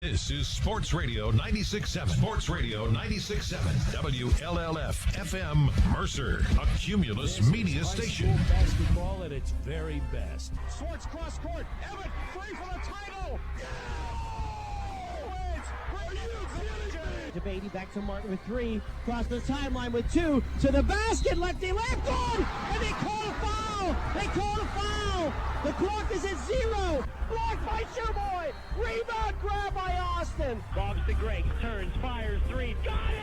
This is Sports Radio 96.7. Sports Radio 96.7. WLLF FM Mercer, a Cumulus media station. Basketball at its very best. Swartz cross court. Everett free for the title. To Beatty, back to Martin with three. Cross the timeline with two. To the basket. Lefty left on. And they call a foul. They call a foul. The clock is at 0. Blocked by Shoeboy. Rebound grab by Austin. Bobs to Greg. Turns. Fires. Three. Got it.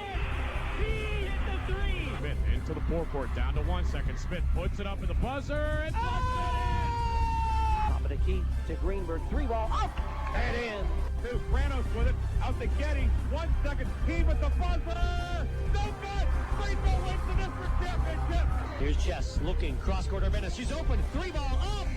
He hit the three. Smith into the forecourt. Down to 1 second. Smith puts it up in the buzzer. And Top of the key to Greenberg. 3-ball up and in. to Pranos with it. Out to Getty. 1 second. He with the buzzer. No good. Greenville wins the district championship. Here's Jess looking. Cross-court Urbana. She's open. 3-ball up.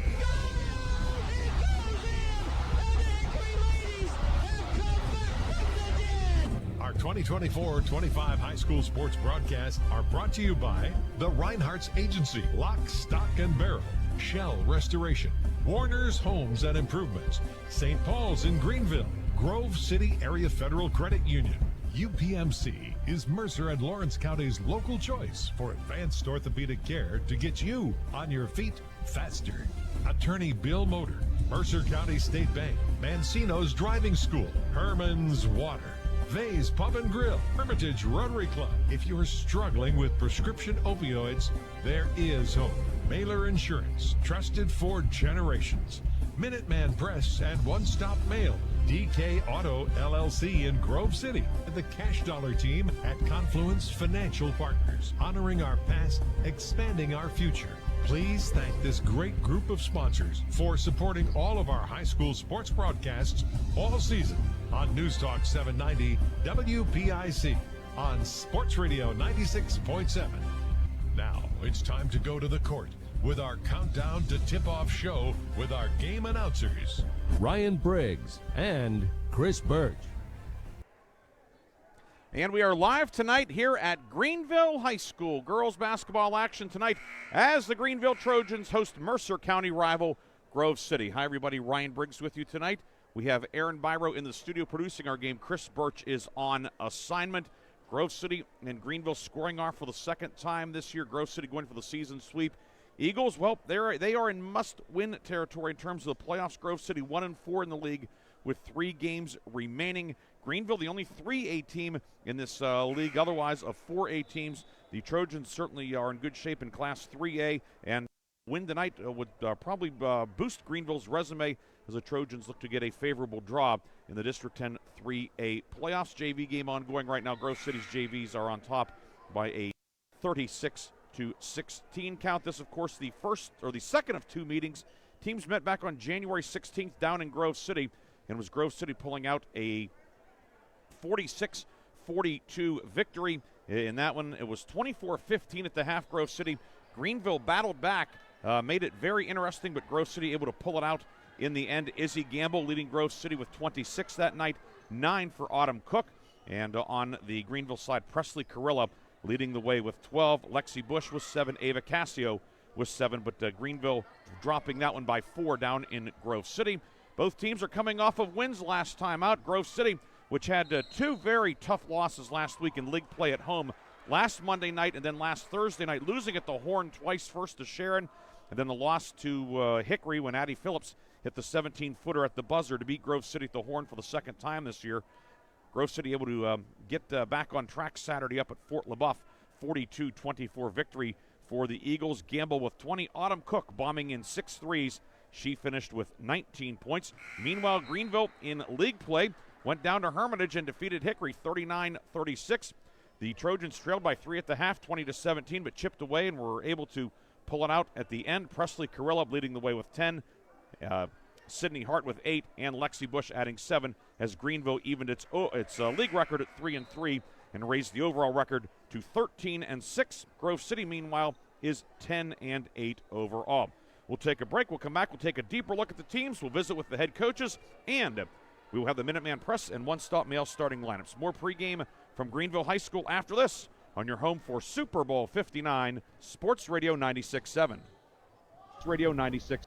Our 2024-25 high school sports broadcasts are brought to you by the Reinhardt's Agency, Lock, Stock, and Barrel, Shell Restoration, Warner's Homes and Improvements, St. Paul's in Greenville, Grove City Area Federal Credit Union. UPMC is Mercer and Lawrence County's local choice for advanced orthopedic care to get you on your feet faster. Attorney Bill Motor, Mercer County State Bank, Mancino's Driving School, Herman's Water, Vay's Pub and Grill, Hermitage Rotary Club. If you're struggling with prescription opioids, there is hope. Mailer Insurance, trusted for generations. Minuteman Press and One Stop Mail. DK Auto LLC in Grove City. And the Cash Dollar team at Confluence Financial Partners. Honoring our past, expanding our future. Please thank this great group of sponsors for supporting all of our high school sports broadcasts all season on News Talk 790 WPIC on Sports Radio 96.7. Now it's time to go to the court with our countdown to tip-off show with our game announcers, Ryan Briggs and Chris Birch. And we are live tonight here at Greenville High School. Girls basketball action tonight as the Greenville Trojans host Mercer County rival Grove City. Hi, everybody. Ryan Briggs with you tonight. We have Aaron Byro in the studio producing our game. Chris Birch is on assignment. Grove City and Greenville scoring off for the second time this year. Grove City going for the season sweep. Eagles, well, they are in must-win territory in terms of the playoffs. Grove City 1-4 in the league with 3 games remaining. Greenville, the only 3A team in this league. Otherwise, of 4A teams, the Trojans certainly are in good shape in Class 3A. And win tonight would probably boost Greenville's resume as the Trojans look to get a favorable draw in the District 10 3A playoffs. JV game ongoing right now. Grove City's JVs are on top by a 36-16 count. This, of course, the second of 2 meetings. Teams met back on January 16th down in Grove City, and it was Grove City pulling out a 46-42 victory. In that one, it was 24-15 at the half. Grove City. Greenville battled back, made it very interesting, but Grove City able to pull it out in the end. Izzy Gamble leading Grove City with 26 that night, 9 for Autumn Cook. And on the Greenville side, Presley Carilla leading the way with 12. Lexi Bush was 7. Ava Cassio was 7. But Greenville dropping that one by 4 down in Grove City. Both teams are coming off of wins last time out. Grove City, which had 2 very tough losses last week in league play at home. Last Monday night and then last Thursday night, losing at the Horn twice, first to Sharon, and then the loss to Hickory when Addie Phillips hit the 17-footer at the buzzer to beat Grove City at the Horn for the second time this year. Grove City able to get back on track Saturday up at Fort LaBeouf, 42-24 victory for the Eagles. Gamble with 20. Autumn Cook bombing in 6 threes. She finished with 19 points. Meanwhile, Greenville in league play went down to Hermitage and defeated Hickory 39-36. The Trojans trailed by 3 at the half, 20-17, but chipped away and were able to pull it out at the end. Presley Carilla leading the way with 10. Sydney Hart with 8, and Lexi Bush adding 7 as Greenville evened its league record at 3-3 and raised the overall record to 13-6. Grove City, meanwhile, is 10-8 overall. We'll take a break. We'll come back. We'll take a deeper look at the teams. We'll visit with the head coaches, and we will have the Minuteman Press and one-stop mail starting lineups. More pregame from Greenville High School after this on your home for Super Bowl 59, Sports Radio 96.7. Radio 96.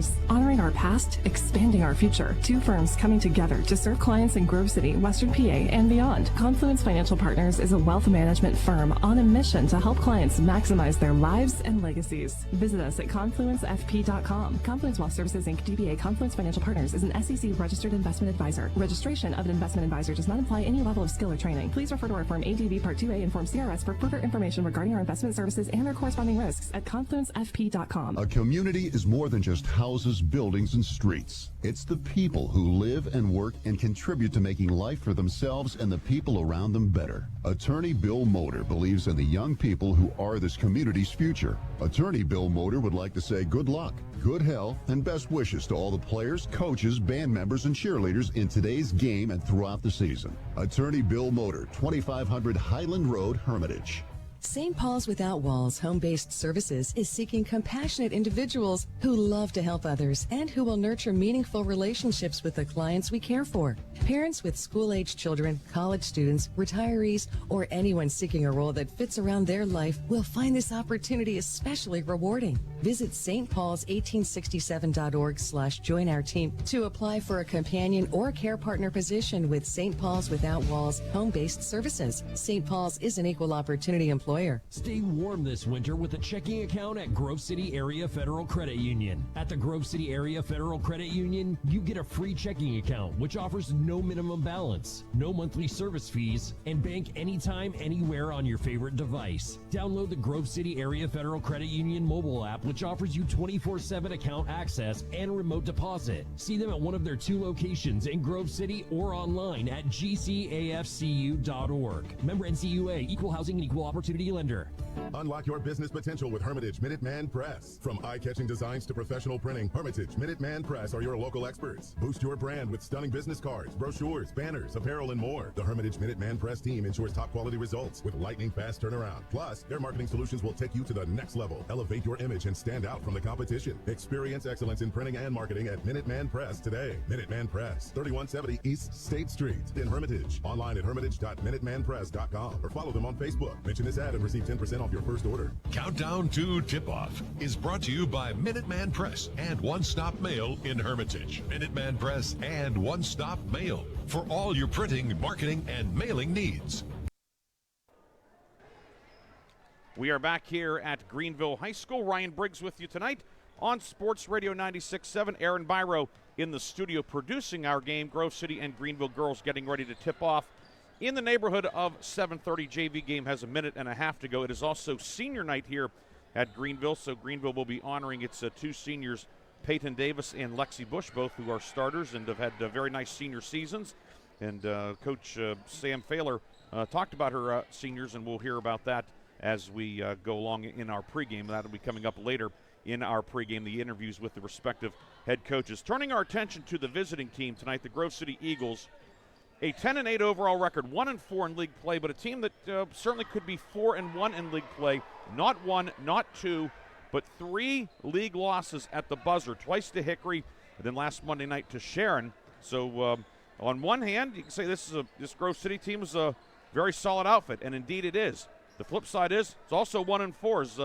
Partners, honoring our past, expanding our future. Two firms coming together to serve clients in Grove City, Western PA, and beyond. Confluence Financial Partners is a wealth management firm on a mission to help clients maximize their lives and legacies. Visit us at confluencefp.com. Confluence Wealth Services, Inc., DBA Confluence Financial Partners is an SEC registered investment advisor. Registration of an investment advisor does not imply any level of skill or training. Please refer to our Form ADV Part 2A and Form CRS for further information regarding our investment services and their corresponding risks at confluencefp.com. A community is more than just houses, buildings, and streets. It's the people who live and work and contribute to making life for themselves and the people around them better. Attorney Bill Motor believes in the young people who are this community's future. Attorney Bill Motor would like to say good luck, good health, and best wishes to all the players, coaches, band members, and cheerleaders in today's game and throughout the season. Attorney Bill Motor, 2500 Highland Road, Hermitage. St. Paul's Without Walls Home-Based Services is seeking compassionate individuals who love to help others and who will nurture meaningful relationships with the clients we care for. Parents with school-age children, college students, retirees, or anyone seeking a role that fits around their life will find this opportunity especially rewarding. Visit stpauls1867.org/join our team to apply for a companion or care partner position with St. Paul's Without Walls Home-Based Services. St. Paul's is an equal opportunity employer. Stay warm this winter with a checking account at Grove City Area Federal Credit Union. At the Grove City Area Federal Credit Union, you get a free checking account, which offers no minimum balance, no monthly service fees, and bank anytime, anywhere on your favorite device. Download the Grove City Area Federal Credit Union mobile app, which offers you 24/7 account access and remote deposit. See them at one of their 2 locations in Grove City or online at gcafcu.org. Member NCUA, Equal Housing and Equal Opportunity Lender. Unlock your business potential with Hermitage Minuteman Press. From eye-catching designs to professional printing, Hermitage Minuteman Press are your local experts. Boost your brand with stunning business cards, brochures, banners, apparel, and more. The Hermitage Minuteman Press team ensures top-quality results with lightning-fast turnaround. Plus, their marketing solutions will take you to the next level. Elevate your image and stand out from the competition. Experience excellence in printing and marketing at Minuteman Press today. Minuteman Press, 3170 East State Street in Hermitage. Online at hermitage.minutemanpress.com or follow them on Facebook. Mention this ad and receive 10% off your first order. Countdown to Tip-Off is brought to you by Minuteman Press and One Stop Mail in Hermitage. Minuteman Press and One Stop Mail for all your printing, marketing, and mailing needs. We are back here at Greenville High School. Ryan Briggs with you tonight on Sports Radio 96.7. Aaron Byro in the studio producing our game. Grove City and Greenville girls getting ready to tip off in the neighborhood of 7:30. JV game has a minute and a half to go. It is also senior night here at Greenville, so Greenville will be honoring its 2 seniors, Peyton Davis and Lexi Bush, both who are starters and have had very nice senior seasons. And Coach Sam Failer talked about her seniors, and we'll hear about that as we go along in our pregame. That will be coming up later in our pregame, the interviews with the respective head coaches. Turning our attention to the visiting team tonight, the Grove City Eagles. A 10-8 overall record, 1-4 in league play, but a team that certainly could be 4-1 in league play. Not 1, not 2, but 3 league losses at the buzzer, twice to Hickory, and then last Monday night to Sharon. So on one hand, you can say this Grove City team is a very solid outfit, and indeed it is. The flip side is it's also 1-4. As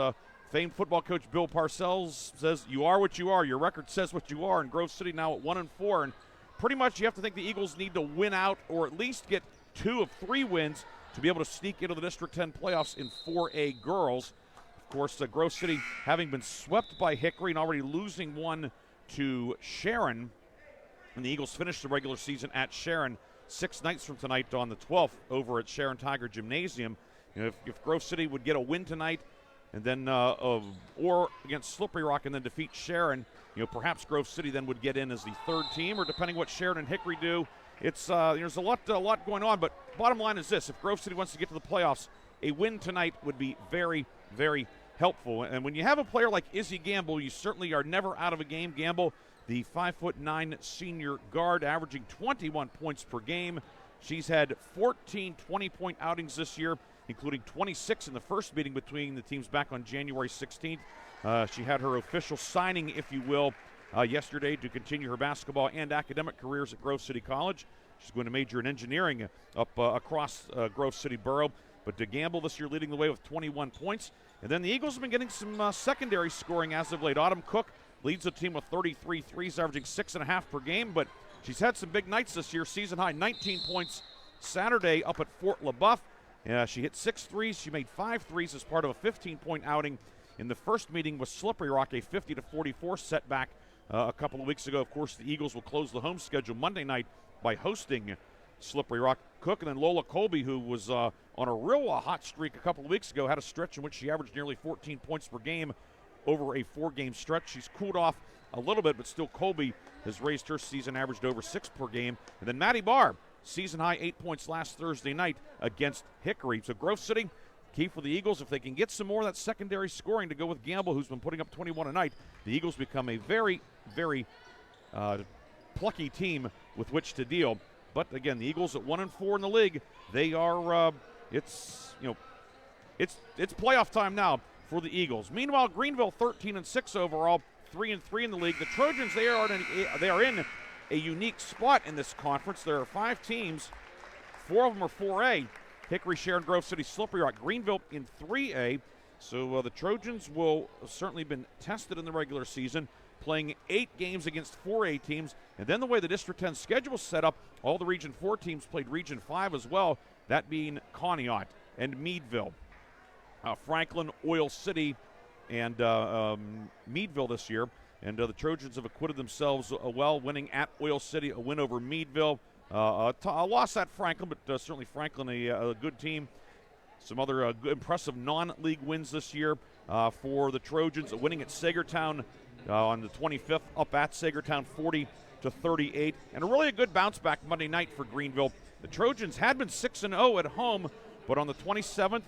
famed football coach Bill Parcells says, you are what you are. Your record says what you are, and Grove City now at 1-4, and pretty much you have to think the Eagles need to win out or at least get 2 of 3 wins to be able to sneak into the District 10 playoffs in 4A girls. Of course, Grove City having been swept by Hickory and already losing 1 to Sharon. And the Eagles finished the regular season at Sharon 6 nights from tonight on the 12th over at Sharon Tiger Gymnasium. You know, if Grove City would get a win tonight and then or against Slippery Rock and then defeat Sharon, perhaps Grove City then would get in as the 3rd team, or depending what Sharon and Hickory do. It's there's a lot going on, but bottom line is this: if Grove City wants to get to the playoffs, a win tonight would be very, very helpful. And when you have a player like Izzy Gamble, you certainly are never out of a game. Gamble, the 5'9" senior guard, averaging 21 points per game. She's had 14 20-point outings this year, including 26 in the first meeting between the teams back on January 16th. She had her official signing, if you will, yesterday to continue her basketball and academic careers at Grove City College. She's going to major in engineering up across Grove City Borough. But Gamble this year leading the way with 21 points. And then the Eagles have been getting some secondary scoring as of late. Autumn Cook leads the team with 33 threes, averaging 6.5 per game, but she's had some big nights this year. Season high 19 points Saturday up at Fort LaBeouf. She hit 6 threes. She made 5 threes as part of a 15-point outing in the first meeting with Slippery Rock, a 50-44 setback a couple of weeks ago. Of course, the Eagles will close the home schedule Monday night by hosting Slippery Rock. Cook, and then Lola Colby, who was on a real hot streak a couple of weeks ago, had a stretch in which she averaged nearly 14 points per game over a 4-game stretch. She's cooled off a little bit, but still Colby has raised her season average to over 6 per game. And then Maddie Barr, season high 8 points last Thursday night against Hickory. So Grove City, key for the Eagles, if they can get some more of that secondary scoring to go with Gamble, who's been putting up 21 a night, the Eagles become a very, very plucky team with which to deal. But again, the Eagles at 1-4 in the league, they are it's playoff time now for the Eagles. Meanwhile, Greenville 13-6 overall, 3-3 in the league. The Trojans, they are in a unique spot in this conference. There are 5 teams, 4 of them are 4A. Hickory, Sharon, Grove City, Slippery Rock, Greenville in 3A. So the Trojans will certainly been tested in the regular season, playing 8 games against 4A teams. And then the way the District 10 schedule is set up, all the Region 4 teams played Region 5 as well, that being Conneaut and Meadville. Franklin, Oil City, and Meadville this year. And the Trojans have acquitted themselves well, winning at Oil City, a win over Meadville. A loss at Franklin, but certainly Franklin a good team. Some other impressive non-league wins this year for the Trojans, winning at Sagertown on the 25th, up at Sagertown 40-38. And a good bounce back Monday night for Greenville. The Trojans had been 6-0 at home, but on the 27th,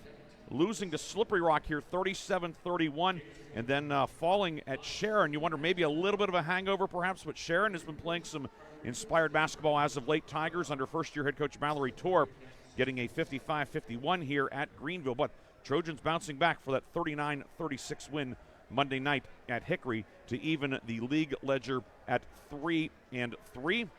losing to Slippery Rock here 37-31, and then falling at Sharon. You wonder, maybe a little bit of a hangover perhaps, but Sharon has been playing some inspired basketball as of late. Tigers under first-year head coach Mallory Torr getting a 55-51 here at Greenville, but Trojans bouncing back for that 39-36 win Monday night at Hickory to even the league ledger at 3-3.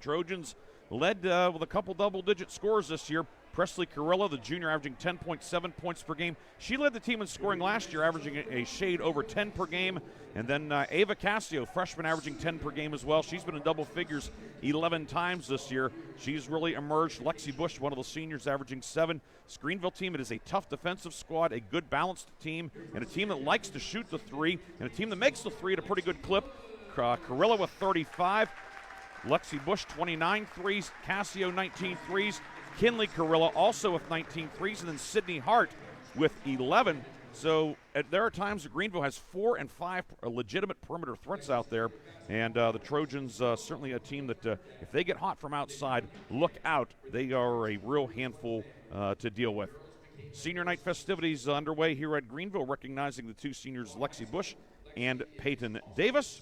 Trojans led with a couple double-digit scores this year. Presley Carilla, the junior, averaging 10.7 points per game. She led the team in scoring last year, averaging a shade over 10 per game. And then Ava Cassio, freshman, averaging 10 per game as well. She's been in double figures 11 times this year. She's really emerged. Lexi Bush, one of the seniors, averaging 7. This Greenville team, it is a tough defensive squad, a good balanced team, and a team that likes to shoot the 3, and a team that makes the 3 at a pretty good clip. Carilla with 35. Lexi Bush, 29 threes. Cassio, 19 threes. Kinley Carilla also with 19 threes, and then Sydney Hart with 11. So there are times that Greenville has 4 and 5 legitimate perimeter threats out there, and the Trojans certainly a team that if they get hot from outside, look out. They are a real handful to deal with. Senior night festivities underway here at Greenville, recognizing the 2 seniors, Lexi Bush and Peyton Davis.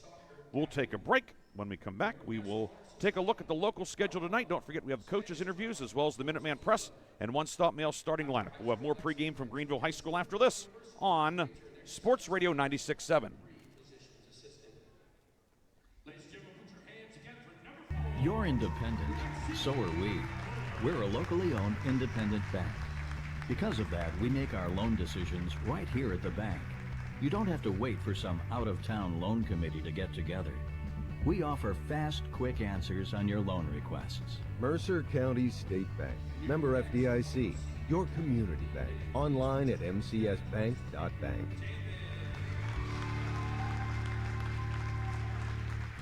We'll take a break. When we come back, we will take a look at the local schedule tonight. Don't forget, we have coaches' interviews as well as the Minuteman Press and one-stop mail starting lineup. We'll have more pregame from Greenville High School after this on Sports Radio 96.7. You're independent. So are we. We're a locally owned independent bank. Because of that, we make our loan decisions right here at the bank. You don't have to wait for some out-of-town loan committee to get together. We offer fast, quick answers on your loan requests. Mercer County State Bank. Member FDIC. Your community bank. Online at mcsbank.bank.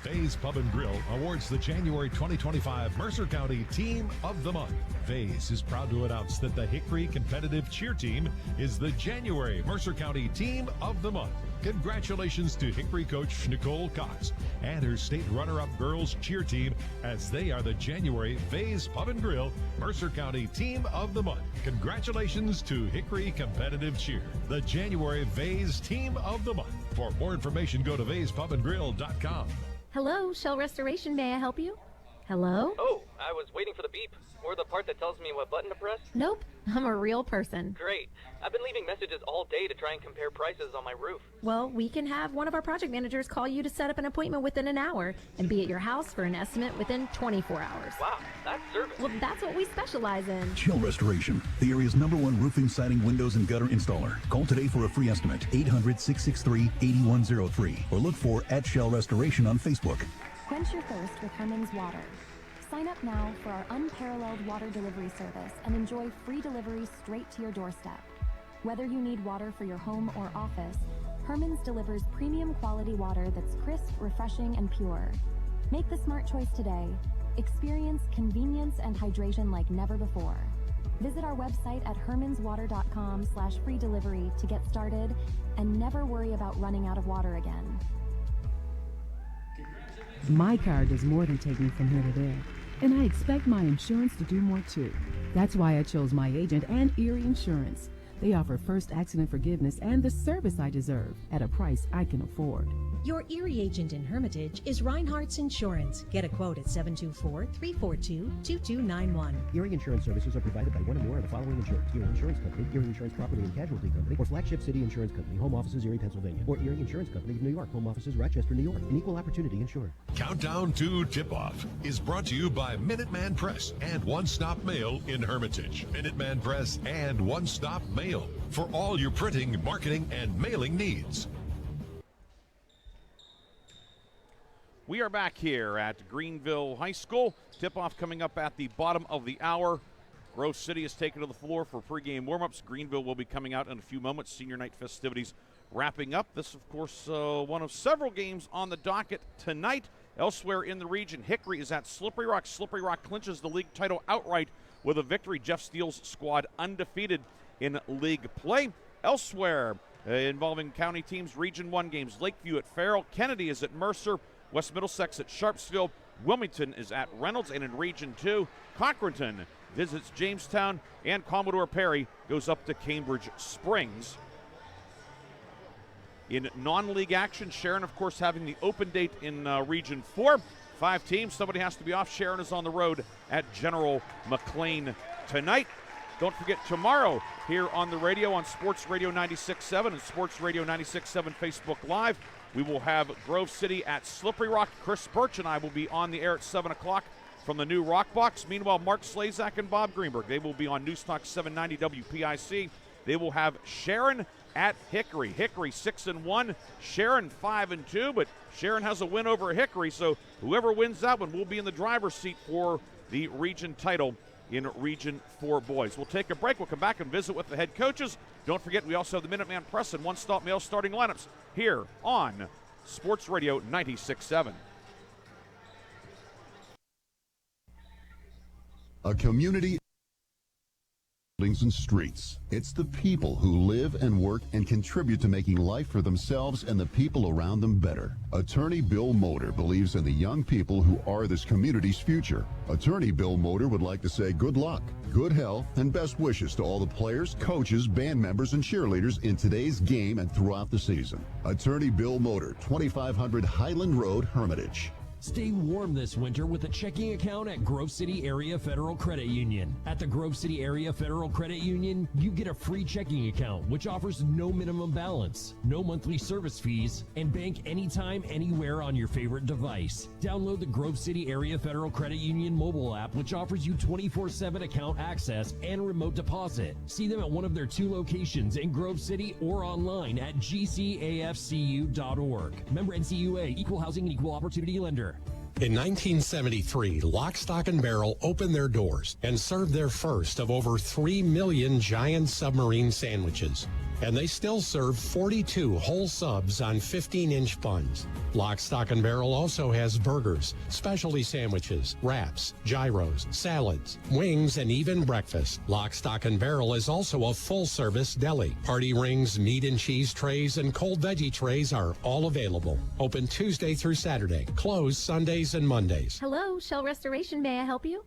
Faye's Pub and Grill awards the January 2025 Mercer County Team of the Month. Faye's is proud to announce that the Hickory Competitive Cheer Team is the January Mercer County Team of the Month. Congratulations to Hickory coach Nicole Cox and her state runner-up girls cheer team, as they are the January Faye's Pub and Grill Mercer County Team of the Month. Congratulations to Hickory Competitive Cheer, the January Faye's Team of the Month. For more information, go to VaysPubandGrill.com. Hello, Shell Restoration. May I help you? Hello? Oh, I was waiting for the beep, or the part that tells me what button to press. Nope, I'm a real person. Great. I've been leaving messages all day to try and compare prices on my roof. Well, we can have one of our project managers call you to set up an appointment within an hour and be at your house for an estimate within 24 hours. Wow, that's service. Well, that's what we specialize in. Shell Restoration, the area's #1 roofing, siding, windows, and gutter installer. Call today for a free estimate, 800-663-8103, or look for @Shell Restoration on Facebook. Quench your thirst with Herman's Water. Sign up now for our unparalleled water delivery service and enjoy free delivery straight to your doorstep. Whether you need water for your home or office, Herman's delivers premium quality water that's crisp, refreshing, and pure. Make the smart choice today. Experience convenience and hydration like never before. Visit our website at hermanswater.com/free delivery to get started and never worry about running out of water again. My car does more than take me from here to there, and I expect my insurance to do more too. That's why I chose my agent and Erie Insurance. They offer first accident forgiveness and the service I deserve at a price I can afford. Your Erie agent in Hermitage is Reinhardt's Insurance. Get a quote at 724-342-2291. Erie Insurance services are provided by one or more of the following insurers: Erie Insurance Company, Erie Insurance Property and Casualty Company, or Flagship City Insurance Company, home offices Erie, Pennsylvania, or Erie Insurance Company of New York, home offices Rochester, New York, an equal opportunity insurer. Countdown to Tip-Off is brought to you by Minuteman Press and One Stop Mail in Hermitage. Minuteman Press and One Stop Mail for all your printing, marketing, and mailing needs. We are back here at Greenville High School. Tip-off coming up at the bottom of the hour. Grove City is taken to the floor for pregame warm-ups. Greenville will be coming out in a few moments. Senior night festivities wrapping up. This, of course, one of several games on the docket tonight. Elsewhere in the region, Hickory is at Slippery Rock. Slippery Rock clinches the league title outright with a victory. Jeff Steele's squad undefeated in league play. Elsewhere, involving county teams, Region 1 games. Lakeview at Farrell. Kennedy is at Mercer. West Middlesex at Sharpsville. Wilmington is at Reynolds. And in Region 2, Cochranton visits Jamestown. And Commodore Perry goes up to Cambridge Springs. In non-league action, Sharon, of course, having the open date in Region 4. 5 teams. Somebody has to be off. Sharon is on the road at General McLean tonight. Don't forget, tomorrow here on the radio on Sports Radio 96.7 and Sports Radio 96.7 Facebook Live, we will have Grove City at Slippery Rock. Chris Birch and I will be on the air at 7 o'clock from the new Rock Box. Meanwhile, Mark Slazak and Bob Greenberg, they will be on Newstalk 790 WPIC. They will have Sharon at Hickory. Hickory 6-1, Sharon 5-2, but Sharon has a win over Hickory, so whoever wins that one will be in the driver's seat for the region title in Region 4 boys. We'll take a break. We'll come back and visit with the head coaches. Don't forget, we also have the Minuteman Press and One Stop Mail starting lineups here on Sports Radio 96.7. A community, buildings and streets. It's the people who live and work and contribute to making life for themselves and the people around them better. Attorney Bill Motor believes in the young people who are this community's future. Attorney Bill Motor would like to say good luck, good health, and best wishes to all the players, coaches, band members, and cheerleaders in today's game and throughout the season. Attorney Bill Motor, 2500 Highland Road, Hermitage. Stay warm this winter with a checking account at Grove City Area Federal Credit Union. At the Grove City Area Federal Credit Union, you get a free checking account, which offers no minimum balance, no monthly service fees, and bank anytime, anywhere on your favorite device. Download the Grove City Area Federal Credit Union mobile app, which offers you 24/7 account access and remote deposit. See them at one of their 2 locations in Grove City or online at gcafcu.org. Member NCUA, Equal Housing and Equal Opportunity Lender. In 1973, Lock, Stock, and Barrel opened their doors and served their first of over 3 million giant submarine sandwiches. And they still serve 42 whole subs on 15-inch buns. Lock, Stock, and Barrel also has burgers, specialty sandwiches, wraps, gyros, salads, wings, and even breakfast. Lock, Stock, and Barrel is also a full-service deli. Party rings, meat and cheese trays, and cold veggie trays are all available. Open Tuesday through Saturday. Closed Sundays and Mondays. Hello, Shell Restoration. May I help you?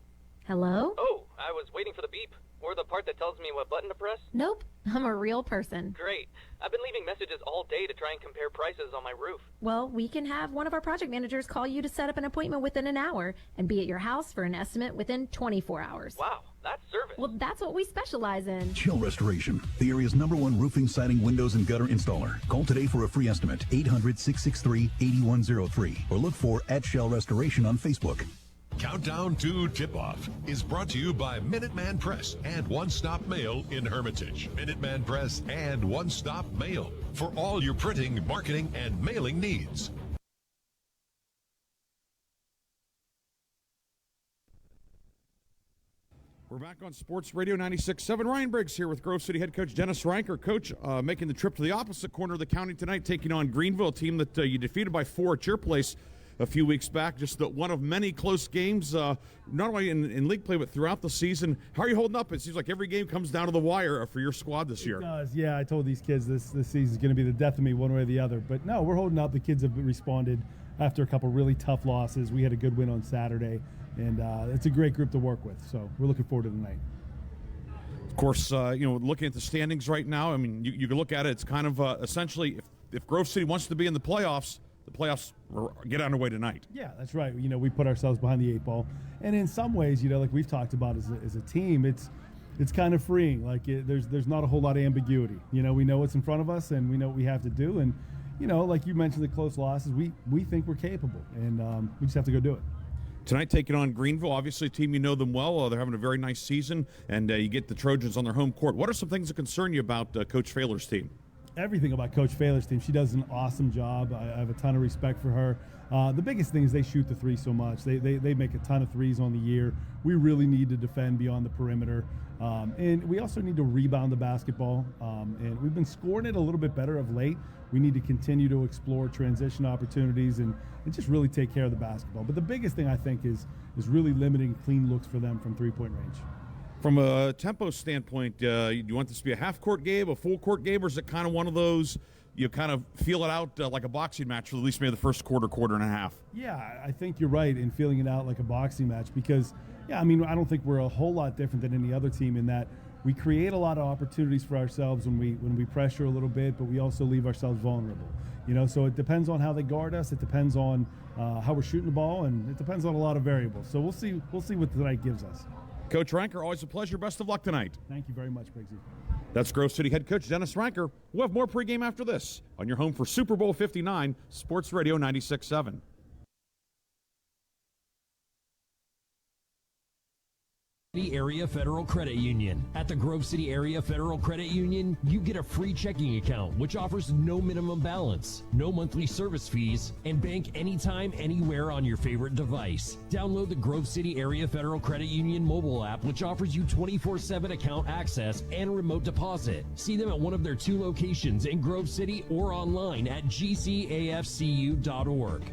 Hello? Oh, I was waiting for the beep, or the part that tells me what button to press. Nope, I'm a real person. Great. I've been leaving messages all day to try and compare prices on my roof. Well, we can have one of our project managers call you to set up an appointment within an hour and be at your house for an estimate within 24 hours. Wow, that's service. Well, that's what we specialize in. Shell Restoration, the area's #1 roofing, siding, windows, and gutter installer. Call today for a free estimate, 800-663-8103, or look for @Shell Restoration on Facebook. Countdown to Tip-Off is brought to you by Minuteman Press and One Stop Mail in Hermitage. Minuteman Press and One Stop Mail for all your printing, marketing, and mailing needs. We're back on Sports Radio 96.7. Ryan Briggs here with Grove City head coach Dennis Ranker. Coach, making the trip to the opposite corner of the county tonight, taking on Greenville, a team that you defeated by 4 at your place a few weeks back. Just one of many close games, not only in league play, but throughout the season. How are you holding up? It seems like every game comes down to the wire for your squad this year. It does, yeah. I told these kids this season is going to be the death of me one way or the other. But no, we're holding up. The kids have responded after a couple really tough losses. We had a good win on Saturday, and it's a great group to work with. So we're looking forward to tonight. Of course, looking at the standings right now, I mean, you can look at it. It's kind of essentially if Grove City wants to be in the playoffs get underway tonight. Yeah, that's right. We put ourselves behind the 8 ball, and in some ways, like we've talked about as a team, it's kind of freeing. Like there's not a whole lot of ambiguity. We know what's in front of us, and we know what we have to do. And like you mentioned, the close losses, we think we're capable, and we just have to go do it. Tonight, taking on Greenville, obviously a team you know them well. They're having a very nice season, and you get the Trojans on their home court. What are some things that concern you about Coach Failer's team? Everything about Coach Failer's team. She does an awesome job. I have a ton of respect for her. The biggest thing is they shoot the 3 so much. They make a ton of 3s on the year. We really need to defend beyond the perimeter. And we also need to rebound the basketball. And we've been scoring it a little bit better of late. We need to continue to explore transition opportunities and just really take care of the basketball. But the biggest thing I think is really limiting clean looks for them from 3-point range. From a tempo standpoint, do you want this to be a half-court game, a full-court game, or is it kind of one of those you kind of feel it out like a boxing match for at least maybe the first quarter and a half? Yeah, I think you're right in feeling it out like a boxing match because, I don't think we're a whole lot different than any other team in that we create a lot of opportunities for ourselves when we pressure a little bit, but we also leave ourselves vulnerable. So it depends on how they guard us. It depends on how we're shooting the ball, and it depends on a lot of variables. So we'll see what tonight gives us. Coach Ranker, always a pleasure. Best of luck tonight. Thank you very much, Briggsy. That's Grove City head coach Dennis Ranker. We'll have more pregame after this on your home for Super Bowl 59, Sports Radio 96.7. Area Federal Credit Union. At the Grove City Area Federal Credit Union, you get a free checking account which offers no minimum balance, no monthly service fees, and bank anytime, anywhere on your favorite device. Download the Grove City Area Federal Credit Union mobile app which offers you 24/7 account access and remote deposit. See them at one of their 2 locations in Grove City or online at gcafcu.org.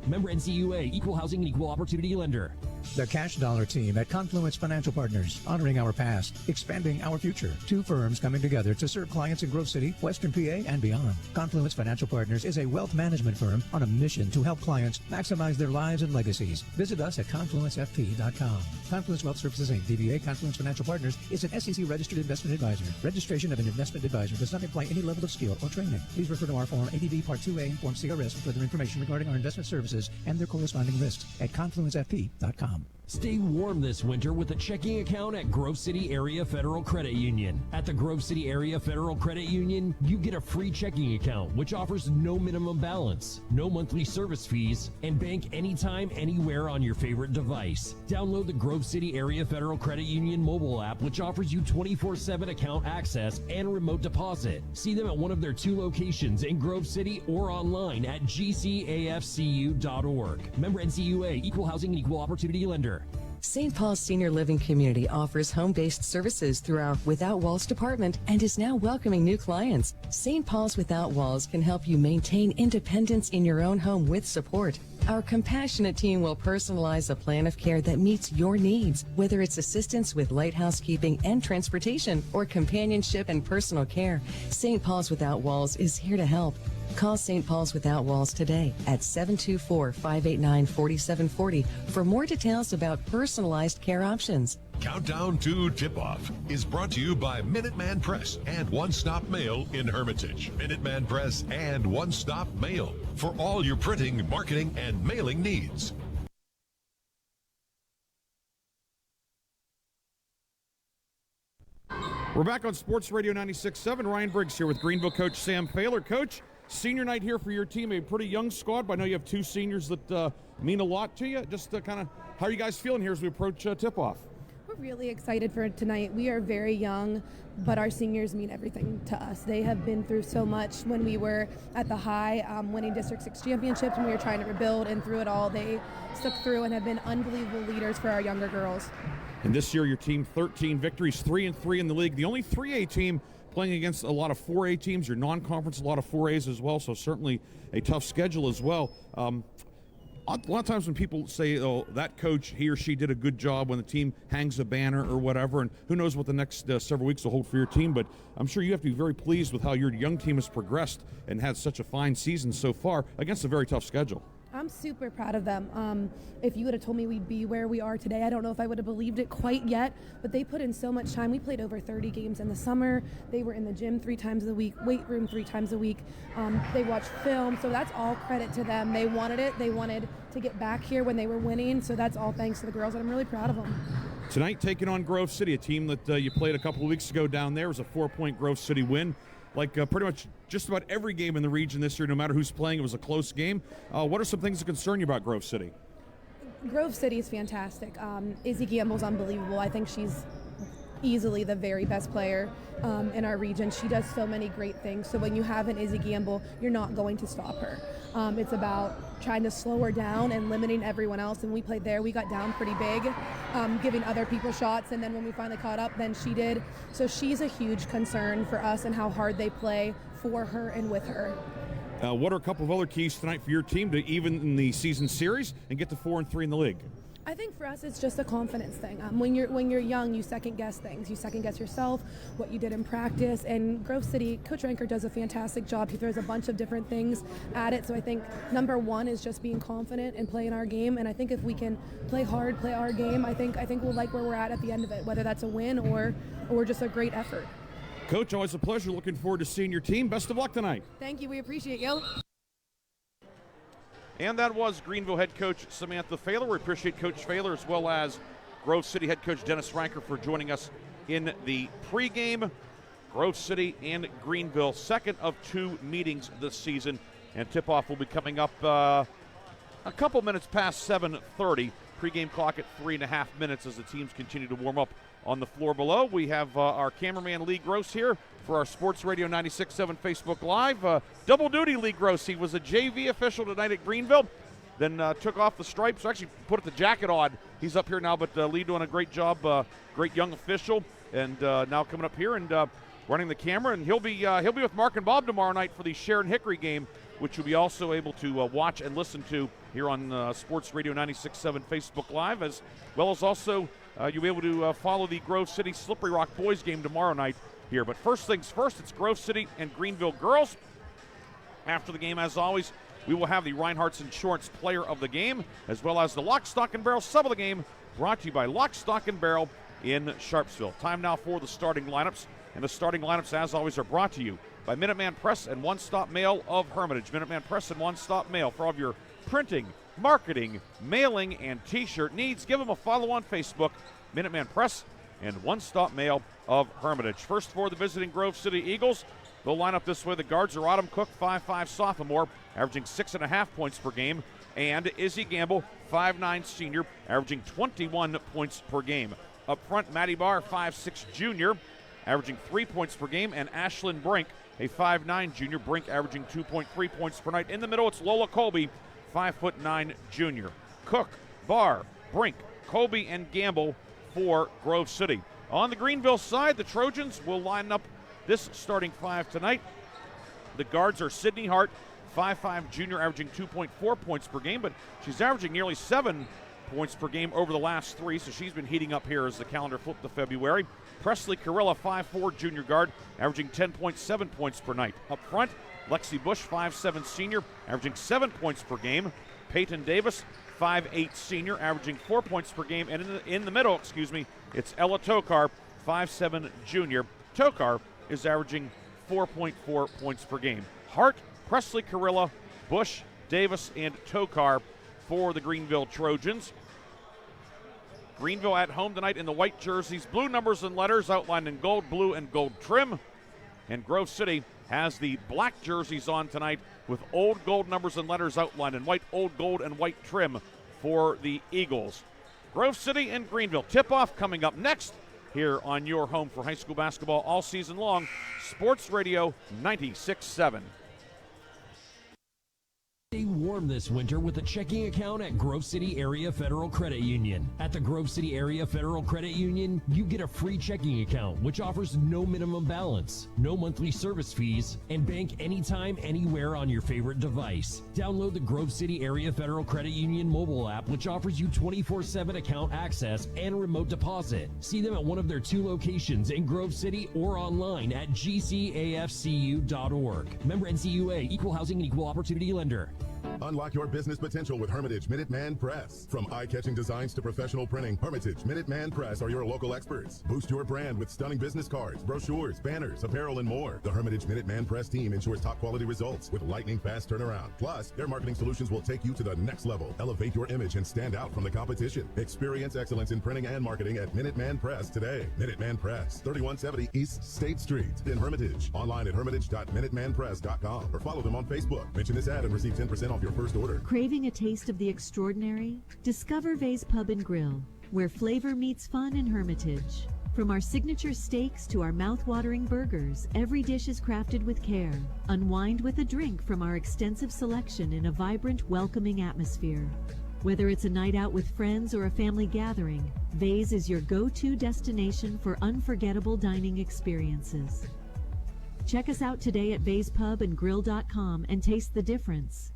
Member NCUA, Equal Housing and Equal Opportunity Lender. The Cash Dollar team at Confluence Financial Partners, honoring our past, expanding our future. 2 firms coming together to serve clients in Grove City, Western PA, and beyond. Confluence Financial Partners is a wealth management firm on a mission to help clients maximize their lives and legacies. Visit us at confluencefp.com. Confluence Wealth Services Inc., DBA Confluence Financial Partners, is an SEC registered investment advisor. Registration of an investment advisor does not imply any level of skill or training. Please refer to our Form ADV Part 2A and Form CRS for further information regarding our investment services and their corresponding risks at confluencefp.com. Stay warm this winter with a checking account at Grove City Area Federal Credit Union. At the Grove City Area Federal Credit Union, you get a free checking account which offers no minimum balance, no monthly service fees, and bank anytime, anywhere on your favorite device. Download the Grove City Area Federal Credit Union mobile app which offers you 24/7 account access and remote deposit. See them at one of their 2 locations in Grove City or online at gcafcu.org. Member NCUA, Equal Housing and Equal Opportunity Lender. St. Paul's Senior Living Community offers home-based services through our Without Walls department and is now welcoming new clients. St. Paul's Without Walls can help you maintain independence in your own home with support. Our compassionate team will personalize a plan of care that meets your needs, whether it's assistance with light housekeeping and transportation or companionship and personal care. St. Paul's Without Walls is here to help. Call St. Paul's Without Walls today at 724-589-4740 for more details about personalized care options. Countdown to Tip-Off is brought to you by Minuteman Press and One Stop Mail in Hermitage. Minuteman Press and One Stop Mail for all your printing, marketing, and mailing needs. We're back on Sports Radio 96.7. Ryan Briggs here with Greenville coach Sam Failer. Coach, senior night here for your team, a pretty young squad, but I know you have two seniors that mean a lot to you. Just kind of, how are you guys feeling here as we approach tip-off? We're really excited for tonight. We are very young, but our seniors mean everything to us. They have been through so much when we were at the high, winning District 6 championships, when we were trying to rebuild, and through it all, they stuck through and have been unbelievable leaders for our younger girls. And this year, your team, 13 victories, 3-3 in the league. The only 3A team playing against a lot of 4A teams. Your non-conference, a lot of 4As as well, so certainly a tough schedule as well. A lot of times when people say, oh, that coach, he or she did a good job when the team hangs a banner or whatever, and who knows what the next several weeks will hold for your team, but I'm sure you have to be very pleased with how your young team has progressed and had such a fine season so far against a very tough schedule. I'm super proud of them. If you would have told me we'd be where we are today, I don't know if I would have believed it quite yet, but they put in so much time. We played over 30 games in the summer. They were in the gym 3 times a week, weight room 3 times a week. They watched film, so that's all credit to them. They wanted it. They wanted to get back here when they were winning, so that's all thanks to the girls, and I'm really proud of them. Tonight, taking on Grove City, a team that you played a couple of weeks ago down there. It was a 4-point Grove City win. Like pretty much just about every game in the region this year, no matter who's playing, it was a close game. What are some things that concern you about Grove City? Grove City is fantastic. Izzy Gamble's unbelievable. I think she's easily the very best player in our region. She does so many great things. So when you have an Izzy Gamble, you're not going to stop her. It's about trying to slow her down and limiting everyone else. And we played there. We got down pretty big, giving other people shots. And then when we finally caught up, then she did. So she's a huge concern for us and how hard they play for her and with her. What are a couple of other keys tonight for your team to even in the season series and get to 4-3 in the league? I think for us, it's just a confidence thing. When you're young, you second guess things. You second guess yourself, what you did in practice. And Grove City, Coach Ranker does a fantastic job. He throws a bunch of different things at it. So I think number one is just being confident and playing our game. And I think if we can play hard, play our game, I think we'll like where we're at the end of it, whether that's a win or just a great effort. Coach, always a pleasure. Looking forward to seeing your team. Best of luck tonight. Thank you. We appreciate you. And that was Greenville head coach Samantha Failer. We appreciate Coach Failer as well as Grove City head coach Dennis Ranker for joining us in the pregame. Grove City and Greenville, second of 2 meetings this season. And tip-off will be coming up a couple minutes past 7:30. Pregame clock at 3.5 minutes as the teams continue to warm up on the floor below. We have our cameraman Lee Gross here for our Sports Radio 96.7 Facebook Live. Double duty Lee Gross. He was a JV official tonight at Greenville, then took off the stripes, actually put the jacket on. He's up here now, but Lee doing a great job, great young official, and now coming up here and running the camera. And he'll be with Mark and Bob tomorrow night for the Sharon Hickory game, which you'll be also able to watch and listen to here on Sports Radio 96.7 Facebook Live, as well as also you'll be able to follow the Grove City Slippery Rock boys game tomorrow night here. But first things first, it's Grove City and Greenville girls. After the game, as always, we will have the Reinhardt's Insurance Player of the Game, as well as the Lock, Stock, and Barrel Sub of the Game, brought to you by Lock, Stock, and Barrel in Sharpsville. Time now for the starting lineups, and the starting lineups, as always, are brought to you by Minuteman Press and One Stop Mail of Hermitage. Minuteman Press and One Stop Mail for all of your printing, marketing, mailing, and T-shirt needs. Give them a follow on Facebook, Minuteman Press and One Stop Mail of Hermitage. First for the visiting Grove City Eagles, they'll line up this way. The guards are Autumn Cook, 5'5" sophomore, averaging 6.5 points per game, and Izzy Gamble, 5'9" senior, averaging 21 points per game. Up front, Maddie Barr, 5'6" junior, averaging 3 points per game, and Ashlyn Brink, a 5'9" junior, Brink averaging 2.3 points per night. In the middle, it's Lola Colby, 5'9" junior. Cook, Barr, Brink, Colby, and Gamble for Grove City. On the Greenville side, the Trojans will line up this starting 5 tonight. The guards are Sydney Hart, 5'5" junior, averaging 2.4 points per game, but she's averaging nearly 7 points per game over the last 3, so she's been heating up here as the calendar flipped to February. Presley Carilla, 5'4" junior guard, averaging 10.7 points per night. Up front, Lexi Bush, 5'7" senior, averaging 7 points per game. Peyton Davis, 5'8" senior, averaging 4 points per game. And in the middle, it's Ella Tokar, 5'7" junior. Tokar is averaging 4.4 points per game. Hart, Presley Carilla, Bush, Davis, and Tokar for the Greenville Trojans. Greenville at home tonight in the white jerseys, blue numbers and letters outlined in gold, blue, and gold trim. And Grove City has the black jerseys on tonight with old gold numbers and letters outlined in white, old gold, and white trim for the Eagles. Grove City and Greenville. Tip-off coming up next here on your home for high school basketball all season long, Sports Radio 96.7. Stay warm this winter with a checking account at Grove City Area Federal Credit Union. At the Grove City Area Federal Credit Union, you get a free checking account which offers no minimum balance, no monthly service fees, and bank anytime, anywhere on your favorite device. Download the Grove City Area Federal Credit Union mobile app which offers you 24/7 account access and remote deposit. See them at one of their 2 locations in Grove City or online at gcafcu.org. Member NCUA, Equal Housing and Equal Opportunity Lender. Unlock your business potential with Hermitage Minuteman Press. From eye-catching designs to professional printing, Hermitage Minuteman Press are your local experts. Boost your brand with stunning business cards, brochures, banners, apparel, and more. The Hermitage Minuteman Press team ensures top-quality results with lightning-fast turnaround. Plus, their marketing solutions will take you to the next level. Elevate your image and stand out from the competition. Experience excellence in printing and marketing at Minuteman Press today. Minuteman Press, 3170 East State Street in Hermitage. Online at hermitage.minutemanpress.com or follow them on Facebook. Mention this ad and receive 10% off your first order. Craving a taste of the extraordinary? Discover Vay's Pub and Grill, where flavor meets fun in Hermitage. From our signature steaks to our mouth-watering burgers, every dish is crafted with care. Unwind with a drink from our extensive selection in a vibrant, welcoming atmosphere. Whether it's a night out with friends or a family gathering, Vay's is your go-to destination for unforgettable dining experiences. Check us out today at vayspubandgrill.com and taste the difference.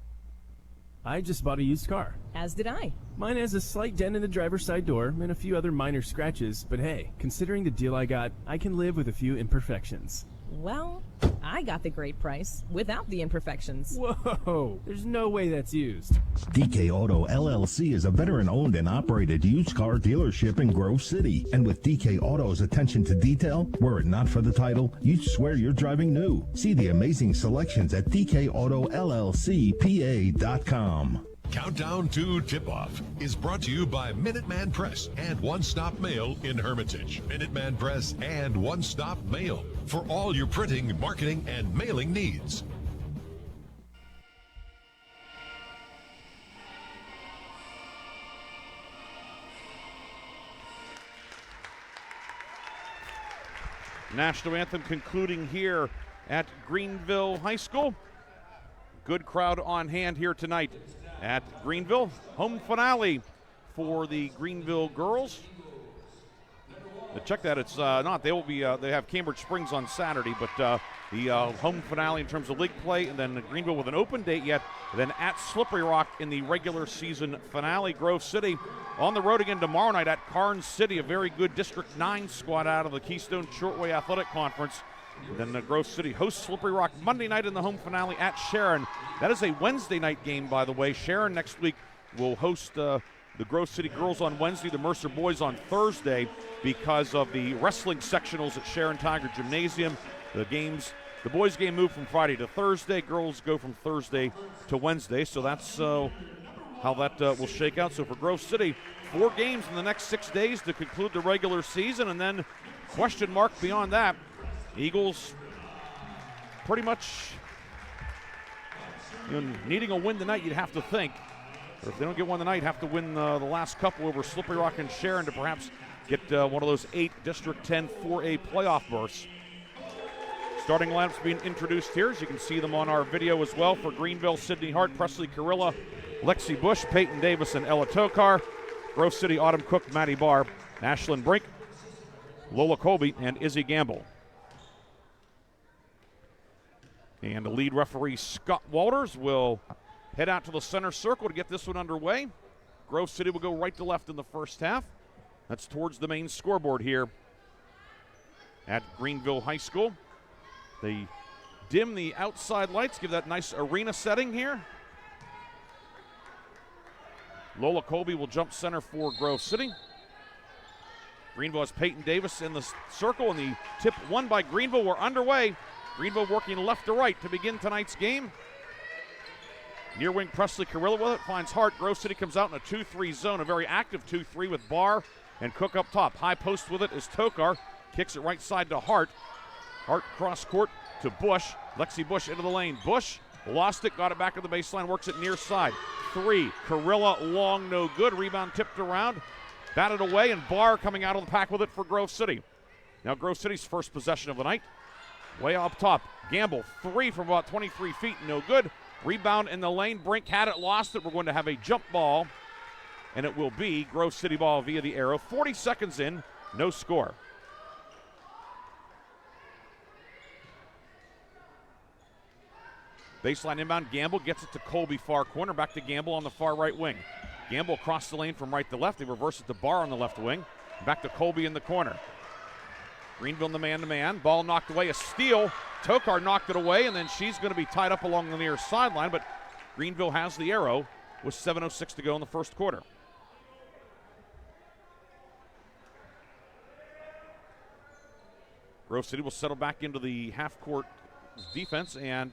I just bought a used car. As did I. Mine has a slight dent in the driver's side door and a few other minor scratches, but hey, considering the deal I got, I can live with a few imperfections. Well, I got the great price without the imperfections. Whoa, there's no way that's used. DK Auto LLC is a veteran-owned and operated used car dealership in Grove City. And with DK Auto's attention to detail, were it not for the title, you'd swear you're driving new. See the amazing selections at dkautollcpa.com. Countdown to Tip-Off is brought to you by Minuteman Press and One Stop Mail in Hermitage. Minuteman Press and One Stop Mail for all your printing, marketing, and mailing needs. National anthem concluding here at Greenville High School. Good crowd on hand here tonight at Greenville. Home finale for the Greenville girls. Check that, it's not. They will be. They have Cambridge Springs on Saturday, but the home finale in terms of league play, and then Greenville with an open date yet. Then at Slippery Rock in the regular season finale. Grove City on the road again tomorrow night at Carnes City, a very good District 9 squad out of the Keystone Shortway Athletic Conference. And then Grove City hosts Slippery Rock Monday night in the home finale at Sharon. That is a Wednesday night game, by the way. Sharon next week will host the Grove City girls on Wednesday, the Mercer boys on Thursday, because of the wrestling sectionals at Sharon Tiger Gymnasium. The boys' game moved from Friday to Thursday. Girls go from Thursday to Wednesday. So that's how that will shake out. So for Grove City, 4 games in the next 6 days to conclude the regular season, and then question mark beyond that. Eagles pretty much needing a win tonight, you'd have to think. Or if they don't get one tonight, have to win the last couple over Slippery Rock and Sharon to perhaps get one of those 8 District 10 4A playoff berths. Starting lineups being introduced here, as you can see them on our video as well. For Greenville, Sydney Hart, Presley Carilla, Lexi Bush, Peyton Davis, and Ella Tokar. Grove City, Autumn Cook, Maddie Barr, Ashlyn Brink, Lola Colby, and Izzy Gamble. And the lead referee, Scott Walters, will head out to the center circle to get this one underway. Grove City will go right to left in the first half. That's towards the main scoreboard here at Greenville High School. The dim the outside lights, give that nice arena setting here. Lola Colby will jump center for Grove City. Greenville has Peyton Davis in the circle, and the tip won by Greenville. We're underway. Greenville working left to right to begin tonight's game. Near wing Presley Carrillo with it, finds Hart. Grove City comes out in a 2-3 zone, a very active 2-3 with Barr and Cook up top. High post with it is Tokar. Kicks it right side to Hart. Hart cross court to Bush. Lexi Bush into the lane. Bush lost it, got it back to the baseline, works it near side. 3, Carilla long, no good. Rebound tipped around, batted away, and Barr coming out of the pack with it for Grove City. Now Grove City's first possession of the night. Way up top, Gamble, 3 from about 23 feet, no good. Rebound in the lane, Brink had it, lost it. We're going to have a jump ball, and it will be Grove City ball via the arrow. 40 seconds in, no score. Baseline inbound, Gamble gets it to Colby, far corner, back to Gamble on the far right wing. Gamble across the lane from right to left. They reverse it to Barr on the left wing. Back to Colby in the corner. Greenville in the man-to-man. Ball knocked away, a steal. Tokar knocked it away, and then she's going to be tied up along the near sideline, but Greenville has the arrow with 7:06 to go in the first quarter. Grove City will settle back into the half-court defense, and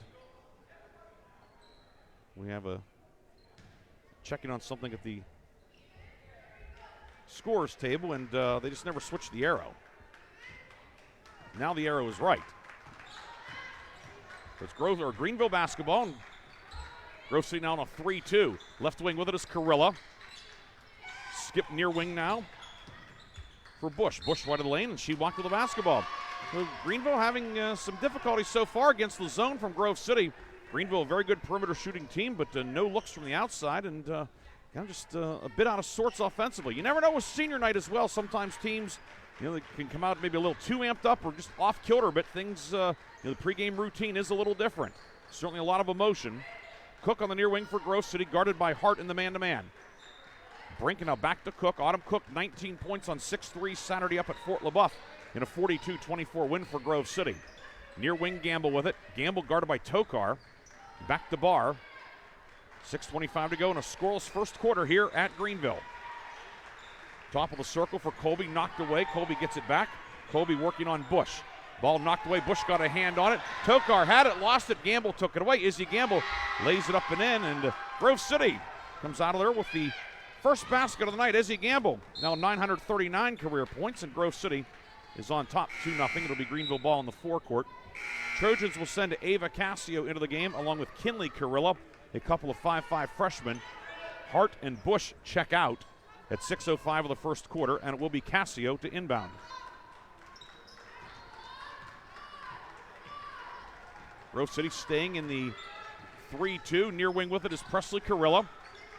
we have a checking on something at the scorers table, and they just never switched the arrow. Now the arrow is right. So it's Greenville basketball, and Grove City now on a 3-2. Left wing with it is Carilla. Skip near wing now for Bush. Bush right of the lane, and she walked with the basketball. So Greenville having some difficulty so far against the zone from Grove City. Greenville, a very good perimeter shooting team, but no looks from the outside, and kind of just a bit out of sorts offensively. You never know with senior night as well. Sometimes teams, they can come out maybe a little too amped up or just off kilter, but things, the pregame routine is a little different. Certainly a lot of emotion. Cook on the near wing for Grove City, guarded by Hart in the man-to-man. Brink now back to Cook. Autumn Cook, 19 points on 6-3 Saturday up at Fort LaBeouf in a 42-24 win for Grove City. Near wing Gamble with it. Gamble guarded by Tokar. Back to Barr. 6:25 to go in a scoreless first quarter here at Greenville. Top of the circle for Colby, knocked away. Colby gets it back. Colby working on Bush. Ball knocked away. Bush got a hand on it. Tokar had it, lost it. Gamble took it away. Izzy Gamble lays it up and in, and Grove City comes out of there with the first basket of the night. Izzy Gamble now 939 career points, and Grove City is on top 2-0. It'll be Greenville ball in the forecourt. Trojans will send Ava Cassio into the game along with Kinley Carilla, a couple of 5'5 freshmen. Hart and Bush check out at 6:05 of the first quarter, and it will be Cassio to inbound. Grove City staying in the 3-2. Near wing with it is Presley Carilla.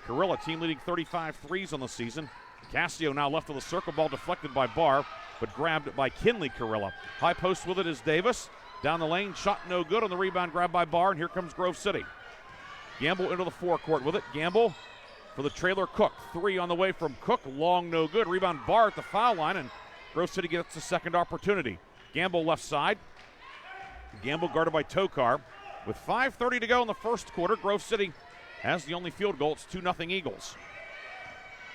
Carilla, team leading 35 threes on the season. Cassio now left of the circle, ball deflected by Barr, but grabbed by Kinley Carilla. High post with it is Davis. Down the lane, shot no good on the rebound, grabbed by Barr, and here comes Grove City. Gamble into the forecourt with it. Gamble for the trailer Cook. 3 on the way from Cook, long no good. Rebound Barr at the foul line, and Grove City gets a second opportunity. Gamble left side. Gamble guarded by Tokar. With 5:30 to go in the first quarter, Grove City has the only field goal. It's 2-0 Eagles.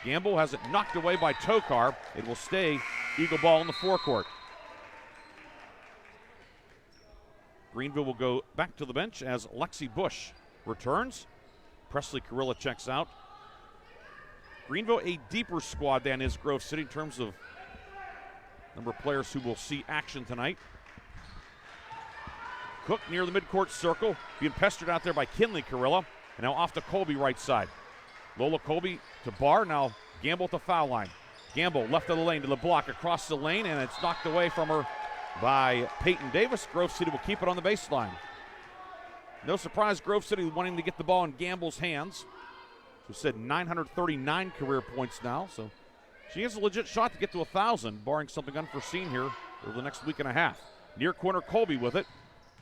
Gamble has it knocked away by Tokar. It will stay Eagle ball in the forecourt. Greenville will go back to the bench as Lexi Bush returns. Presley Carilla checks out. Greenville a deeper squad than is Grove City in terms of number of players who will see action tonight. Cook near the midcourt circle, being pestered out there by Kinley Carilla. And now off to Colby right side. Lola Colby to Barr, now Gamble at the foul line. Gamble left of the lane to the block, across the lane, and it's knocked away from her by Peyton Davis. Grove City will keep it on the baseline. No surprise, Grove City wanting to get the ball in Gamble's hands. She said 939 career points now, so she has a legit shot to get to 1,000, barring something unforeseen here over the next week and a half. Near corner, Colby with it.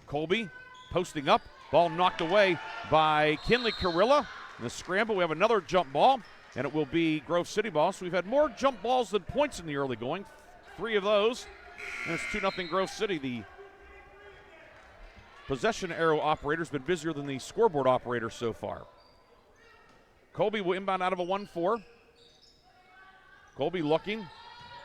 Colby posting up, ball knocked away by Kinley Carilla. In the scramble, we have another jump ball, and it will be Grove City ball. So we've had more jump balls than points in the early going. 3 of those. And it's 2-0 Grove City. The possession arrow operator has been busier than the scoreboard operator so far. Colby will inbound out of a 1-4. Colby looking,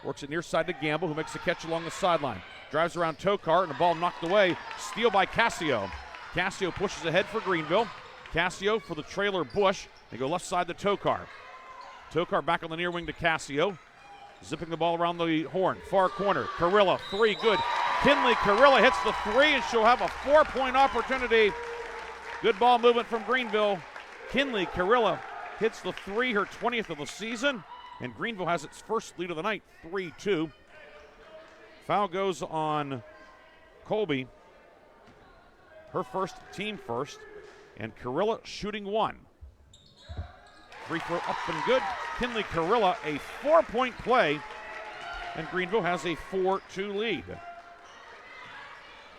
works it near side to Gamble, who makes the catch along the sideline. Drives around Tokar, and the ball knocked away. Steal by Cassio. Cassio pushes ahead for Greenville. Cassio for the trailer Bush. They go left side to Tokar. Tokar back on the near wing to Cassio. Zipping the ball around the horn. Far corner. Carilla, three, good. Kinley Carilla hits the three, and she'll have a 4-point opportunity. Good ball movement from Greenville. Kinley Carilla hits the three, her 20th of the season, and Greenville has its first lead of the night, 3-2. Foul goes on Colby. Her first, team first, and Carilla shooting one. Free throw up and good. Kinley Carilla, a 4-point play, and Greenville has a 4-2 lead.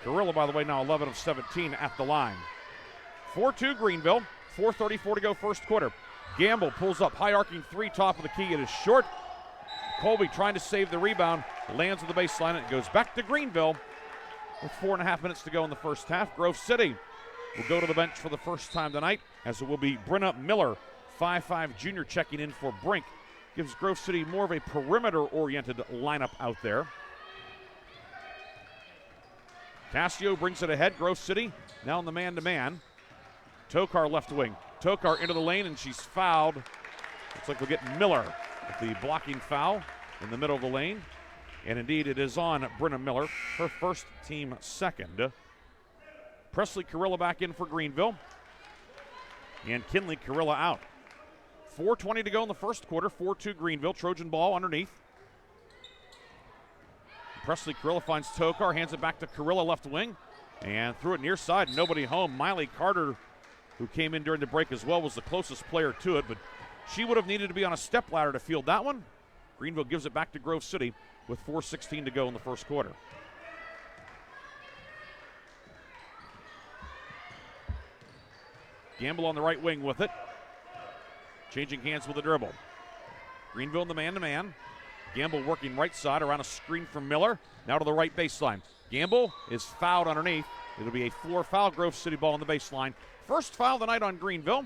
Carilla, by the way, now 11 of 17 at the line. 4-2 Greenville, 4:34 to go first quarter. Gamble pulls up, high arcing three, top of the key. It is short. Colby trying to save the rebound, lands on the baseline, and it goes back to Greenville with 4.5 minutes to go in the first half. Grove City will go to the bench for the first time tonight, as it will be Brenna Miller, 5'5" junior, checking in for Brink. Gives Grove City more of a perimeter-oriented lineup out there. Cassio brings it ahead. Grove City now in the man-to-man. Tokar left wing. Tokar into the lane, and she's fouled. Looks like we'll get Miller with the blocking foul in the middle of the lane. And indeed, it is on Brenna Miller, her first, team second. Presley Carilla back in for Greenville. And Kinley Carilla out. 4:20 to go in the first quarter. 4-2 Greenville. Trojan ball underneath. Presley Carilla finds Tokar, hands it back to Carilla left wing, and threw it near side. Nobody home. Miley Carter, who came in during the break as well, was the closest player to it, but she would have needed to be on a step ladder to field that one. Greenville gives it back to Grove City with 4:16 to go in the first quarter. Gamble on the right wing with it. Changing hands with a dribble. Greenville in the man-to-man. Gamble working right side around a screen from Miller. Now to the right baseline. Gamble is fouled underneath. It'll be a 4-foul Grove City ball on the baseline. First foul of the night on Greenville.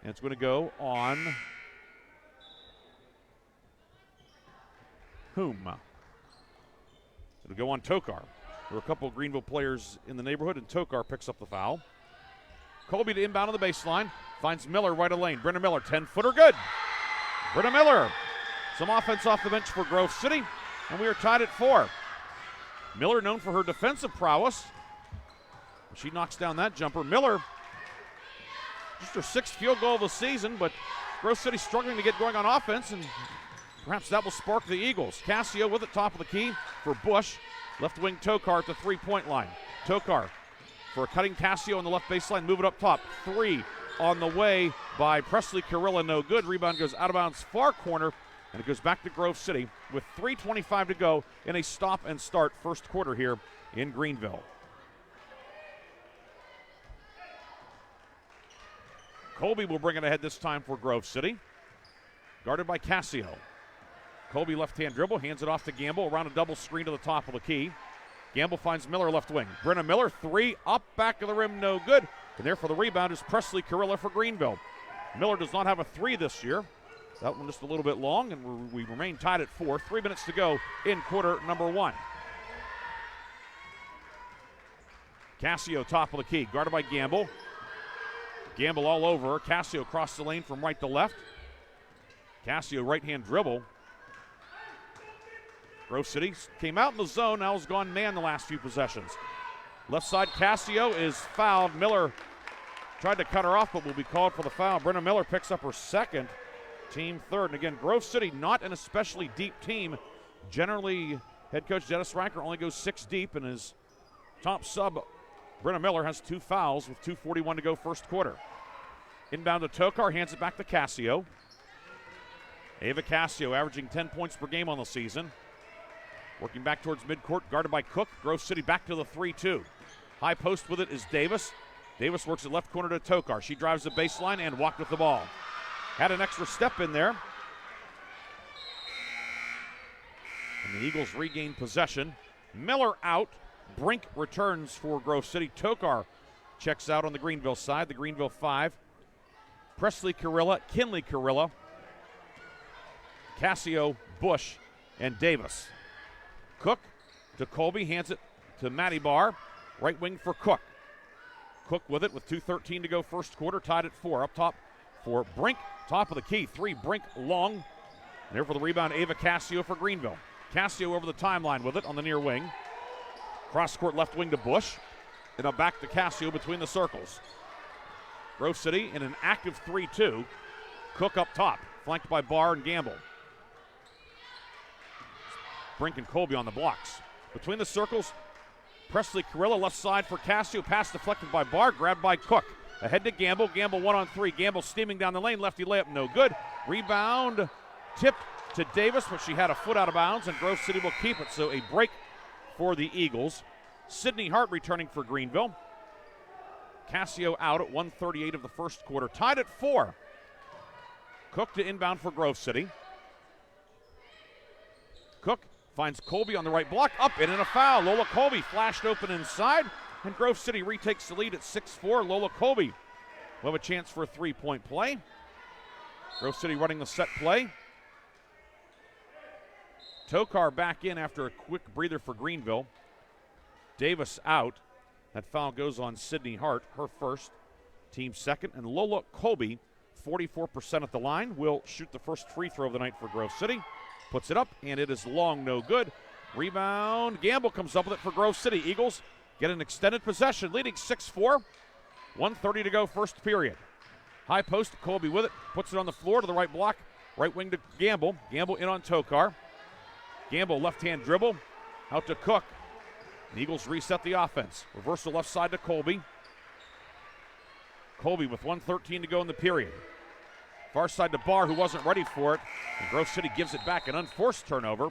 And it's going to go on whom? It'll go on Tokar. There are a couple of Greenville players in the neighborhood, and Tokar picks up the foul. Colby to inbound on the baseline. Finds Miller right of lane. Brenna Miller, 10-footer, good. Brenna Miller. Some offense off the bench for Grove City, and we are tied at 4. Miller known for her defensive prowess. She knocks down that jumper. Miller, just her 6th field goal of the season, but Grove City struggling to get going on offense, and perhaps that will spark the Eagles. Cassio with it, top of the key for Bush. Left wing Tokar at the three-point line. Tokar for a cutting Cassio on the left baseline. Move it up top. 3 on the way by Presley Carilla. No good. Rebound goes out of bounds far corner, and it goes back to Grove City with 3:25 to go in a stop and start first quarter here in Greenville. Colby will bring it ahead this time for Grove City. Guarded by Cassio. Colby left-hand dribble, hands it off to Gamble around a double screen to the top of the key. Gamble finds Miller left wing. Brenna Miller, 3 up, back of the rim, no good. And there for the rebound is Presley Carilla for Greenville. Miller does not have a 3 this year. That one just a little bit long, and we remain tied at 4. 3 minutes to go in quarter number 1. Cassio top of the key, guarded by Gamble. Gamble all over her. Cassio across the lane from right to left. Cassio right-hand dribble. Grove City came out in the zone, now has gone man the last few possessions. Left side, Cassio is fouled. Miller tried to cut her off, but will be called for the foul. Brenna Miller picks up her 2nd, team 3rd. And again, Grove City not an especially deep team. Generally, head coach Dennis Ranker only goes 6 deep, and his top sub, Brenna Miller, has 2 fouls with 2:41 to go first quarter. Inbound to Tokar, hands it back to Cassio. Ava Cassio averaging 10 points per game on the season. Working back towards midcourt, guarded by Cook. Grove City back to the 3-2. High post with it is Davis. Davis works it left corner to Tokar. She drives the baseline and walked with the ball. Had an extra step in there. And the Eagles regain possession. Miller out. Brink returns for Grove City. Tokar checks out on the Greenville side. The Greenville 5. Presley Carilla, Kinley Carilla, Cassio, Bush, and Davis. Cook to Colby, hands it to Matty Barr. Right wing for Cook. Cook with it with 2:13 to go first quarter, tied at 4. Up top for Brink, top of the key, 3, Brink long. There for the rebound, Ava Cassio for Greenville. Cassio over the timeline with it on the near wing. Cross court left wing to Bush. And now back to Cassio between the circles. Grove City in an active 3-2. Cook up top, flanked by Barr and Gamble. Brink and Colby on the blocks. Between the circles, Presley Carilla left side for Cassio. Pass deflected by Barr, grabbed by Cook. Ahead to Gamble. Gamble 1-on-3. Gamble steaming down the lane. Lefty layup, no good. Rebound tipped to Davis, but she had a foot out of bounds, and Grove City will keep it. So a break for the Eagles. Sydney Hart returning for Greenville. Cassio out at 1:38 of the first quarter. Tied at 4. Cook to inbound for Grove City. Cook finds Colby on the right block. Up in and a foul. Lola Colby flashed open inside, and Grove City retakes the lead at 6-4. Lola Colby will have a chance for a three-point play. Grove City running the set play. Tokar back in after a quick breather for Greenville. Davis out. That foul goes on Sydney Hart, her first, team second. And Lola Colby, 44% at the line, will shoot the first free throw of the night for Grove City. Puts it up, and it is long, no good. Rebound, Gamble comes up with it for Grove City. Eagles get an extended possession, leading 6-4. 1:30 to go, first period. High post, Colby with it, puts it on the floor to the right block. Right wing to Gamble. Gamble in on Tokar. Gamble left-hand dribble, out to Cook. The Eagles reset the offense. Reversal left side to Colby. Colby with 1:13 to go in the period. Far side to Barr, who wasn't ready for it. And Grove City gives it back, an unforced turnover.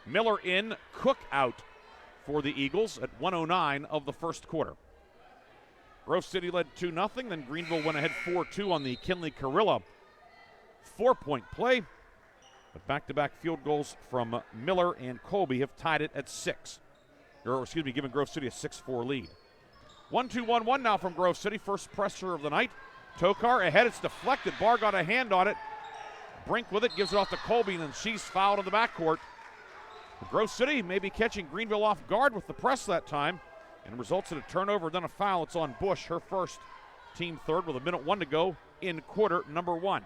Miller in, Cook out for the Eagles at 1:09 of the first quarter. Grove City led 2-0, then Greenville went ahead 4-2 on the Kinley Carilla 4-point play. But back-to-back field goals from Miller and Colby have tied it at 6. Giving Grove City a 6-4 lead. 1-2-1-1 now from Grove City. First pressure of the night. Tokar ahead, it's deflected. Barr got a hand on it. Brink with it, gives it off to Colby, and she's fouled in the backcourt. Grove City may be catching Greenville off guard with the press that time, and results in a turnover, then a foul. It's on Bush, her first, team third, with 1:01 to go in quarter number 1.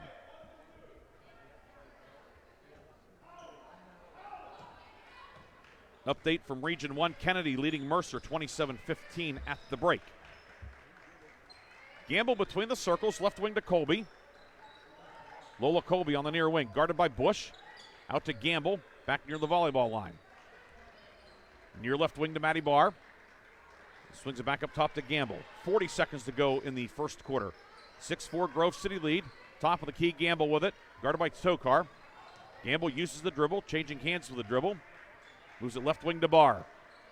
Update from Region 1, Kennedy leading Mercer 27-15 at the break. Gamble between the circles, left wing to Colby. Lola Colby on the near wing, guarded by Bush. Out to Gamble, back near the volleyball line. Near left wing to Matty Barr. Swings it back up top to Gamble. 40 seconds to go in the first quarter. 6-4 Grove City lead. Top of the key, Gamble with it, guarded by Tokar. Gamble uses the dribble, changing hands with the dribble. Moves it left wing to Barr.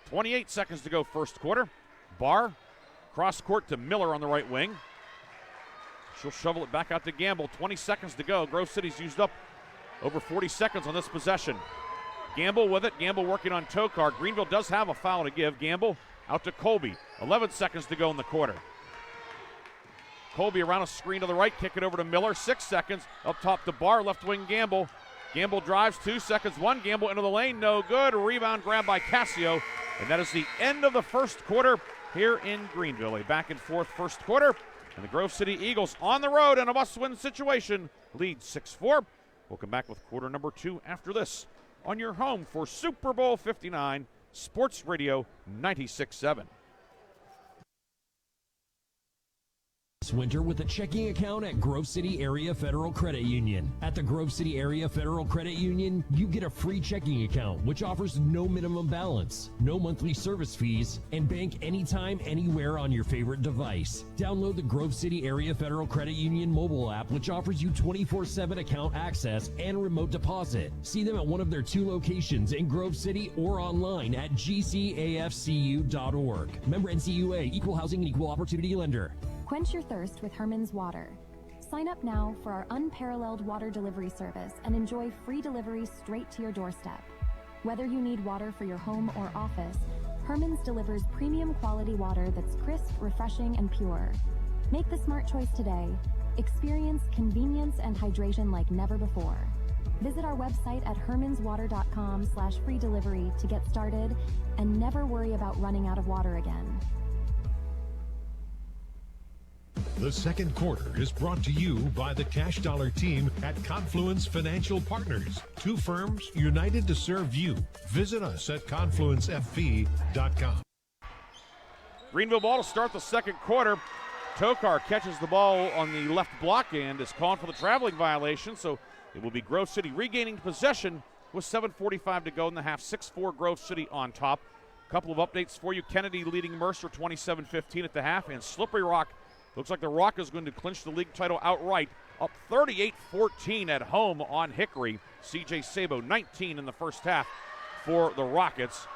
28 seconds to go first quarter. Barr, cross court to Miller on the right wing. She'll shovel it back out to Gamble. 20 seconds to go. Grove City's used up over 40 seconds on this possession. Gamble with it. Gamble working on Tokar. Greenville does have a foul to give. Gamble out to Colby. 11 seconds to go in the quarter. Colby around a screen to the right. Kick it over to Miller. 6 seconds. Up top to Barr. Left wing Gamble. Gamble drives, 2 seconds, 1. Gamble into the lane, no good. Rebound grab by Cassio. And that is the end of the first quarter here in Greenville. A back and forth first quarter. And the Grove City Eagles on the road in a must-win situation lead 6-4. We'll come back with quarter number 2 after this on your home for Super Bowl 59, Sports Radio 96.7. This winter with a checking account at Grove City Area Federal Credit Union. At the Grove City Area Federal Credit Union, you get a free checking account which offers no minimum balance, no monthly service fees, and bank anytime, anywhere on your favorite device. Download the Grove City Area Federal Credit Union mobile app, which offers you 24/7 account access and remote deposit. See them at one of their 2 locations in Grove City or online at gcafcu.org. Member NCUA, Equal Housing and Equal Opportunity Lender. Quench your thirst with Herman's Water. Sign up now for our unparalleled water delivery service and enjoy free delivery straight to your doorstep. Whether you need water for your home or office, Herman's delivers premium quality water that's crisp, refreshing, and pure. Make the smart choice today. Experience convenience and hydration like never before. Visit our website at hermanswater.com/free delivery to get started and never worry about running out of water again. The second quarter is brought to you by the Cash Dollar team at Confluence Financial Partners. Two firms united to serve you. Visit us at confluencefp.com. Greenville ball to start the second quarter. Tokar catches the ball on the left block and is called for the traveling violation, so it will be Grove City regaining possession with 7:45 to go in the half. 6-4 Grove City on top. A couple of updates for you. Kennedy leading Mercer 27-15 at the half, and Slippery Rock looks like the Rock is going to clinch the league title outright, up 38-14 at home on Hickory. CJ Sabo 19 in the first half for the Rockets,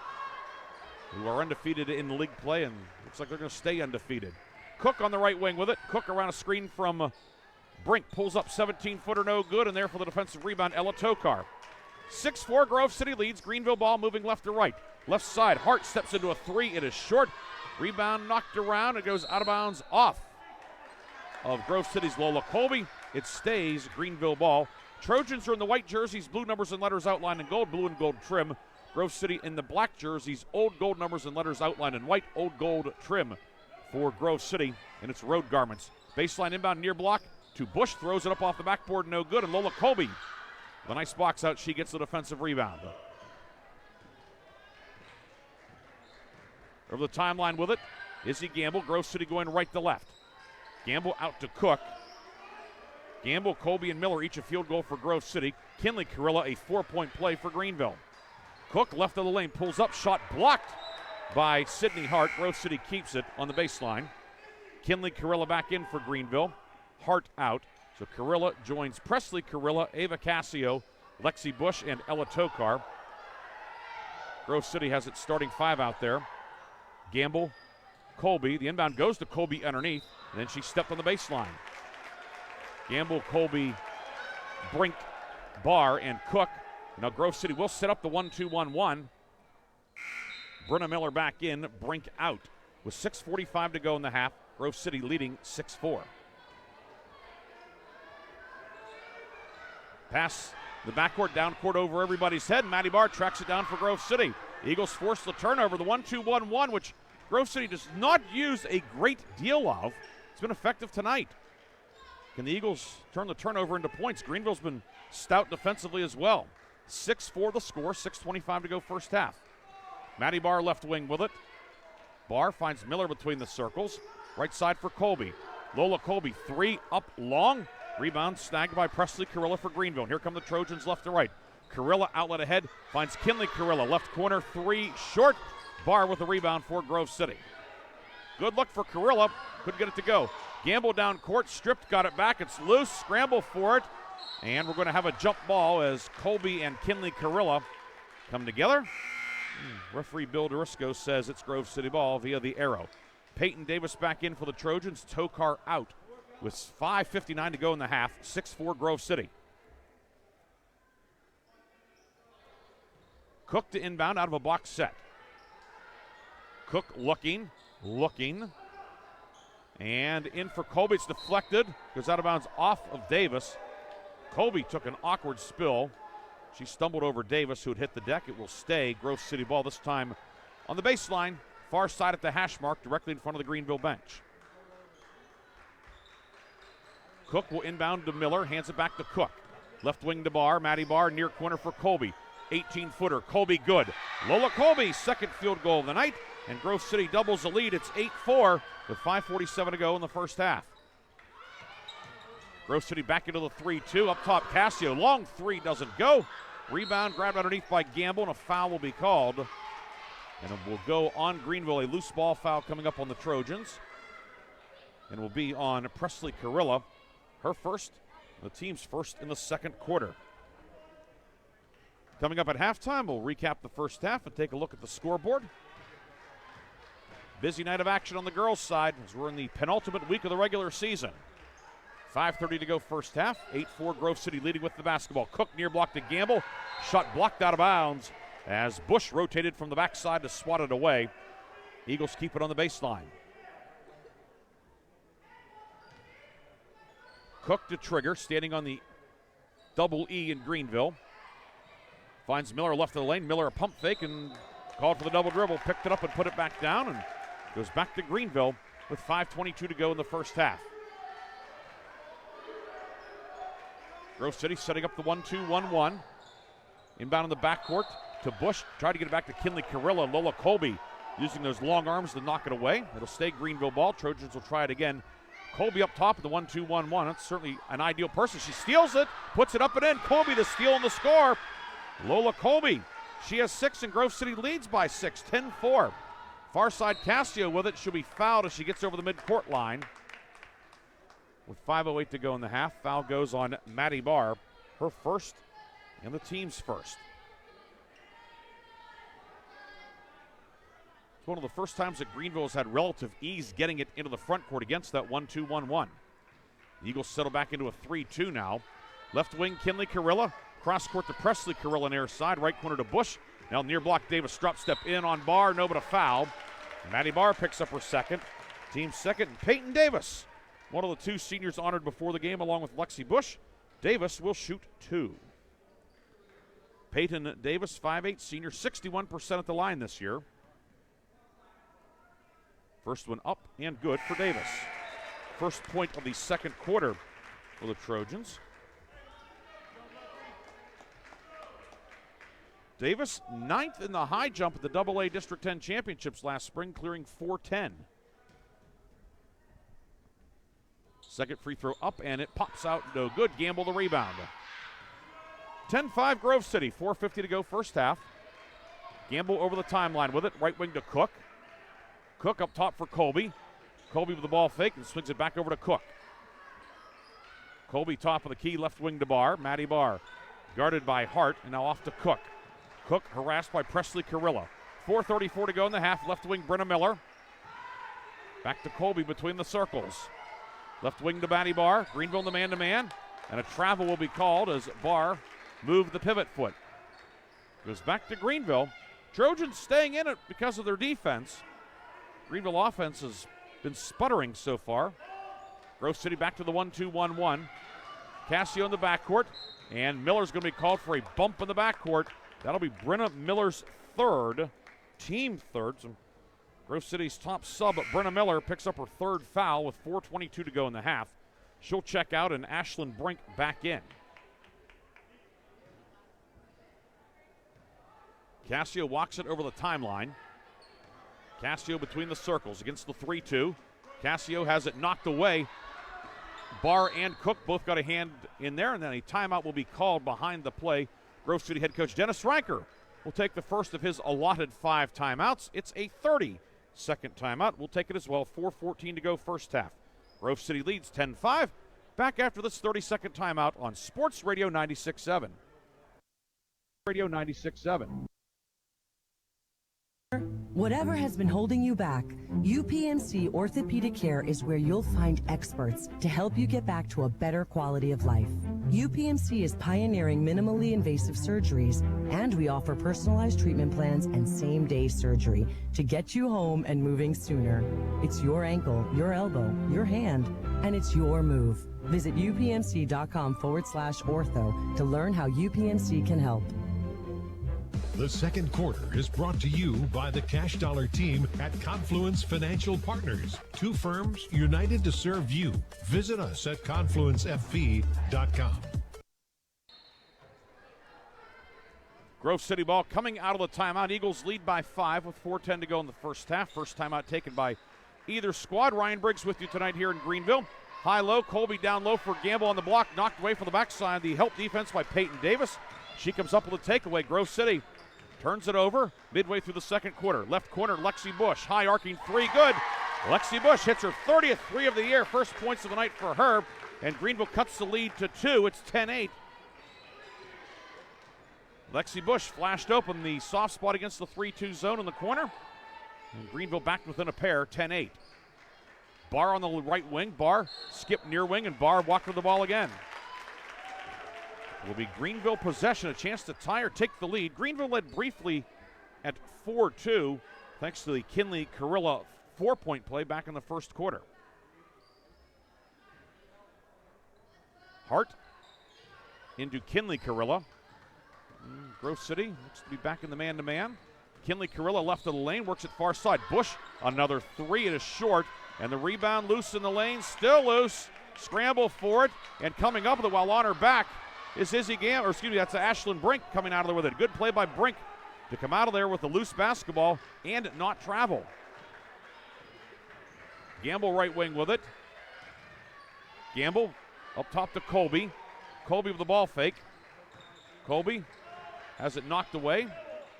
who are undefeated in league play and looks like they're going to stay undefeated. Cook on the right wing with it. Cook around a screen from Brink, pulls up 17-footer, no good, and there for the defensive rebound, Ella Tokar. 6-4 Grove City leads. Greenville ball moving left to right. Left side, Hart steps into a three. It is short. Rebound knocked around. It goes out of bounds off of Grove City's Lola Colby. It stays Greenville ball. Trojans are in the white jerseys, blue numbers and letters outlined in gold, blue and gold trim. Grove City in the black jerseys, old gold numbers and letters outlined in white, old gold trim for Grove City in its road garments. Baseline inbound near block to Bush, throws it up off the backboard, no good, and Lola Colby, the nice box out, she gets the defensive rebound. Over the timeline with it, Izzy Gamble, Grove City going right to left. Gamble out to Cook. Gamble, Colby, and Miller each a field goal for Grove City. Kinley Carilla a 4-point play for Greenville. Cook left of the lane, pulls up, shot blocked by Sydney Hart. Grove City keeps it on the baseline. Kinley Carilla back in for Greenville. Hart out. So Carilla joins Presley Carilla, Ava Cassio, Lexi Bush, and Ella Tokar. Grove City has its starting five out there. Gamble, Colby. The inbound goes to Colby underneath, and then she stepped on the baseline. Gamble, Colby, Brink, Barr, and Cook. Now Grove City will set up the 1-2-1-1. Brenna Miller back in, Brink out. With 6:45 to go in the half, Grove City leading 6-4. Pass the backcourt, down court over everybody's head. Maddie Barr tracks it down for Grove City. The Eagles force the turnover, the 1-2-1-1, which Grove City does not use a great deal of. It's been effective tonight. Can the Eagles turn the turnover into points? Greenville's been stout defensively as well. 6-4 the score, 6:25 to go first half. Maddie Barr left wing with it. Barr finds Miller between the circles. Right side for Colby. Lola Colby, three up long. Rebound snagged by Presley Carilla for Greenville. Here come the Trojans left to right. Carilla outlet ahead, finds Kinley Carilla. Left corner, three short. Barr with the rebound for Grove City. Good look for Carilla, couldn't get it to go. Gamble down court, stripped, got it back. It's loose, scramble for it. And we're going to have a jump ball as Colby and Kinley Carilla come together. Referee Bill Dorisco says it's Grove City ball via the arrow. Peyton Davis back in for the Trojans. Tokar out with 5:59 to go in the half. 6-4 Grove City. Cook to inbound out of a box set. Cook looking. And in for Colby. It's deflected. Goes out of bounds off of Davis. Colby took an awkward spill. She stumbled over Davis, who had hit the deck. It will stay Grove City ball, this time on the baseline, far side at the hash mark, directly in front of the Greenville bench. Cook will inbound to Miller, hands it back to Cook. Left wing to Barr, Maddie Barr, near corner for Colby. 18-footer, Colby good. Lola Colby, second field goal of the night, and Grove City doubles the lead. It's 8-4 with 5:47 to go in the first half. Grove City back into the 3-2. Up top, Cassio. Long three doesn't go. Rebound grabbed underneath by Gamble, and a foul will be called. And it will go on Greenville. A loose ball foul coming up on the Trojans. And will be on Presley Carilla. Her first, the team's first in the second quarter. Coming up at halftime, we'll recap the first half and take a look at the scoreboard. Busy night of action on the girls' side as we're in the penultimate week of the regular season. 5:30 to go first half. 8-4 Grove City leading with the basketball. Cook near block to Gamble. Shot blocked out of bounds as Bush rotated from the backside to swat it away. Eagles keep it on the baseline. Cook to trigger, standing on the double E in Greenville. Finds Miller left of the lane. Miller a pump fake and called for the double dribble. Picked it up and put it back down and goes back to Greenville with 5:22 to go in the first half. Grove City setting up the 1-2-1-1. Inbound in the backcourt to Bush. Tried to get it back to Kinley Carilla. Lola Colby using those long arms to knock it away. It'll stay Greenville ball. Trojans will try it again. Colby up top of the 1-2-1-1. That's certainly an ideal person. She steals it, puts it up and in. Colby the steal and the score. Lola Colby. She has 6 and Grove City leads by 6, 10-4. Far side Casio with it. She'll be fouled as she gets over the midcourt line. With 5:08 to go in the half, foul goes on Maddie Barr, her first and the team's first. It's one of the first times that Greenville has had relative ease getting it into the front court against that 1-2-1-1. The Eagles settle back into a 3-2 now. Left wing, Kinley Carilla. Cross court to Presley Carilla near side. Right corner to Bush. Now near block, Davis drop step in on Barr. No, but a foul. Maddie Barr picks up her second. Team second. And Peyton Davis, one of the 2 seniors honored before the game, along with Lexi Bush. Davis will shoot 2. Peyton Davis, 5'8", senior, 61% at the line this year. First one up and good for Davis. First point of the second quarter for the Trojans. Davis, 9th in the high jump at the AA District 10 Championships last spring, clearing 4.10. Second free throw up, and it pops out, no good. Gamble the rebound. 10-5 Grove City, 4:50 to go first half. Gamble over the timeline with it, right wing to Cook. Cook up top for Colby. Colby with the ball fake and swings it back over to Cook. Colby top of the key, left wing to Barr. Maddie Barr guarded by Hart, and now off to Cook. Cook harassed by Presley Carilla. 4:34 to go in the half, left wing Brenna Miller. Back to Colby between the circles. Left wing to Maddie Barr. Greenville in the man-to-man. And a travel will be called as Barr moved the pivot foot. Goes back to Greenville. Trojans staying in it because of their defense. Greenville offense has been sputtering so far. Grove City back to the 1-2-1-1. Casio in the backcourt. And Miller's going to be called for a bump in the backcourt. That'll be Brenna Miller's third, team third. So Grove City's top sub, Brenna Miller, picks up her third foul with 4:22 to go in the half. She'll check out and Ashlyn Brink back in. Casio walks it over the timeline. Casio between the circles against the 3-2. Casio has it knocked away. Barr and Cook both got a hand in there, and then a timeout will be called behind the play. Grove City head coach Dennis Ranker will take the first of his allotted 5 timeouts. It's a 30-second timeout. We'll take it as well. 4:14 to go first half. Grove City leads 10-5. Back after this 30-second timeout on Sports Radio 96.7. Radio 96.7. Whatever has been holding you back, UPMC Orthopedic Care is where you'll find experts to help you get back to a better quality of life. UPMC is pioneering minimally invasive surgeries, and we offer personalized treatment plans and same-day surgery to get you home and moving sooner. It's your ankle, your elbow, your hand, and it's your move. Visit upmc.com/ortho to learn how UPMC can help. The second quarter is brought to you by the Cash Dollar team at Confluence Financial Partners. 2 firms united to serve you. Visit us at confluencefp.com. Grove City ball coming out of the timeout. Eagles lead by 5 with 4:10 to go in the first half. First timeout taken by either squad. Ryan Briggs with you tonight here in Greenville. High-low, Colby down low for Gamble on the block. Knocked away from the backside. The help defense by Peyton Davis. She comes up with a takeaway. Grove City turns it over midway through the second quarter. Left corner, Lexi Bush. High arcing 3, good. Lexi Bush hits her 30th 3 of the year. First points of the night for her. And Greenville cuts the lead to 2. It's 10-8. Lexi Bush flashed open the soft spot against the 3-2 zone in the corner. And Greenville back within a pair, 10-8. Barr on the right wing. Barr skipped near wing, and Barr walked with the ball again. will be Greenville possession, a chance to tie or take the lead. Greenville led briefly at 4-2 thanks to the Kinley Carilla 4-point play back in the first quarter. Hart into Kinley Carilla. Grove City looks to be back in the man-to-man. Kinley Carilla left of the lane, works it far side. Bush, another three. It is short, and the rebound loose in the lane, still loose. Scramble for it, and coming up with it while on her back is that's Ashlyn Brink coming out of there with it. Good play by Brink to come out of there with the loose basketball and not travel. Gamble right wing with it. Gamble up top to Colby. Colby with the ball fake. Colby has it knocked away.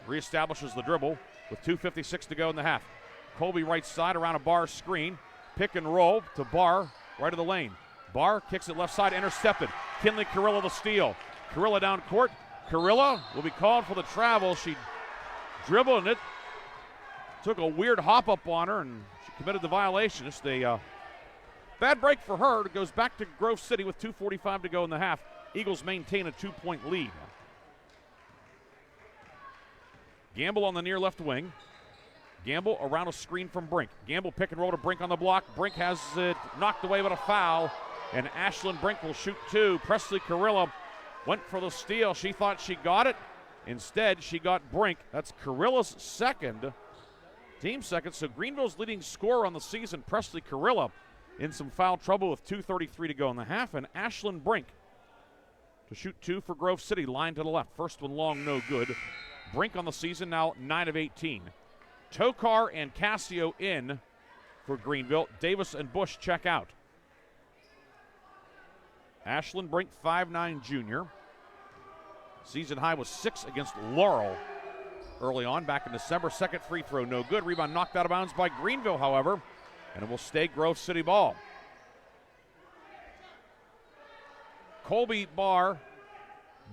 Reestablishes the dribble with 2:56 to go in the half. Colby right side around a Barr screen. Pick and roll to Barr right of the lane. Barr kicks it left side, intercepted. Kinley Carilla the steal. Carilla down court. Carilla will be called for the travel. She dribbled it. Took a weird hop up on her and she committed the violation. Just a bad break for her. It goes back to Grove City with 2:45 to go in the half. Eagles maintain a 2-point lead. Gamble on the near left wing. Gamble around a screen from Brink. Gamble pick and roll to Brink on the block. Brink has it knocked away with a foul, and Ashlyn Brink will shoot two. Presley Carilla went for the steal. She thought she got it. Instead, she got Brink. That's Carilla's second, team second. So Greenville's leading scorer on the season, Presley Carilla, in some foul trouble with 2:33 to go in the half, and Ashlyn Brink to shoot two for Grove City. Line to the left. First one long, no good. Brink on the season now 9 of 18. Tokar and Cassio in for Greenville. Davis and Bush check out. Ashlyn Brink, 5'9" junior. Season high was 6 against Laurel early on back in December. Second free throw, no good. Rebound knocked out of bounds by Greenville, however, and it will stay Grove City ball. Colby, Barr,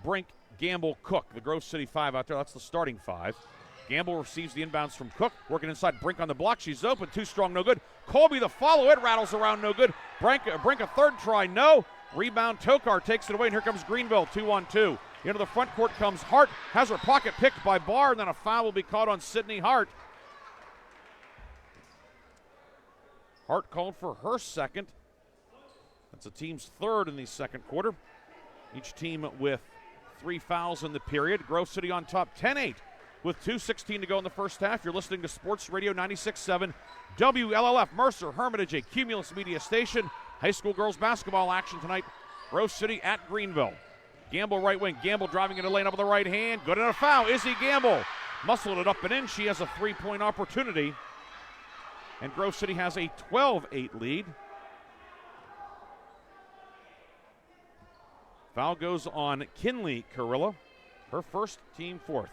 Brink, Gamble, Cook. The Grove City five out there. That's the starting five. Gamble receives the inbounds from Cook. Working inside, Brink on the block. She's open. Too strong, no good. Colby the follow. It rattles around, no good. Brink a third try, no. Rebound, Tokar takes it away, and here comes Greenville, 2-on-2. Into the front court comes Hart. Has her pocket picked by Barr, and then a foul will be caught on Sydney Hart. Hart called for her second. That's the team's third in the second quarter. Each team with 3 fouls in the period. Grove City on top, 10-8 with 2:16 to go in the first half. You're listening to Sports Radio 96.7 WLLF, Mercer, Hermitage, a Cumulus Media station. High school girls basketball action tonight. Grove City at Greenville. Gamble right wing. Gamble driving into the lane up with the right hand. Good and a foul. Izzy Gamble muscled it up and in. She has a 3-point opportunity. And Grove City has a 12-8 lead. Foul goes on Kinley Carilla, her first, team fourth.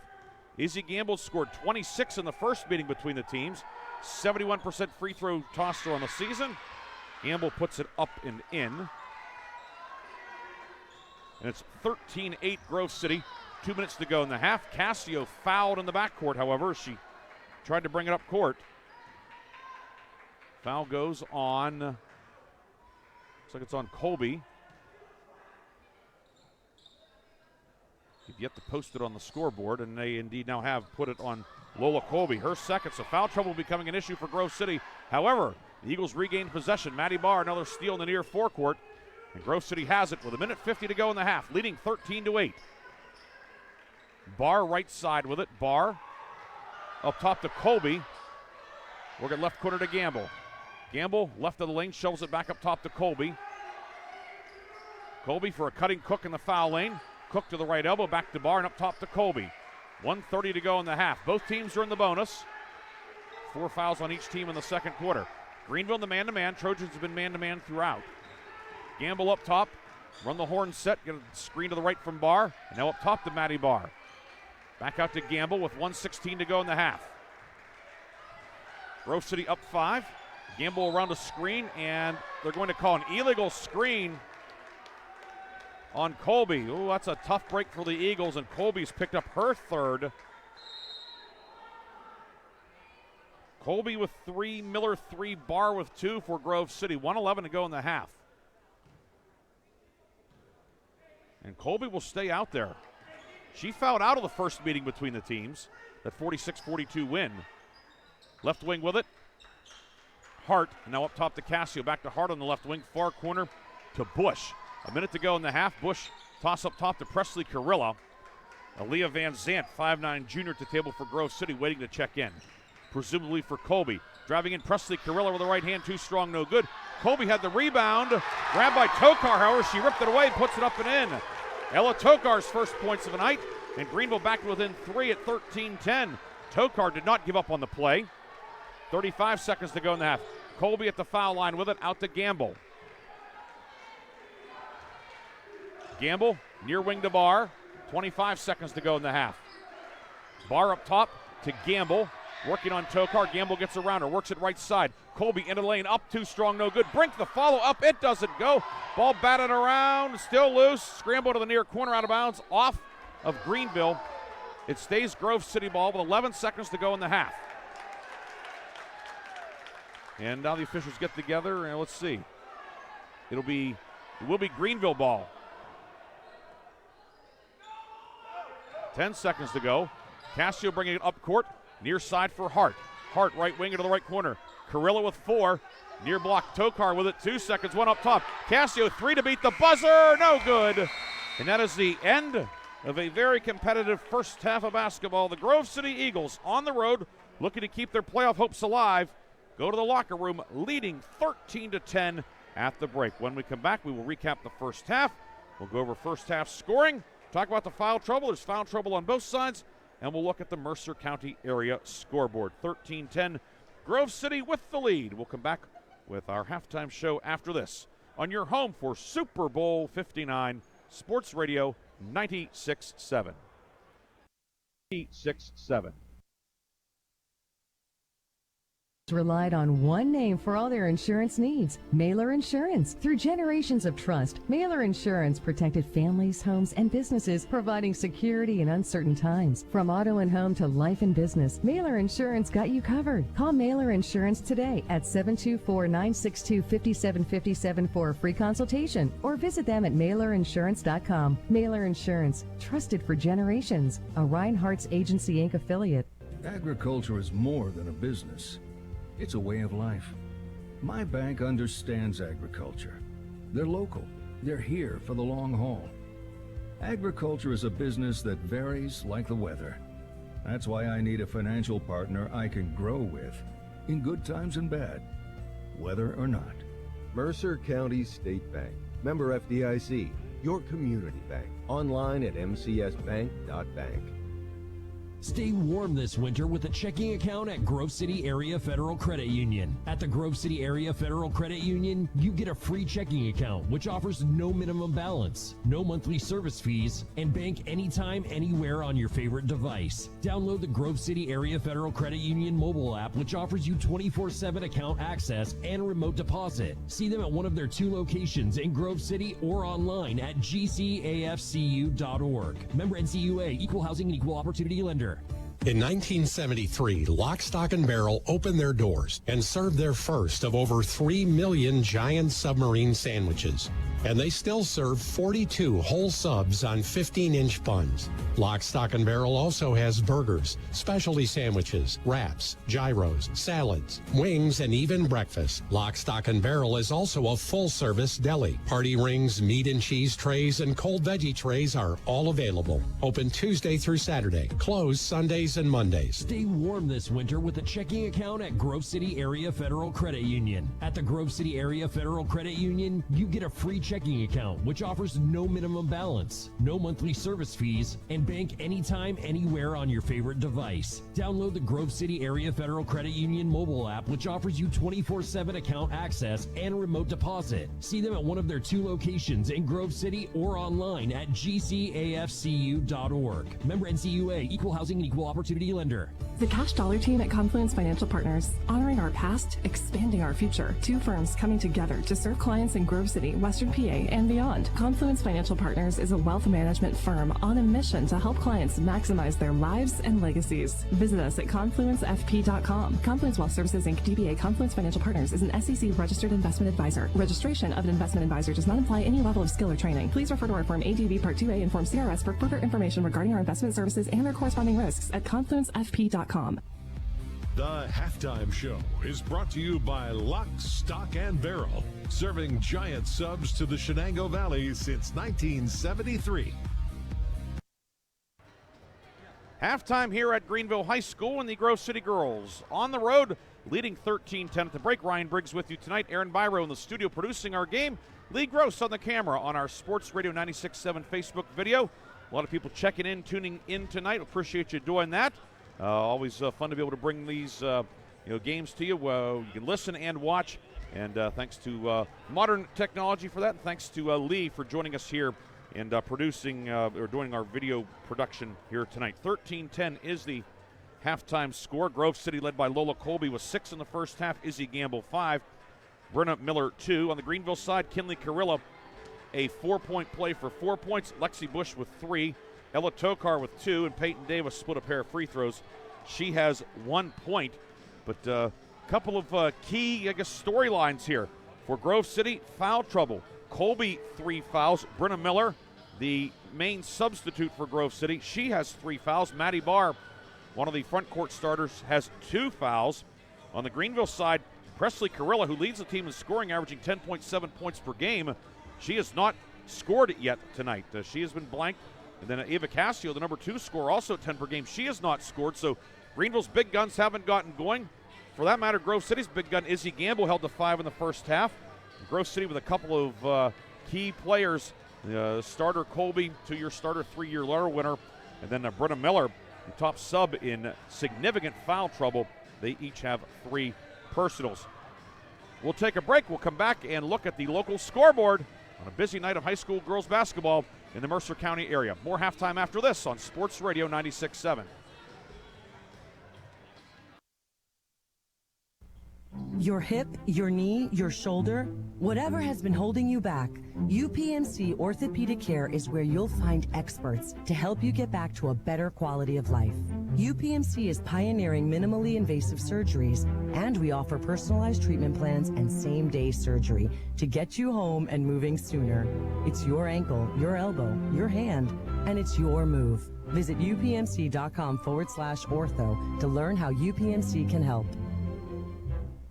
Izzy Gamble scored 26 in the first meeting between the teams. 71% free throw tosser on the season. Gamble puts it up and in. And it's 13-8 Grove City. 2 minutes to go in the half. Cassio fouled in the backcourt, however. She tried to bring it up court. Foul goes on, looks like it's on Colby. They've yet to post it on the scoreboard, and they indeed now have put it on Lola Colby. Her second, so foul trouble becoming an issue for Grove City. However, the Eagles regained possession. Maddie Barr, another steal in the near forecourt. And Grove City has it with 1:50 to go in the half, leading 13-8. Barr right side with it. Barr up top to Colby. Working left corner to Gamble. Gamble left of the lane, shovels it back up top to Colby. Colby for a cutting Cook in the foul lane. Cook to the right elbow, back to Barr, and up top to Colby. 1:30 to go in the half. Both teams are in the bonus. 4 fouls on each team in the second quarter. Greenville in the man-to-man. Trojans have been man-to-man throughout. Gamble up top. Run the horn set. Get a screen to the right from Barr. And now up top to Maddie Barr. Back out to Gamble with 1:16 to go in the half. Grove City up 5. Gamble around a screen, and they're going to call an illegal screen on Colby. Ooh, that's a tough break for the Eagles, and Colby's picked up her third. Colby with 3, Miller 3, Barr with 2 for Grove City. 1:11 to go in the half. And Colby will stay out there. She fouled out of the first meeting between the teams, that 46-42 win. Left wing with it. Hart, now up top to Cassio. Back to Hart on the left wing, far corner to Bush. A minute to go in the half. Bush toss up top to Presley Carilla. Aaliyah Van Zant, 5'9 junior at the table for Grove City, waiting to check in. Presumably for Colby. Driving in Presley Carilla with the right hand, too strong, no good. Colby had the rebound. Grabbed by Tokar, however, she ripped it away, puts it up and in. Ella Tokar's first points of the night, and Greenville back within 3 at 13-10. Tokar did not give up on the play. 35 seconds to go in the half. Colby at the foul line with it, out to Gamble. Gamble, near wing to Barr. 25 seconds to go in the half. Barr up top to Gamble. Working on Tokar. Gamble gets around her. Works it right side. Colby into the lane. Up too strong. No good. Brink the follow up. It doesn't go. Ball batted around. Still loose. Scramble to the near corner. Out of bounds. Off of Greenville. It stays Grove City ball with 11 seconds to go in the half. And now the officials get together. And let's see. It will be Greenville ball. 10 seconds to go. Cassio bringing it up court. Near side for Hart. Hart right wing into the right corner. Carilla with 4. Near block Tokar with it. 2 seconds. 1 up top. Cassio 3 to beat the buzzer. No good. And that is the end of a very competitive first half of basketball. The Grove City Eagles on the road looking to keep their playoff hopes alive. Go to the locker room leading 13-10 at the break. When we come back, we will recap the first half. We'll go over first half scoring. Talk about the foul trouble. There's foul trouble on both sides. And we'll look at the Mercer County area scoreboard. 13-10, Grove City with the lead. We'll come back with our halftime show after this on your home for Super Bowl 59, Sports Radio 96.7. 96.7. Relied on one name for all their insurance needs, Mailer Insurance. Through generations of trust, Mailer Insurance protected families, homes, and businesses, providing security in uncertain times. From auto and home to life and business, Mailer Insurance got you covered. Call Mailer Insurance today at 724-962-5757 for a free consultation, or visit them at mailerinsurance.com. Mailer Insurance, trusted for generations. A Reinhardt's Agency Inc. affiliate. Agriculture is more than a business. It's a way of life. My bank understands agriculture. They're local. They're here for the long haul. Agriculture is a business that varies like the weather. That's why I need a financial partner I can grow with, in good times and bad, weather or not. Mercer County State Bank. Member FDIC. Your community bank. Online at mcsbank.bank. Stay warm this winter with a checking account at Grove City Area Federal Credit Union. At the Grove City Area Federal Credit Union, you get a free checking account, which offers no minimum balance, no monthly service fees, and bank anytime, anywhere on your favorite device. Download the Grove City Area Federal Credit Union mobile app, which offers you 24/7 account access and remote deposit. See them at one of their 2 locations in Grove City or online at gcafcu.org. Member NCUA, Equal Housing and Equal Opportunity Lender. In 1973, Lock, Stock, and Barrel opened their doors and served their first of over 3 million giant submarine sandwiches. And they still serve 42 whole subs on 15-inch buns. Lock, Stock, and Barrel also has burgers, specialty sandwiches, wraps, gyros, salads, wings, and even breakfast. Lock, Stock, and Barrel is also a full-service deli. Party rings, meat and cheese trays, and cold veggie trays are all available. Open Tuesday through Saturday. Closed Sundays and Mondays. Stay warm this winter with a checking account at Grove City Area Federal Credit Union. At the Grove City Area Federal Credit Union, you get a free checking account, which offers no minimum balance, no monthly service fees, and bank anytime, anywhere on your favorite device. Download the Grove City Area Federal Credit Union mobile app, which offers you 24/7 account access and remote deposit. See them at one of their 2 locations in Grove City or online at gcafcu.org. Member NCUA, Equal Housing and Equal Opportunity Lender. The Cash Dollar Team at Confluence Financial Partners, honoring our past, expanding our future. 2 firms coming together to serve clients in Grove City, Western PA, PA, and beyond. Confluence Financial Partners is a wealth management firm on a mission to help clients maximize their lives and legacies. Visit us at confluencefp.com. Confluence Wealth Services Inc. DBA Confluence Financial Partners is an SEC registered investment advisor. Registration of an investment advisor does not imply any level of skill or training. Please refer to our Form ADV Part 2A and Form CRS for further information regarding our investment services and their corresponding risks at confluencefp.com. The Halftime Show is brought to you by Lock, Stock, and Barrel, serving giant subs to the Shenango Valley since 1973. Halftime here at Greenville High School, and the Grove City girls on the road, leading 13-10 at the break. Ryan Briggs with you tonight. Aaron Byro in the studio producing our game. Lee Gross on the camera on our Sports Radio 96.7 Facebook video. A lot of people checking in, tuning in tonight. Appreciate you doing that. Always fun to be able to bring these games to you. You can listen and watch, and thanks to modern technology for that, and thanks to Lee for joining us here and producing or doing our video production here tonight. 13-10 is the halftime score. Grove City led by Lola Colby with 6 in the first half. Izzy Gamble 5. Brenna Miller 2. On the Greenville side, Kinley Carilla a 4-point play for 4 points. Lexi Bush with 3. Ella Tokar with 2, and Peyton Davis split a pair of free throws. She has 1 point, but a couple of key, storylines here for Grove City. Foul trouble. Colby 3 fouls. Brenna Miller, the main substitute for Grove City, she has 3 fouls. Maddie Barr, one of the front court starters, has 2 fouls. On the Greenville side, Presley Carilla, who leads the team in scoring, averaging 10.7 points per game. She has not scored it yet tonight. She has been blanked. And then Ava Cassio, the number 2 scorer, also 10 per game. She has not scored, so Greenville's big guns haven't gotten going. For that matter, Grove City's big gun, Izzy Gamble, held to 5 in the first half. Grove City with a couple of key players. Starter Colby, 2-year starter, 3-year Laura winner. And then Brenna Miller, the top sub in significant foul trouble. They each have 3 personals. We'll take a break. We'll come back and look at the local scoreboard on a busy night of high school girls basketball in the Mercer County area. More halftime after this on Sports Radio 96.7. Your hip, your knee, your shoulder, whatever has been holding you back, UPMC Orthopedic Care is where you'll find experts to help you get back to a better quality of life. UPMC is pioneering minimally invasive surgeries, and we offer personalized treatment plans and same-day surgery to get you home and moving sooner. It's your ankle, your elbow, your hand, and it's your move. Visit upmc.com/ortho to learn how UPMC can help.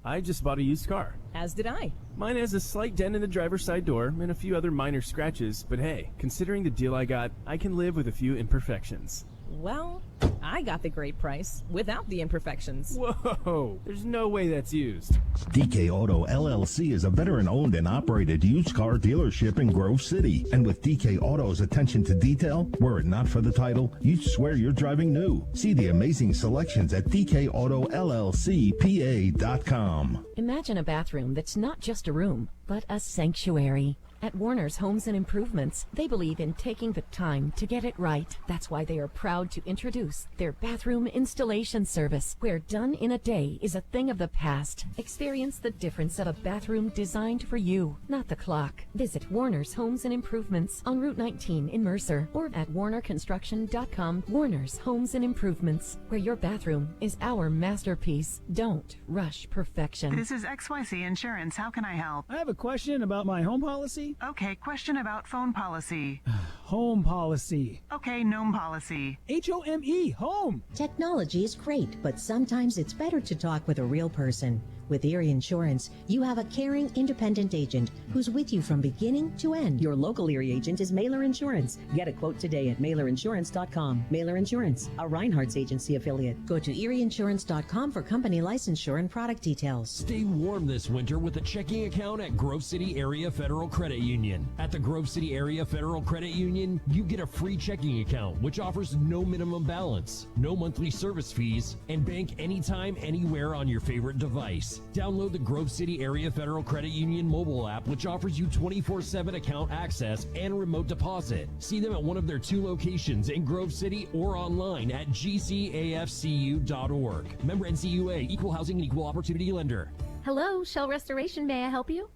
I just bought a used car. As did I. Mine has a slight dent in the driver's side door and a few other minor scratches, but hey, considering the deal I got, I can live with a few imperfections. Well, I got the great price without the imperfections. Whoa, there's no way that's used. DK Auto LLC is a veteran-owned and operated used car dealership in Grove City. And with DK Auto's attention to detail, were it not for the title, you'd swear you're driving new. See the amazing selections at DKAutoLLCPA.com. Imagine a bathroom that's not just a room, but a sanctuary. At Warner's Homes and Improvements, they believe in taking the time to get it right. That's why they are proud to introduce their bathroom installation service, where done in a day is a thing of the past. Experience the difference of a bathroom designed for you, not the clock. Visit Warner's Homes and Improvements on Route 19 in Mercer or at warnerconstruction.com. Warner's Homes and Improvements, where your bathroom is our masterpiece. Don't rush perfection. This is XYZ Insurance. How can I help? I have a question about my home policy. Okay, question about phone policy. Home policy. Okay, gnome policy. HOME, home. Technology is great, but sometimes it's better to talk with a real person. With Erie Insurance, you have a caring, independent agent who's with you from beginning to end. Your local Erie agent is Mailer Insurance. Get a quote today at mailerinsurance.com. Mailer Insurance, a Reinhardt's agency affiliate. Go to erieinsurance.com for company licensure and product details. Stay warm this winter with a checking account at Grove City Area Federal Credit Union. At the Grove City Area Federal Credit Union, you get a free checking account which offers no minimum balance, no monthly service fees, and bank anytime, anywhere on your favorite device. Download the Grove City Area Federal Credit Union mobile app, which offers you 24/7 account access and remote deposit. See them at one of their 2 locations in Grove City or online at gcafcu.org. Member NCUA, Equal Housing and Equal Opportunity Lender. Hello, Shell Restoration. May I help you?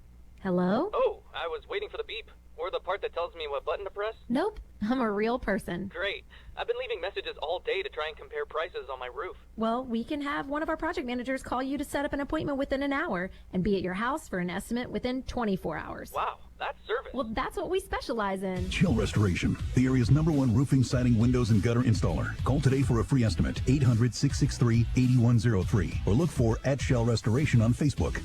Hello? Oh, I was waiting for the beep. Or the part that tells me what button to press. Nope, I'm a real person. Great. I've been leaving messages all day to try and compare prices on my roof. Well, we can have one of our project managers call you to set up an appointment within an hour and be at your house for an estimate within 24 hours. Wow, that's service. Well, that's what we specialize in. Shell Restoration, the area's #1 roofing, siding, windows, and gutter installer. Call today for a free estimate, 800-663-8103, or look for @Shell Restoration on Facebook.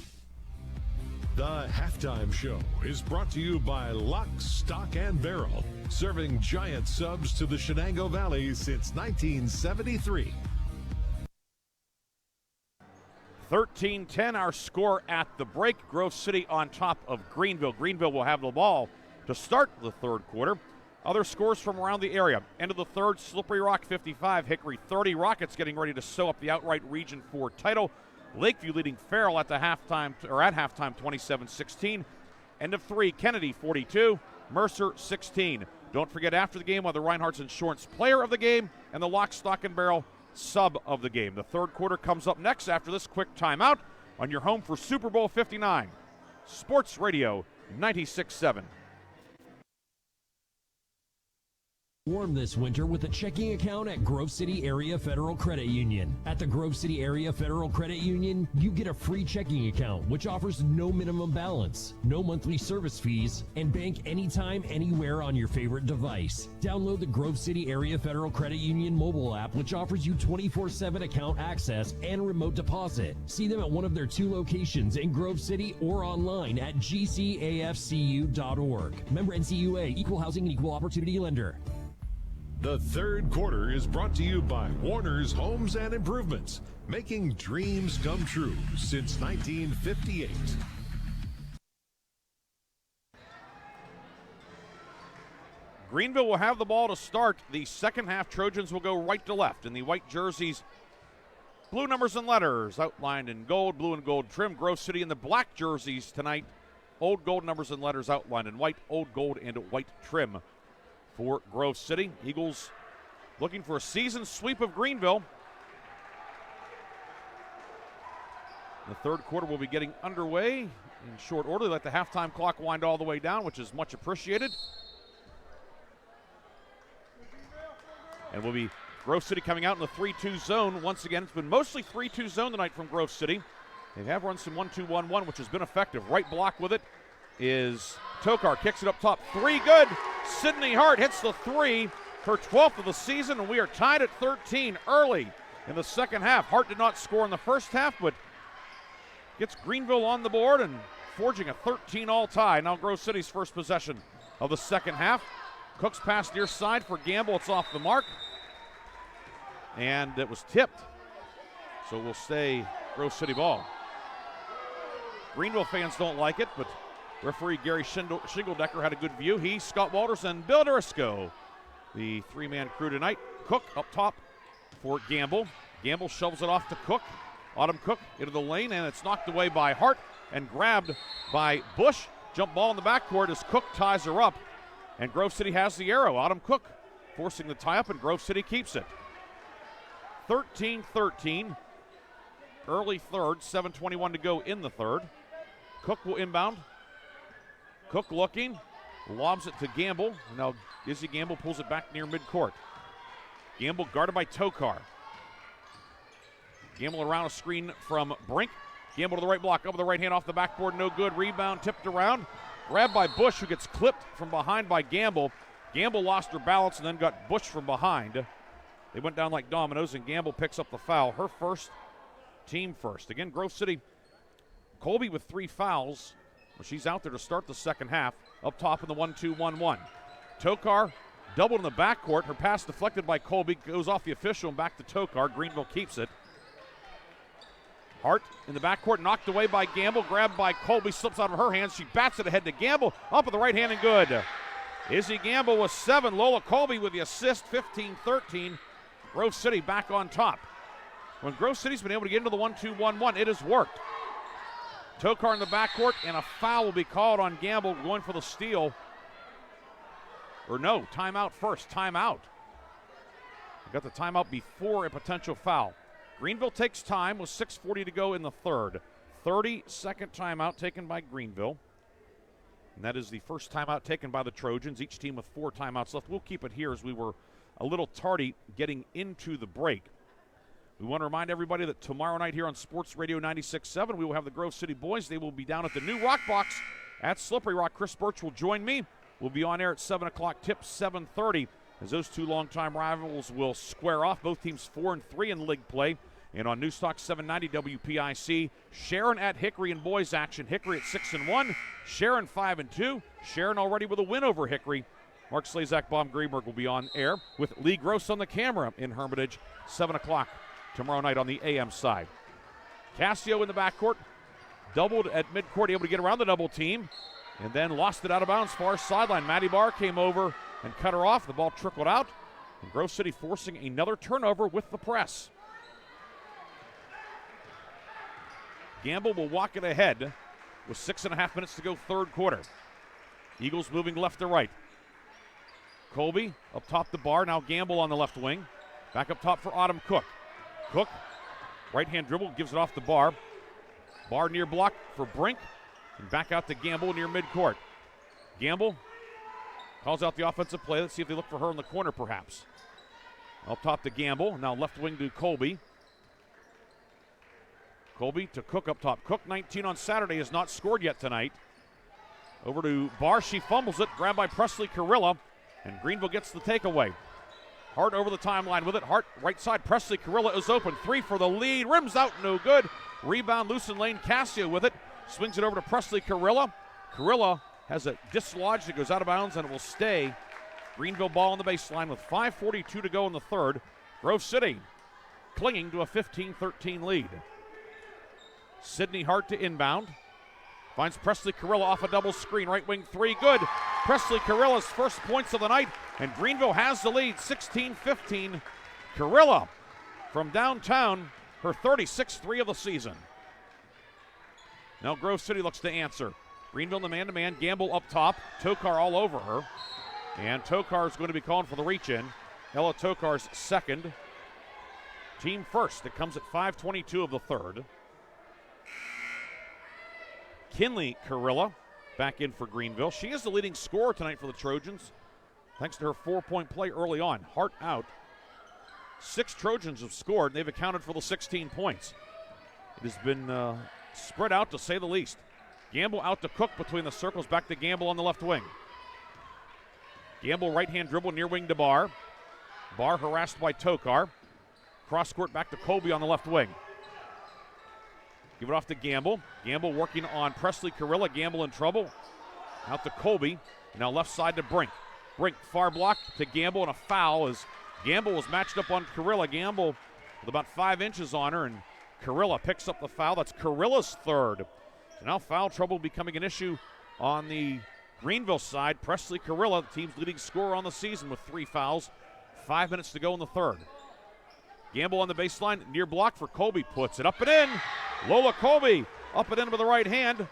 The Halftime Show is brought to you by Lock, Stock, and Barrel, serving giant subs to the Shenango Valley since 1973. 13-10 our score at the break. Grove City on top of Greenville. Greenville will have the ball to start the third quarter. Other scores from around the area. End of the third, Slippery Rock 55, Hickory 30. Rockets getting ready to sew up the outright Region 4 title. Lakeview leading Farrell at halftime 27-16. End of 3, Kennedy 42, Mercer 16. Don't forget after the game, the Reinhardt's Insurance Player of the Game and the Lock, Stock, and Barrel Sub of the Game. The third quarter comes up next after this quick timeout on your home for Super Bowl 59. Sports Radio 96.7. Warm this winter with a checking account at Grove City Area Federal Credit Union. At the Grove City Area Federal Credit Union, you get a free checking account which offers no minimum balance, no monthly service fees, and bank anytime, anywhere on your favorite device. Download the Grove City Area Federal Credit Union mobile app which offers you 24/7 account access and remote deposit. See them at one of their 2 locations in Grove City or online at gcafcu.org. Member NCUA, Equal Housing and Equal Opportunity Lender. The third quarter is brought to you by Warner's Homes and Improvements, making dreams come true since 1958. Greenville will have the ball to start. The second half, Trojans will go right to left in the white jerseys. Blue numbers and letters outlined in gold, blue and gold trim. Grove City in the black jerseys tonight. Old gold numbers and letters outlined in white, old gold and white trim. For Grove City, Eagles looking for a season sweep of Greenville. The third quarter will be getting underway in short order. Let the halftime clock wind all the way down, which is much appreciated. And will be Grove City coming out in the 3-2 zone. Once again, it's been mostly 3-2 zone tonight from Grove City. They have run some 1-2-1-1, which has been effective. Right block with it is Tokar, kicks it up top. 3 good. Sydney Hart hits the 3, her 12th of the season, and we are tied at 13 early in the second half. Hart did not score in the first half, but gets Greenville on the board and forging a 13-all tie. Now Grove City's first possession of the second half. Cook's pass near side for Gamble. It's off the mark. And it was tipped. So we'll stay Grove City ball. Greenville fans don't like it, but referee Gary Shingeldecker had a good view. He, Scott Walters, and Bill Durisco, the 3-man crew tonight. Cook up top for Gamble. Gamble shovels it off to Cook. Autumn Cook into the lane, and it's knocked away by Hart and grabbed by Bush. Jump ball in the backcourt as Cook ties her up, and Grove City has the arrow. Autumn Cook forcing the tie-up, and Grove City keeps it. 13-13. Early third, 7:21 to go in the third. Cook will inbound. Cook looking, lobs it to Gamble. Now Izzy Gamble pulls it back near midcourt. Gamble guarded by Tokar. Gamble around a screen from Brink. Gamble to the right block, over the right hand off the backboard, no good. Rebound tipped around. Grabbed by Bush, who gets clipped from behind by Gamble. Gamble lost her balance and then got Bush from behind. They went down like dominoes, and Gamble picks up the foul. Her first, team first. Again, Grove City, Colby with 3 fouls. Well, she's out there to start the second half. Up top in the 1-2-1-1. Tokar doubled in the backcourt. Her pass deflected by Colby. Goes off the official and back to Tokar. Greenville keeps it. Hart in the backcourt, knocked away by Gamble. Grabbed by Colby, slips out of her hands. She bats it ahead to Gamble. Up with the right hand and good. Izzy Gamble with 7. Lola Colby with the assist. 15-13. Grove City back on top. When Grove City's been able to get into the 1-2-1-1, it has worked. Tokar in the backcourt, and a foul will be called on Gamble going for the steal. Or no, timeout first, timeout. Got the timeout before a potential foul. Greenville takes time with 6:40 to go in the third. 30-second timeout taken by Greenville. And that is the first timeout taken by the Trojans, each team with 4 timeouts left. We'll keep it here as we were a little tardy getting into the break. We want to remind everybody that tomorrow night here on Sports Radio 96.7, we will have the Grove City boys. They will be down at the new Rock Box at Slippery Rock. Chris Birch will join me. We'll be on air at 7 o'clock, tip 7:30, as those two longtime rivals will square off. Both teams 4-3 in league play. And on Newstalk 790 WPIC, Sharon at Hickory in boys action. Hickory at 6-1, Sharon 5-2. Sharon already with a win over Hickory. Mark Slazak, Bob Greenberg will be on air with Lee Gross on the camera in Hermitage, 7 o'clock tomorrow night on the AM side. Cassio in the backcourt, doubled at midcourt, able to get around the double team, and then lost it out of bounds, far sideline. Maddie Barr came over and cut her off. The ball trickled out, and Grove City forcing another turnover with the press. Gamble will walk it ahead with 6.5 minutes to go, third quarter. Eagles moving left to right. Colby up top the bar, now Gamble on the left wing. Back up top for Autumn Cook. Cook, right-hand dribble, gives it off the bar. Bar near block for Brink, and back out to Gamble near midcourt. Gamble calls out the offensive play. Let's see if they look for her in the corner perhaps. Up top to Gamble, now left wing to Colby. Colby to Cook up top. Cook, 19 on Saturday, has not scored yet tonight. Over to Barr, she fumbles it, grabbed by Presley Carilla, and Greenville gets the takeaway. Hart over the timeline with it. Hart right side. Presley Carilla is open. 3 for the lead. Rims out, no good. Rebound loose in lane. Cassio with it. Swings it over to Presley Carilla. Carilla has it dislodged. It goes out of bounds and it will stay. Greenville ball on the baseline with 5:42 to go in the third. Grove City clinging to a 15-13 lead. Sydney Hart to inbound. Finds Presley Carilla off a double screen. Right wing 3, good. Presley Carilla's first points of the night, and Greenville has the lead, 16-15. Carilla from downtown, her 36th 3 of the season. Now Grove City looks to answer. Greenville in the man-to-man, Gamble up top, Tokar all over her. And Tokar is going to be called for the reach-in. Ella Tokar's second. Team first. It comes at 5:22 of the third. Kinley Carilla back in for Greenville. She is the leading scorer tonight for the Trojans, thanks to her 4-point play early on. Hart out. 6 Trojans have scored, and they've accounted for the 16 points. It has been spread out, to say the least. Gamble out to Cook between the circles, back to Gamble on the left wing. Gamble right-hand dribble near wing to Barr. Barr harassed by Tokar. Cross court back to Colby on the left wing. Give it off to Gamble. Gamble working on Presley Carilla. Gamble in trouble. Out to Colby. Now left side to Brink. Brink far block to Gamble, and a foul as Gamble was matched up on Carilla. Gamble with about 5 inches on her, and Carilla picks up the foul. That's Carilla's third. So now foul trouble becoming an issue on the Greenville side. Presley Carilla, the team's leading scorer on the season, with 3 fouls. 5 minutes to go in the third. Gamble on the baseline, near block for Colby, puts it up and in. Lola Colby up and in with the right hand.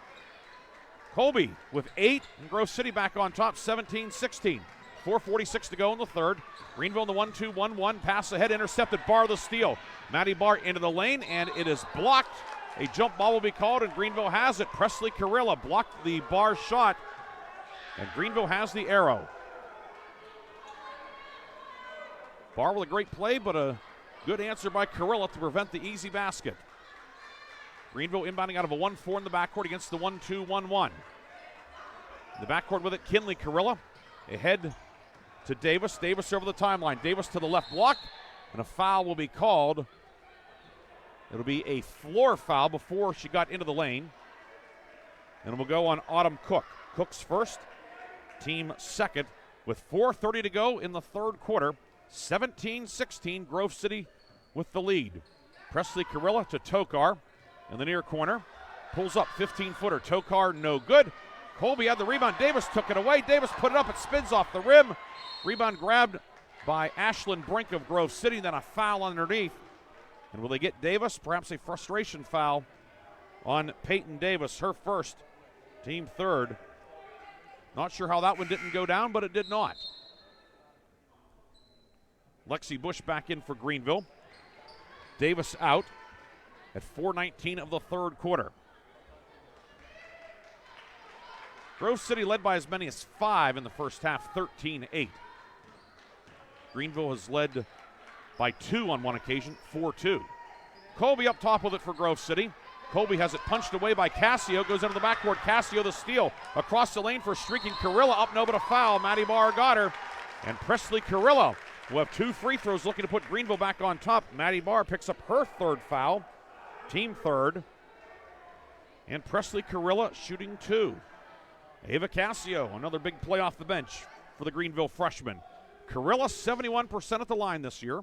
Colby with 8, and Grove City back on top, 17-16. 4:46 to go in the third. Greenville in the 1-2-1-1, pass ahead, intercepted, Barr the steal. Maddie Barr into the lane, and it is blocked. A jump ball will be called, and Greenville has it. Presley Carilla blocked the Barr shot, and Greenville has the arrow. Barr with a great play, but a good answer by Carilla to prevent the easy basket. Greenville inbounding out of a 1-4 in the backcourt against the 1-2-1-1. The backcourt with it, Kinley Carilla. Ahead to Davis. Davis over the timeline. Davis to the left block, and a foul will be called. It'll be a floor foul before she got into the lane. And it will go on Autumn Cook. Cook's first, team second, with 4:30 to go in the third quarter. 17-16, Grove City with the lead. Presley Carilla to Tokar in the near corner. Pulls up, 15-footer. Tokar, no good. Colby had the rebound. Davis took it away. Davis put it up. It spins off the rim. Rebound grabbed by Ashlyn Brink of Grove City. Then a foul underneath. And will they get Davis? Perhaps a frustration foul on Peyton Davis. Her first, team third. Not sure how that one didn't go down, but it did not. Lexi Bush back in for Greenville. Davis out at 4:19 of the third quarter. Grove City led by as many as 5 in the first half, 13-8. Greenville has led by 2 on one occasion, 4-2. Colby up top with it for Grove City. Colby has it punched away by Cassio, goes into the backcourt. Cassio the steal. Across the lane for streaking Carilla, up no but a foul. Maddie Barr got her. And Presley Carilla will have 2 free throws looking to put Greenville back on top. Maddie Barr picks up her 3rd foul, team 3rd. And Presley Carilla shooting 2. Ava Cassio, another big play off the bench for the Greenville freshman. Carilla 71% at the line this year.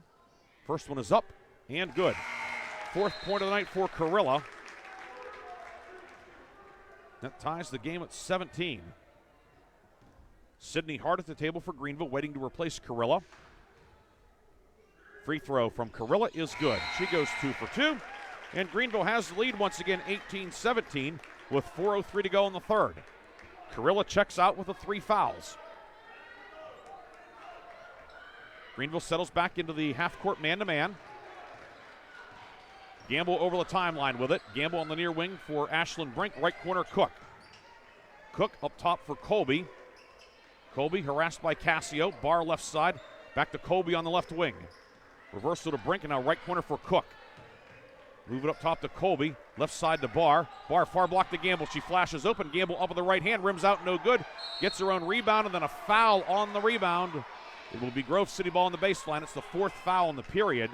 First one is up and good. 4th point of the night for Carilla. That ties the game at 17. Sydney Hart at the table for Greenville, waiting to replace Carilla. Free throw from Carilla is good. She goes 2 for 2. And Greenville has the lead once again, 18-17, with 4:03 to go in the 3rd. Carilla checks out with the 3 fouls. Greenville settles back into the half-court man-to-man. Gamble over the timeline with it. Gamble on the near wing for Ashlyn Brink. Right corner, Cook. Cook up top for Colby. Colby harassed by Cassio. Barr left side. Back to Colby on the left wing. Reversal to Brink, and now right corner for Cook. Move it up top to Colby. Left side to Barr. Barr far block to Gamble. She flashes open. Gamble up with the right hand. Rims out, no good. Gets her own rebound, and then a foul on the rebound. It will be Grove City ball on the baseline. It's the 4th foul in the period.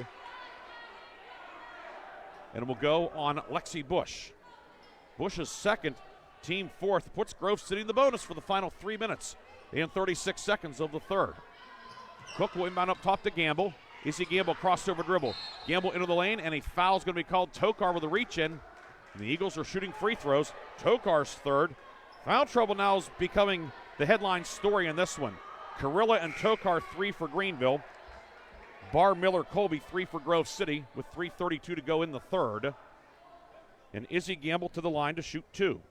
And it will go on Lexi Bush. Bush's 2nd, team 4th, puts Grove City in the bonus for the final 3 minutes and 36 seconds of the 3rd. Cook will inbound up top to Gamble. Izzy Gamble crossover dribble. Gamble into the lane, and a foul is going to be called. Tokar with a reach in. And the Eagles are shooting free throws. Tokar's 3rd. Foul trouble now is becoming the headline story in this one. Carilla and Tokar 3 for Greenville. Barr, Miller, Colby 3 for Grove City with 3:32 to go in the 3rd. And Izzy Gamble to the line to shoot 2.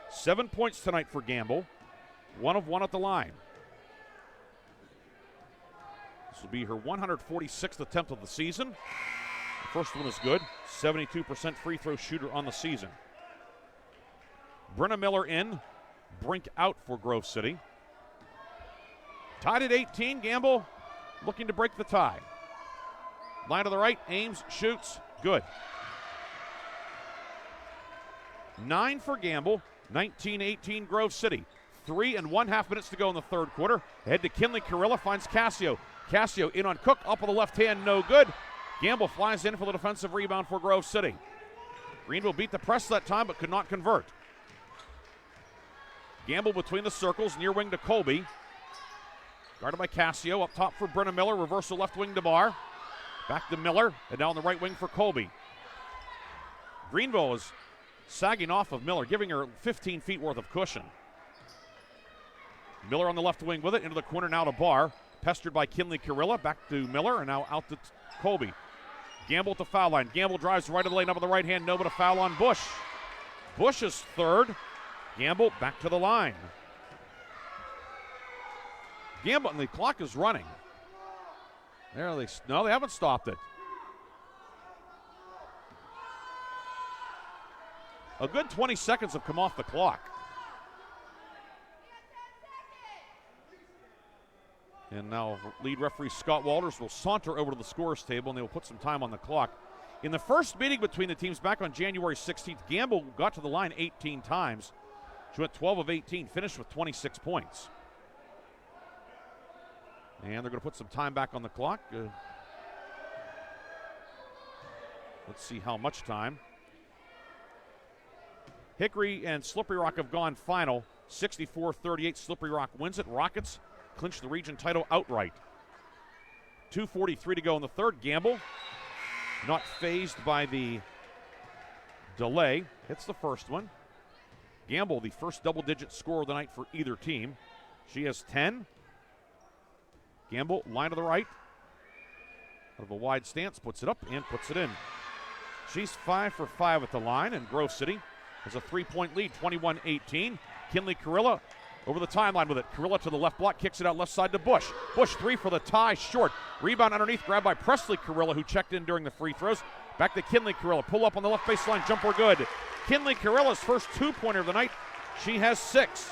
7 points tonight for Gamble. 1 of 1 at the line. This will be her 146th attempt of the season. The first one is good. 72% free throw shooter on the season. Brenna Miller in. Brink out for Grove City. Tied at 18. Gamble looking to break the tie. Line to the right. Ames shoots. Good. 9 for Gamble. 19-18 Grove City. 3.5 minutes to go in the 3rd quarter. Ahead to Kinley. Carilla finds Cassio. Cassio in on Cook. Up on the left hand. No good. Gamble flies in for the defensive rebound for Grove City. Greenville beat the press that time but could not convert. Gamble between the circles. Near wing to Colby. Guarded by Cassio. Up top for Brenna Miller. Reversal left wing to Barr. Back to Miller. And down the right wing for Colby. Greenville is sagging off of Miller, giving her 15 feet worth of cushion. Miller on the left wing with it. Into the corner now to Barr. Pestered by Kinley Carilla. Back to Miller. And now out to Colby. Gamble at the foul line. Gamble drives right of the lane up on the right hand. No, but a foul on Bush. Bush is 3rd. Gamble back to the line. Gamble, and the clock is running. There they haven't stopped it. A good 20 seconds have come off the clock. And now lead referee Scott Walters will saunter over to the scorer's table, and they will put some time on the clock. In the first meeting between the teams back on January 16th, Gamble got to the line 18 times. She went 12 of 18, finished with 26 points. And they're going to put some time back on the clock. Let's see how much time. Hickory and Slippery Rock have gone final. 64-38, Slippery Rock wins it. Rockets clinch the region title outright. 2:43 to go in the 3rd. Gamble not fazed by the delay. Hits the first one. Gamble, the first double-digit scorer of the night for either team. She has 10. Gamble, line to the right. Out of a wide stance, puts it up and puts it in. She's 5 for 5 at the line, and Grove City has a 3-point lead, 21-18. Kinley Carilla over the timeline with it. Carilla to the left block, kicks it out left side to Bush. Bush 3 for the tie, short. Rebound underneath, grabbed by Presley Carilla, who checked in during the free throws. Back to Kinley Carilla, pull up on the left baseline, jumper good. Kinley Carilla's first 2-pointer of the night. She has 6.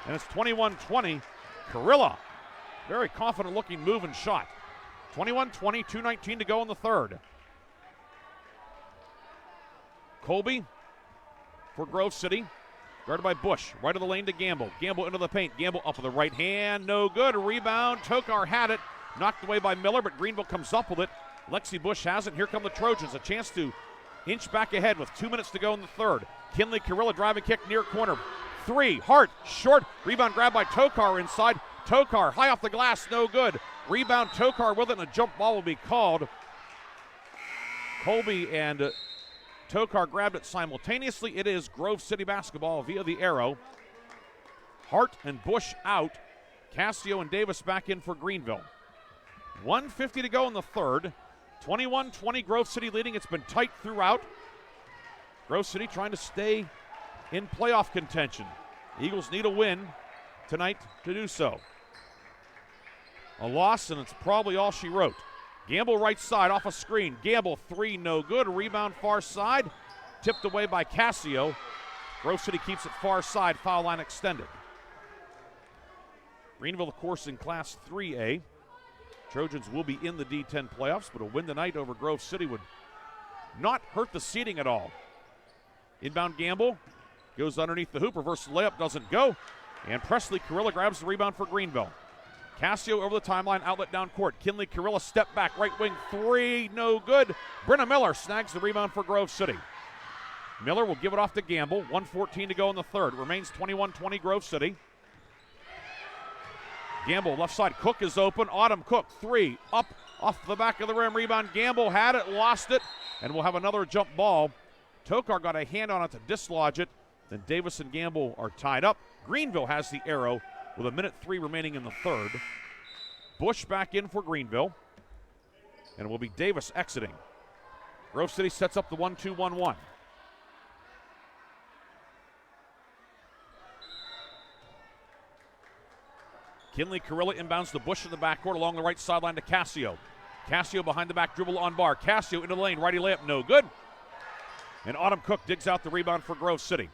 And it's 21-20. Carilla, very confident looking move and shot. 21-20, 2:19 to go in the third. Colby for Grove City, guarded by Bush. Right of the lane to Gamble. Gamble into the paint. Gamble up with the right hand. No good. Rebound. Tokar had it. Knocked away by Miller, but Greenville comes up with it. Lexi Bush has it. Here come the Trojans. A chance to inch back ahead with 2 minutes to go in the third. Kinley Carilla driving kick near corner. 3. Hart. Short. Rebound grabbed by Tokar inside. Tokar high off the glass. No good. Rebound. Tokar with it, and a jump ball will be called. Colby and Tokar grabbed it simultaneously. It is Grove City basketball via the arrow. Hart and Bush out. Cassio and Davis back in for Greenville. 1:50 to go in the third. 21-20 Grove City leading. It's been tight throughout. Grove City trying to stay in playoff contention. Eagles need a win tonight to do so. A loss, and it's probably all she wrote. Gamble right side off a screen. Gamble 3, no good. Rebound far side. Tipped away by Cassio. Grove City keeps it far side. Foul line extended. Greenville, of course, in Class 3A. Trojans will be in the D10 playoffs, but a win tonight over Grove City would not hurt the seeding at all. Inbound Gamble goes underneath the hoop. Reverse layup doesn't go. And Presley Carilla grabs the rebound for Greenville. Cassio over the timeline, outlet down court. Kinley Carilla step back, right wing 3, no good. Brenna Miller snags the rebound for Grove City. Miller will give it off to Gamble. 1:14 to go in the third. Remains 21-20 Grove City. Gamble left side. Cook is open. Autumn Cook 3 up off the back of the rim. Rebound. Gamble had it, lost it, and we'll have another jump ball. Tokar got a hand on it to dislodge it. Then Davis and Gamble are tied up. Greenville has the arrow with 1:03 remaining in the third. Bush back in for Greenville. And it will be Davis exiting. Grove City sets up the 1-2-1-1. Kinley Carilla inbounds the Bush in the backcourt along the right sideline to Cassio. Cassio behind the back dribble on bar. Cassio into the lane. Righty layup, no good. And Autumn Cook digs out the rebound for Grove City.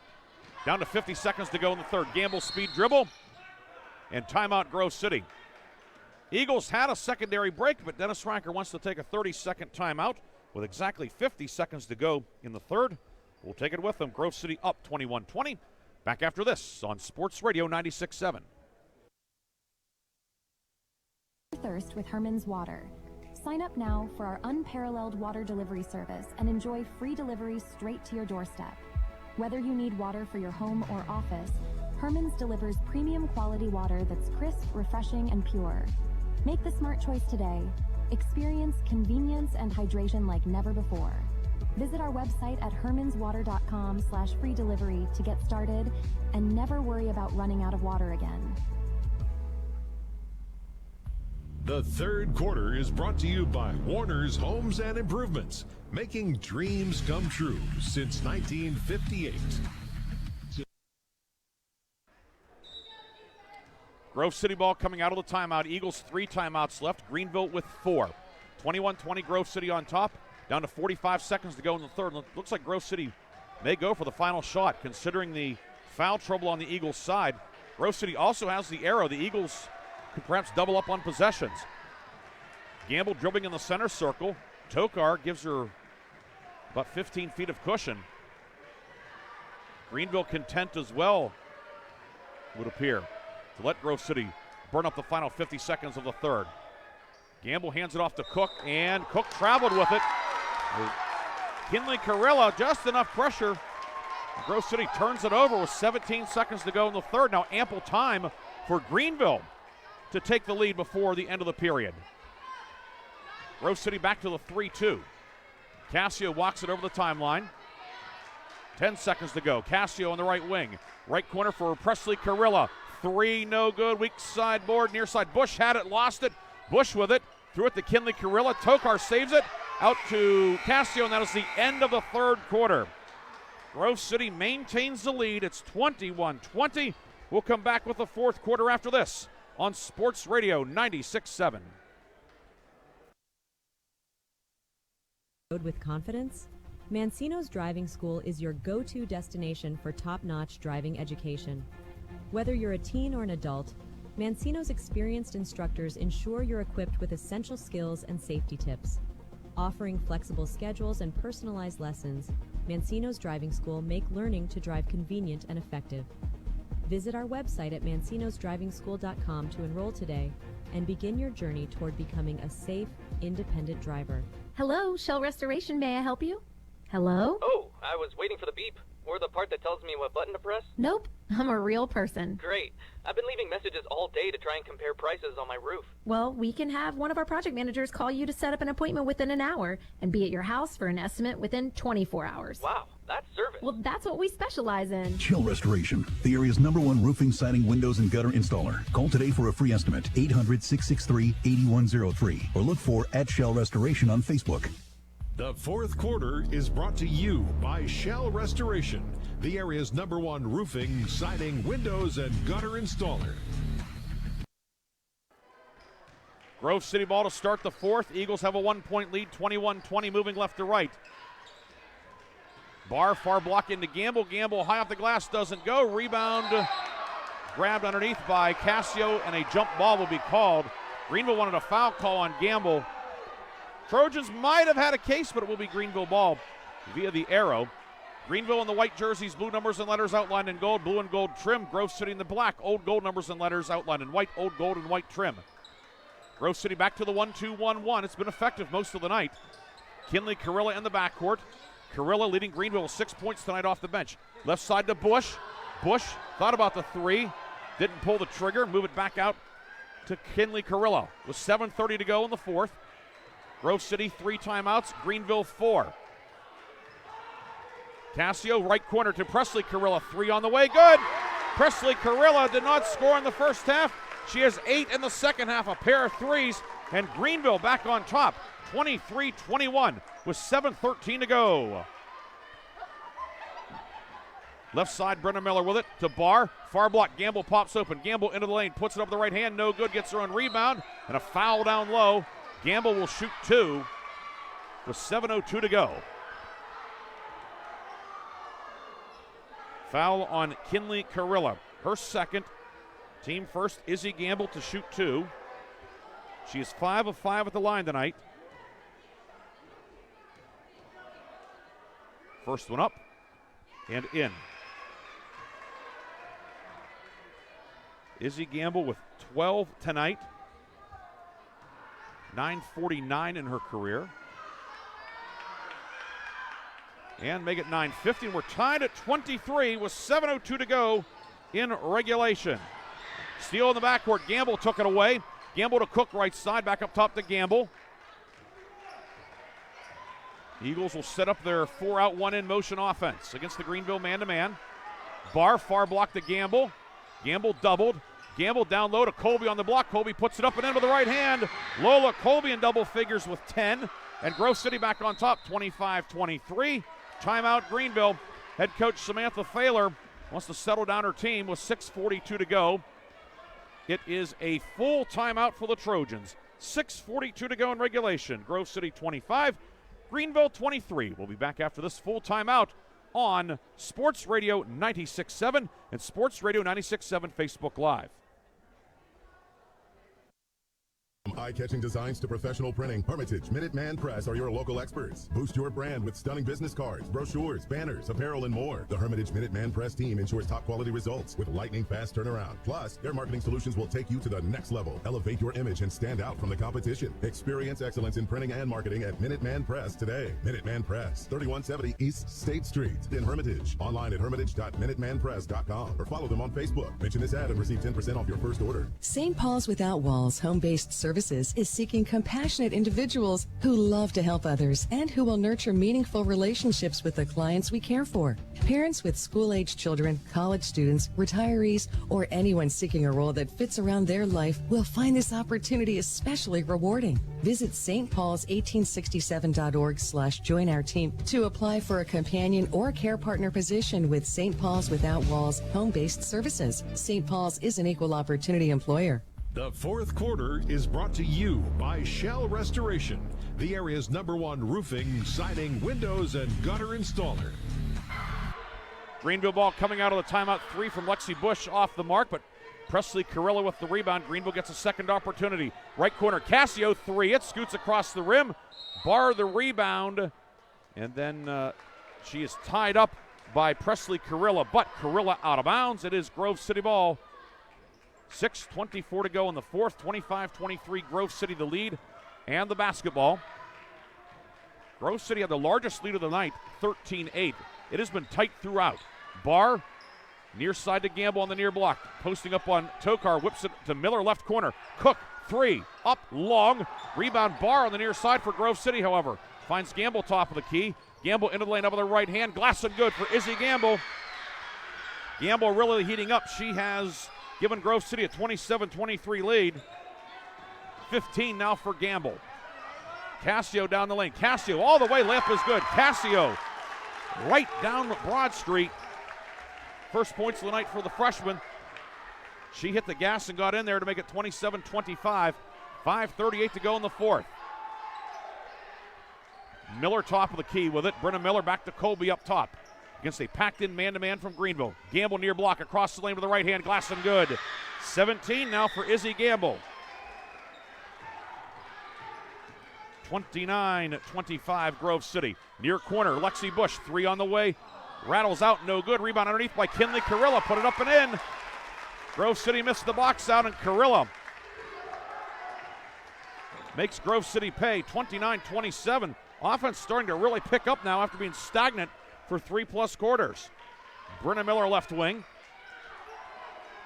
Down to 50 seconds to go in the third. Gamble speed dribble. And timeout Grove City. Eagles had a secondary break, but Dennis Ranker wants to take a 30-second timeout with exactly 50 seconds to go in the third. We'll take it with them. Grove City up 21-20. Back after this on Sports Radio 96.7. Thirst with Herman's Water. Sign up now for our unparalleled water delivery service and enjoy free delivery straight to your doorstep. Whether you need water for your home or office, Herman's delivers premium quality water that's crisp, refreshing, and pure. Make the smart choice today. Experience convenience and hydration like never before. Visit our website at hermanswater.com/free delivery to get started and never worry about running out of water again. The third quarter is brought to you by Warner's Homes and Improvements, making dreams come true since 1958. Grove City ball coming out of the timeout. Eagles 3 timeouts left. Greenville with 4. 21-20 Grove City on top. Down to 45 seconds to go in the third. Looks like Grove City may go for the final shot considering the foul trouble on the Eagles side. Grove City also has the arrow. The Eagles could perhaps double up on possessions. Gamble dribbling in the center circle. Tokar gives her about 15 feet of cushion. Greenville content as well, would appear, to let Grove City burn up the final 50 seconds of the third. Gamble hands it off to Cook, and Cook traveled with it. Kinley Carilla, just enough pressure. Grove City turns it over with 17 seconds to go in the third. Now ample time for Greenville to take the lead before the end of the period. Grove City back to the 3-2. Cassio walks it over the timeline. 10 seconds to go. Cassio on the right wing. Right corner for Presley Carilla. 3, no good. Weak side board, near side. Bush had it, lost it. Bush with it. Threw it to Kinley Carilla. Tokar saves it. Out to Cassio, and that is the end of the third quarter. Grove City maintains the lead. It's 21-20. We'll come back with the fourth quarter after this on Sports Radio 96.7. With confidence? Mancino's Driving School is your go-to destination for top-notch driving education. Whether you're a teen or an adult, Mancino's experienced instructors ensure you're equipped with essential skills and safety tips. Offering flexible schedules and personalized lessons, Mancino's Driving School make learning to drive convenient and effective. Visit our website at mancinosdrivingschool.com to enroll today and begin your journey toward becoming a safe, independent driver. Hello, Shell Restoration. May I help you? Hello? Oh, I was waiting for the beep. Or the part that tells me what button to press. Nope, I'm a real person. Great. I've been leaving messages all day to try and compare prices on my roof. Well, we can have one of our project managers call you to set up an appointment within an hour and be at your house for an estimate within 24 hours. Wow, that's service. Well, that's what we specialize in. Shell Restoration, the area's #1 roofing, siding, windows, and gutter installer. Call today for a free estimate, 800-663-8103, or look for @Shell Restoration on Facebook. The fourth quarter is brought to you by Shell Restoration, the area's #1 roofing, siding, windows, and gutter installer. Grove City ball to start the fourth. Eagles have a 1-point lead, 21-20, moving left to right. Barr far block into Gamble. Gamble high off the glass, doesn't go. Rebound grabbed underneath by Cassio, and a jump ball will be called. Greenville wanted a foul call on Gamble. Trojans might have had a case, but it will be Greenville ball via the arrow. Greenville in the white jerseys, blue numbers and letters outlined in gold, blue and gold trim. Grove City in the black, old gold numbers and letters outlined in white, old gold and white trim. Grove City back to the 1-2-1-1. It's been effective most of the night. Kinley Carilla in the backcourt. Carilla leading Greenville with 6 points tonight off the bench. Left side to Bush. Bush thought about the three, didn't pull the trigger, move it back out to Kinley Carilla. With 7:30 to go in the fourth. Grove City 3 timeouts, Greenville 4. Cassio right corner to Presley Carilla, 3 on the way, good! Presley Carilla did not score in the first half. She has 8 in the second half, a pair of threes, and Greenville back on top, 23-21 with 7:13 to go. Left side, Brenna Miller with it to Barr. Far block, Gamble pops open. Gamble into the lane, puts it up the right hand, no good, gets her own rebound, and a foul down low. Gamble will shoot 2 with 7:02 to go. Foul on Kinley Carilla. Her second. Team first, Izzy Gamble to shoot 2. She is 5 of 5 at the line tonight. First one up and in. Izzy Gamble with 12 tonight. 9:49 in her career. And make it 9:50. We're tied at 23 with 7:02 to go in regulation. Steal in the backcourt. Gamble took it away. Gamble to Cook right side. Back up top to Gamble. Eagles will set up their 4-out, 1-in motion offense against the Greenville man-to-man. Barr far block to Gamble. Gamble doubled. Gamble down low to Colby on the block. Colby puts it up and in with the right hand. Lola Colby in double figures with 10. And Grove City back on top, 25-23. Timeout Greenville. Head coach Samantha Thaler wants to settle down her team with 6:42 to go. It is a full timeout for the Trojans. 6:42 to go in regulation. Grove City 25, Greenville 23. We'll be back after this full timeout on Sports Radio 96.7 and Sports Radio 96.7 Facebook Live. From eye-catching designs to professional printing, Hermitage Minuteman Press are your local experts. Boost your brand with stunning business cards, brochures, banners, apparel, and more. The Hermitage Minuteman Press team ensures top-quality results with lightning-fast turnaround. Plus, their marketing solutions will take you to the next level. Elevate your image and stand out from the competition. Experience excellence in printing and marketing at Minuteman Press today. Minuteman Press, 3170 East State Street in Hermitage. Online at hermitage.minutemanpress.com or follow them on Facebook. Mention this ad and receive 10% off your first order. St. Paul's Without Walls home-based services is seeking compassionate individuals who love to help others and who will nurture meaningful relationships with the clients we care for. Parents with school-age children, college students, retirees, or anyone seeking a role that fits around their life will find this opportunity especially rewarding. Visit stpaul's1867.org/join our team to apply for a companion or care partner position with St. Paul's Without Walls home-based services. St. Paul's is an equal opportunity employer. The fourth quarter is brought to you by Shell Restoration, the area's #1 roofing, siding, windows, and gutter installer. Greenville ball coming out of the timeout. 3 from Lexi Bush off the mark, but Presley Carrillo with the rebound. Greenville gets a second opportunity. Right corner, Cassio, 3. It scoots across the rim. Barr the rebound, and then she is tied up by Presley Carrillo, but Carrillo out of bounds. It is Grove City ball. 6:24 to go in the fourth. 25-23, Grove City the lead and the basketball. Grove City had the largest lead of the night, 13-8. It has been tight throughout. Barr, near side to Gamble on the near block. Posting up on Tokar, whips it to Miller, left corner. Cook, 3, up long. Rebound Barr on the near side for Grove City, however. Finds Gamble top of the key. Gamble into the lane up with the right hand. Glass and good for Izzy Gamble. Gamble really heating up. She has given Grove City a 27-23 lead. 15 now for Gamble. Cassio down the lane. Cassio all the way, layup is good. Cassio right down Broad Street. First points of the night for the freshman. She hit the gas and got in there to make it 27-25. 5:38 to go in the fourth. Miller top of the key with it. Brenna Miller back to Colby up top against a packed-in man-to-man from Greenville. Gamble near block across the lane with the right hand. Glass and good. 17 now for Izzy Gamble. 29-25 Grove City. Near corner, Lexi Bush, 3 on the way. Rattles out, no good. Rebound underneath by Kinley Carrillo. Put it up and in. Grove City missed the box out, and Carrillo makes Grove City pay. 29-27. Offense starting to really pick up now after being stagnant for 3+ quarters. Brenna Miller left wing.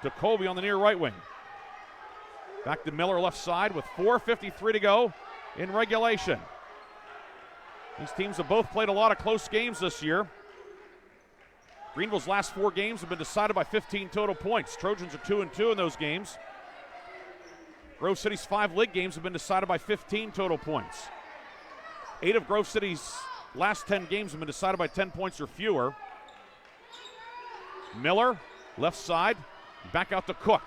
To Colby on the near right wing. Back to Miller left side with 4:53 to go in regulation. These teams have both played a lot of close games this year. Greenville's last 4 games have been decided by 15 total points. Trojans are 2-2 in those games. Grove City's 5 league games have been decided by 15 total points. 8 of Grove City's last 10 games have been decided by 10 points or fewer. Miller, left side, back out to Cook.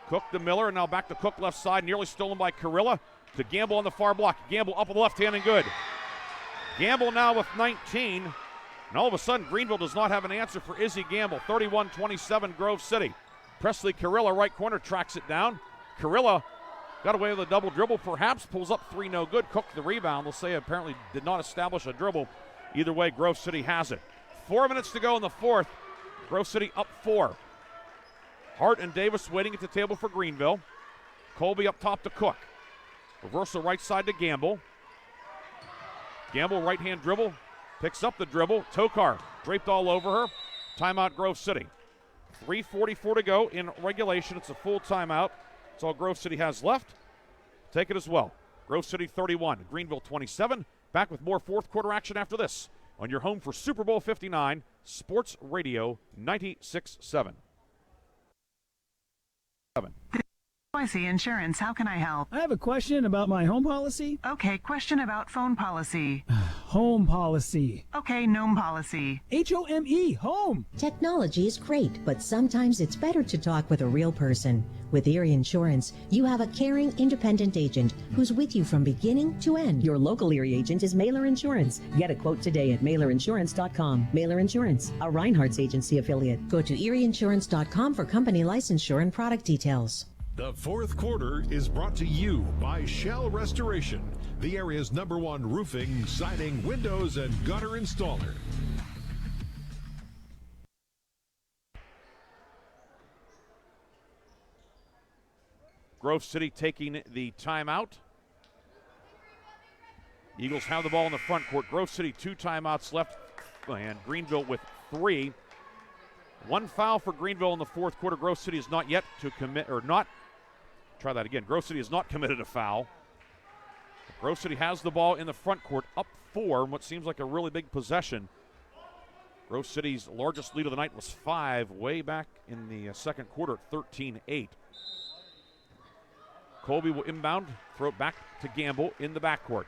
Cook to Miller, and now back to Cook left side, nearly stolen by Carrillo. To Gamble on the far block. Gamble up with the left hand and good. Gamble now with 19. And all of a sudden, Greenville does not have an answer for Izzy Gamble. 31-27 Grove City. Presley Carrillo, right corner, tracks it down. Carrillo got away with a double dribble, perhaps, pulls up 3, no good. Cook the rebound. They'll say apparently did not establish a dribble. Either way, Grove City has it. 4 minutes to go in the fourth. Grove City up 4. Hart and Davis waiting at the table for Greenville. Colby up top to Cook. Reversal right side to Gamble. Gamble right hand dribble. Picks up the dribble. Tokar draped all over her. Timeout Grove City. 3:44 to go in regulation. It's a full timeout. That's all Grove City has left. Take it as well. Grove City 31, Greenville 27. Back with more fourth quarter action after this on your home for Super Bowl 59, Sports Radio 96.7. NYC Insurance, how can I help? I have a question about my home policy. Okay, question about phone policy. Home policy. Okay, gnome policy. Home, home. Technology is great, but sometimes it's better to talk with a real person. With Erie Insurance, you have a caring, independent agent who's with you from beginning to end. Your local Erie agent is Mailer Insurance. Get a quote today at mailerinsurance.com. Mailer Insurance, a Reinhardt's agency affiliate. Go to erieinsurance.com for company licensure and product details. The fourth quarter is brought to you by Shell Restoration, the area's #1 roofing, siding, windows, and gutter installer. Grove City taking the timeout. Eagles have the ball in the front court. Grove City 2 timeouts left, and Greenville with 3. 1 foul for Greenville in the fourth quarter. Grove City is not yet to commit, or not. Try that again. Grove City has not committed a foul. Grove City has the ball in the front court, up 4, in what seems like a really big possession. Grove City's largest lead of the night was 5, way back in the second quarter at 13-8. Colby will inbound, throw it back to Gamble in the backcourt.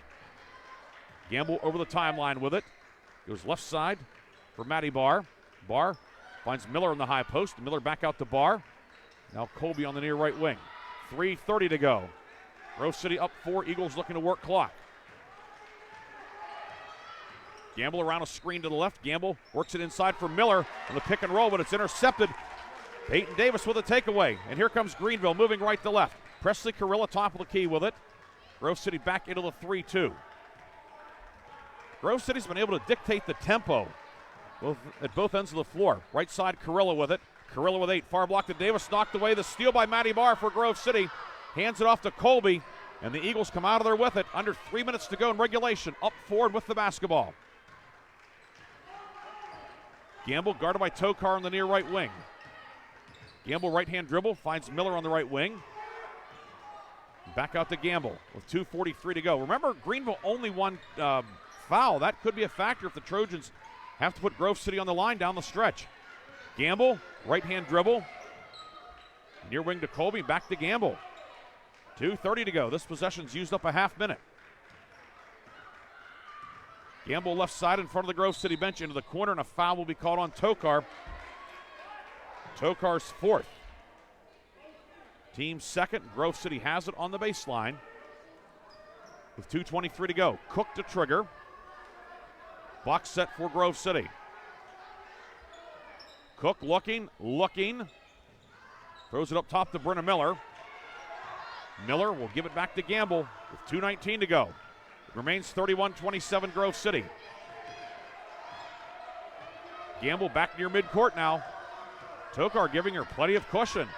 Gamble over the timeline with it. Goes left side for Maddie Barr. Barr finds Miller in the high post. Miller back out to Barr. Now Colby on the near right wing. 3:30 to go. Grove City up 4. Eagles looking to work clock. Gamble around a screen to the left. Gamble works it inside for Miller on the pick and roll, but it's intercepted. Peyton Davis with a takeaway. And here comes Greenville moving right to left. Presley Carrilla top of the key with it. Grove City back into the 3-2. Grove City's been able to dictate the tempo at both ends of the floor. Right side, Carrilla with it. Carrilla with 8. Far block to Davis. Knocked away. The steal by Matty Barr for Grove City. Hands it off to Colby. And the Eagles come out of there with it. Under 3 minutes to go in regulation. Up forward with the basketball. Gamble guarded by Tokar on the near right wing. Gamble right-hand dribble. Finds Miller on the right wing. Back out to Gamble with 2:43 to go. Remember, Greenville only one foul. That could be a factor if the Trojans have to put Grove City on the line down the stretch. Gamble, right-hand dribble. Near wing to Colby, back to Gamble. 2:30 to go. This possession's used up a half minute. Gamble left side in front of the Grove City bench into the corner, and a foul will be called on Tokar. Tokar's 4th. Team 2nd. Grove City has it on the baseline with 2:23 to go. Cook to trigger. Box set for Grove City. Cook looking. Throws it up top to Brenna Miller. Miller will give it back to Gamble with 2:19 to go. It remains 31-27 Grove City. Gamble back near midcourt now. Tokar giving her plenty of cushion.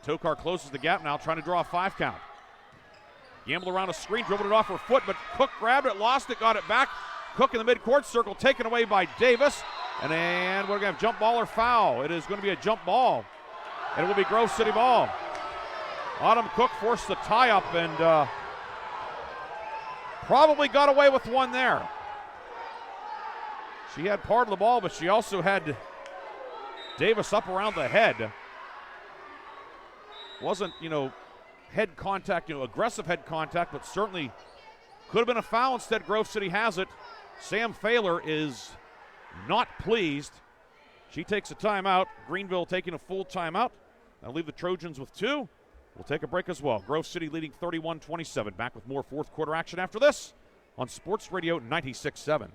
Tokar closes the gap now, trying to draw a 5 count. Gamble around a screen, dribbled it off her foot, but Cook grabbed it, lost it, got it back. Cook in the midcourt circle, taken away by Davis. And we're going to have jump ball or foul. It is going to be a jump ball, and it will be Grove City ball. Autumn Cook forced the tie-up and probably got away with one there. She had part of the ball, but she also had Davis up around the head. Wasn't, head contact, aggressive head contact, but certainly could have been a foul. Instead, Grove City has it. Sam Thaler is not pleased. She takes a timeout. Greenville taking a full timeout. I'll leave the Trojans with 2. We'll take a break as well. Grove City leading 31-27. Back with more fourth quarter action after this on Sports Radio 96.7.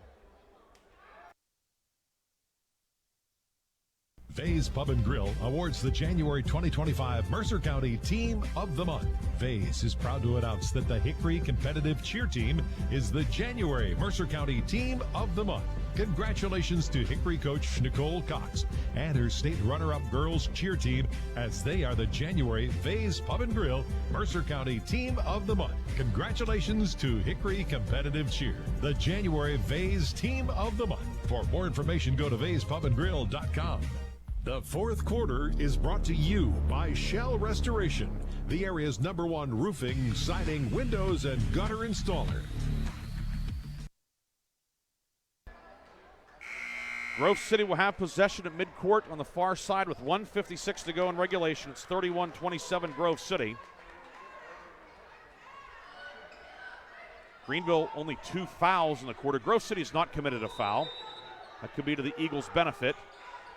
Vay's Pub and Grill awards the January 2025 Mercer County Team of the Month. Vay's is proud to announce that the Hickory Competitive Cheer Team is the January Mercer County Team of the Month. Congratulations to Hickory coach Nicole Cox and her state runner-up girls cheer team, as they are the January Vay's Pub and Grill Mercer County Team of the Month. Congratulations to Hickory Competitive Cheer, the January Vay's Team of the Month. For more information, go to vayspubandgrill.com. The fourth quarter is brought to you by Shell Restoration, the area's #1 roofing, siding, windows, and gutter installer. Grove City will have possession at midcourt on the far side with 1:56 to go in regulation. It's 31-27 Grove City. Greenville only 2 fouls in the quarter. Grove City has not committed a foul. That could be to the Eagles' benefit,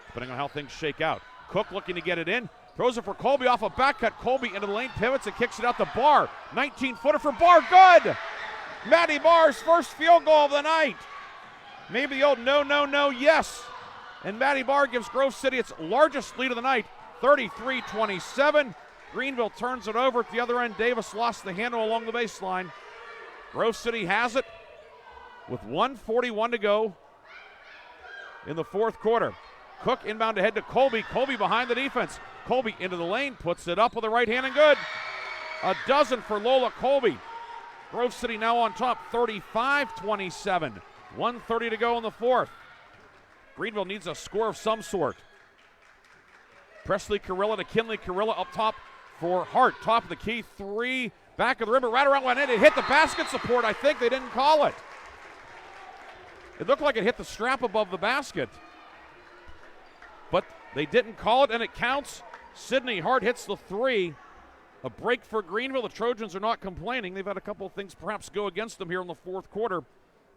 depending on how things shake out. Cook looking to get it in. Throws it for Colby off a back cut. Colby into the lane, pivots and kicks it out to Barr. 19-footer for Barr, good! Matty Barr's first field goal of the night. Maybe the old no, yes. And Matty Barr gives Grove City its largest lead of the night, 33-27. Greenville turns it over at the other end. Davis lost the handle along the baseline. Grove City has it with 1:41 to go in the fourth quarter. Cook inbound ahead to Colby. Colby behind the defense. Colby into the lane, puts it up with the right hand and good. A dozen for Lola Colby. Grove City now on top, 35-27. 1:30 to go in the fourth. Greenville needs a score of some sort. Presley Carrilla to Kinley Carrilla up top for Hart. Top of the key, 3. Back of the rim, right around one end. It hit the basket support. I think they didn't call it. It looked like it hit the strap above the basket, but they didn't call it, and it counts. Sydney Hart hits the 3. A break for Greenville. The Trojans are not complaining. They've had a couple of things perhaps go against them here in the fourth quarter.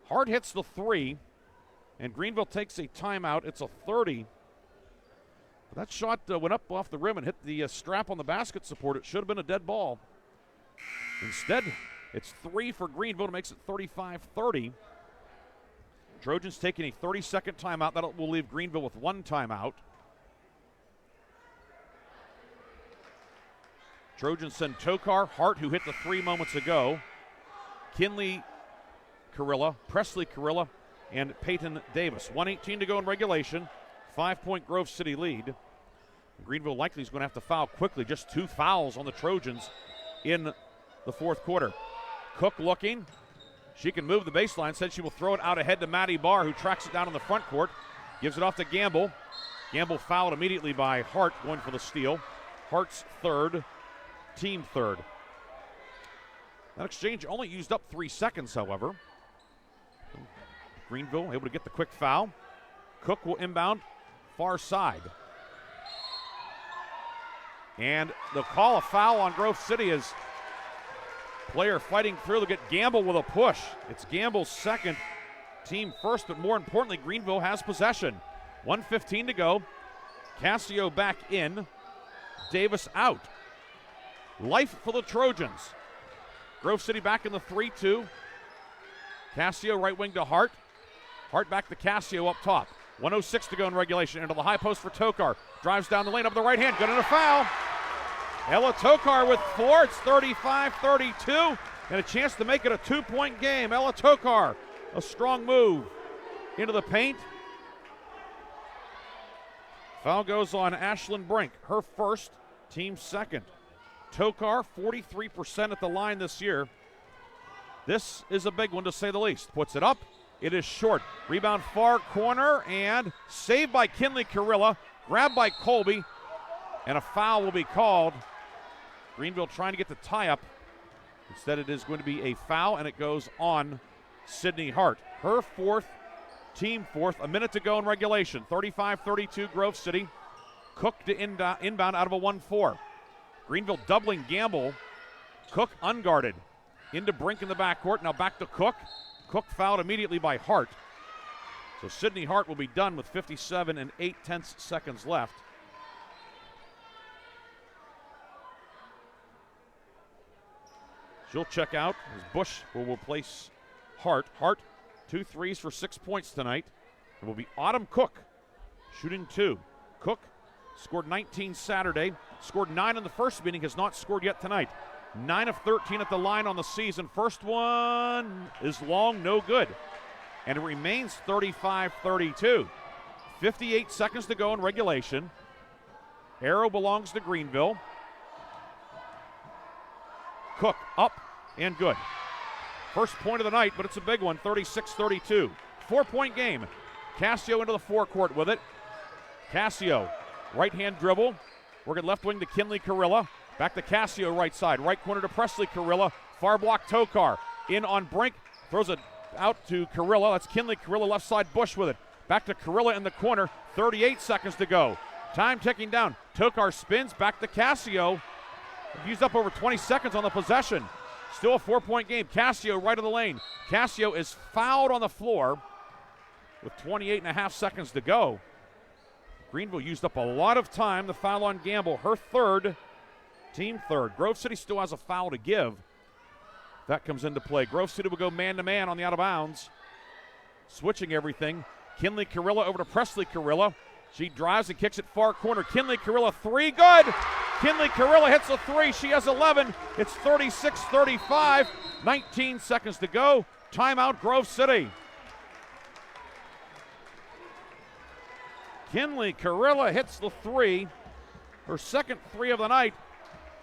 Hart hits the 3, and Greenville takes a timeout. It's a That shot went up off the rim and hit the strap on the basket support. It should have been a dead ball. Instead, it's 3 for Greenville to makes it 35-30. Trojans taking a 30-second timeout. That will leave Greenville with 1 timeout. Trojans send Tokar, Hart, who hit the 3 moments ago, Kinley Carilla, Presley Carilla, and Peyton Davis. 1:18 to go in regulation. 5-point Grove City lead. Greenville likely is going to have to foul quickly. Just 2 fouls on the Trojans in the fourth quarter. Cook looking. She can move the baseline. Said she will throw it out ahead to Maddie Barr, who tracks it down in the front court. Gives it off to Gamble. Gamble fouled immediately by Hart, going for the steal. Hart's third, team third. That exchange only used up 3 seconds, however. Greenville able to get the quick foul. Cook will inbound far side. And they'll call a foul on Grove City as player fighting through. They'll get Gamble with a push. It's Gamble's second, team first, but more importantly, Greenville has possession. 1:15 to go. Cassio back in. Davis out. Life for the Trojans. Grove City back in the 3-2. Cassio right wing to Hart. Hart back to Cassio up top. 1:06 to go in regulation. Into the high post for Tokar. Drives down the lane up the right hand. Good and a foul. Ella Tokar with 4. It's 35-32. And a chance to make it a 2-point game. Ella Tokar, a strong move into the paint. Foul goes on Ashlyn Brink. Her first, team second. Tokar, 43% at the line this year. This is a big one to say the least. Puts it up. It is short. Rebound far corner and saved by Kinley Carilla. Grabbed by Colby. And a foul will be called. Greenville trying to get the tie-up. Instead, it is going to be a foul, and it goes on Sydney Hart. Her fourth, team fourth. A minute to go in regulation. 35-32 Grove City. Cook to inbound out of a 1-4. Greenville doubling Gamble. Cook unguarded. Into Brink in the backcourt. Now back to Cook. Cook fouled immediately by Hart. So Sydney Hart will be done with 57 and 8/10 seconds left. She'll check out as Bush will replace Hart. Hart, 2 threes for 6 points tonight. It will be Autumn Cook shooting 2. Cook scored 19 Saturday, scored 9 in the first meeting, has not scored yet tonight. 9 of 13 at the line on the season. First one is long, no good. And it remains 35-32. 58 seconds to go in regulation. Arrow belongs to Greenville. Cook up and good. First point of the night, but it's a big one, 36-32. 4-point game. Cassio into the forecourt with it. Cassio, right-hand dribble. Working left wing to Kinley Carilla. Back to Cassio right side. Right corner to Presley Carilla. Far block Tokar. In on Brink. Throws it out to Carilla. That's Kinley Carilla left side. Bush with it. Back to Carilla in the corner. 38 seconds to go. Time ticking down. Tokar spins. Back to Cassio. Used up over 20 seconds on the possession. Still a 4-point game. Cassio right of the lane. Cassio is fouled on the floor with 28.5 seconds to go. Greenville used up a lot of time. The foul on Gamble. Her third. Team third. Grove City still has a foul to give. That comes into play. Grove City will go man-to-man on the out-of-bounds. Switching everything. Kinley Carilla over to Presley Carilla. She drives and kicks it far corner. Kinley Carilla, 3, good! Kinley Carilla hits a 3. She has 11. It's 36-35. 19 seconds to go. Timeout, Grove City. Kinley Carilla hits the 3. Her second 3 of the night.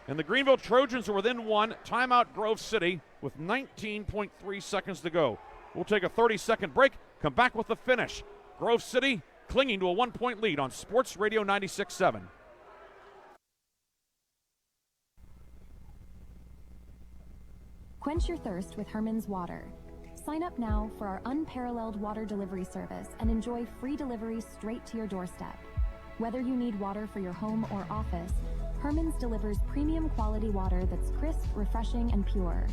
And the Greenville Trojans are within 1. Timeout, Grove City, with 19.3 seconds to go. We'll take a 30-second break, come back with the finish. Grove City clinging to a 1-point lead on Sports Radio 96.7. Quench your thirst with Herman's Water. Sign up now for our unparalleled water delivery service and enjoy free delivery straight to your doorstep. Whether you need water for your home or office, Herman's delivers premium quality water that's crisp, refreshing, and pure.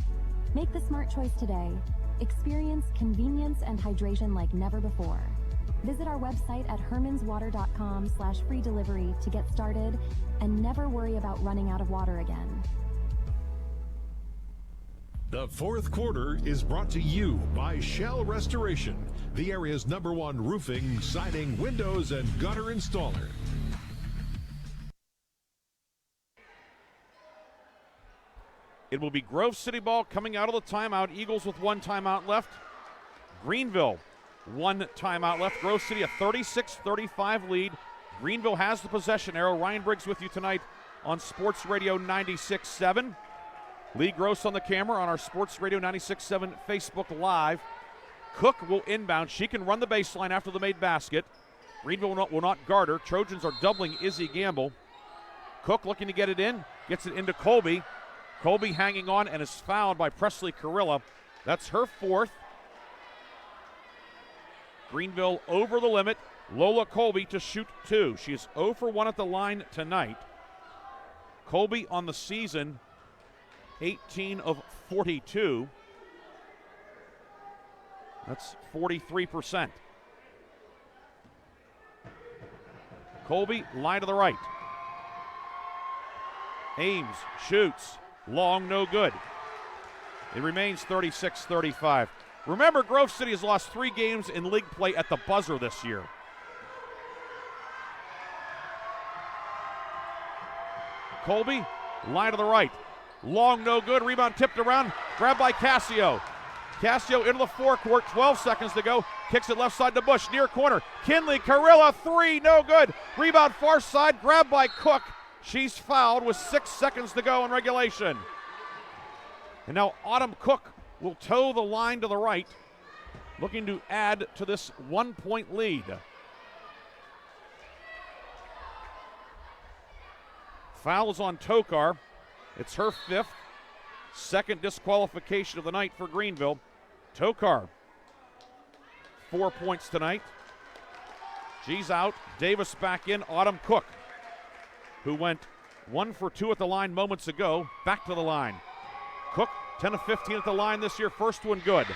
Make the smart choice today. Experience convenience and hydration like never before. Visit our website at hermanswater.com/free delivery to get started and never worry about running out of water again. The fourth quarter is brought to you by Shell Restoration, the area's #1 roofing, siding, windows, and gutter installer. It will be Grove City ball coming out of the timeout. Eagles with 1 timeout left. Greenville, 1 timeout left. Grove City a 36-35 lead. Greenville has the possession arrow. Ryan Briggs with you tonight on Sports Radio 96.7. Lee Gross on the camera on our Sports Radio 96.7 Facebook Live. Cook will inbound. She can run the baseline after the made basket. Greenville will not guard her. Trojans are doubling Izzy Gamble. Cook looking to get it in. Gets it into Colby. Colby hanging on and is fouled by Presley Carilla. That's her 4th. Greenville over the limit. Lola Colby to shoot 2. She is 0 for 1 at the line tonight. Colby on the season, 18 of 42. That's 43%. Colby, line to the right. Ames shoots. Long, no good. It remains 36-35. Remember, Grove City has lost 3 games in league play at the buzzer this year. Colby, line to the right. Long, no good. Rebound tipped around. Grabbed by Cassio. Cassio into the forecourt. 12 seconds to go. Kicks it left side to Bush. Near corner. Kinley Carilla, 3, no good. Rebound far side. Grabbed by Cook. She's fouled with 6 seconds to go in regulation. And now Autumn Cook will toe the line to the right, looking to add to this 1-point lead. Foul is on Tokar. It's her 5th. 2nd disqualification of the night for Greenville. Tokar, 4 points tonight. She's out. Davis back in. Autumn Cook, who went 1 for 2 at the line moments ago, back to the line. Cook, 10 of 15 at the line this year. First one good.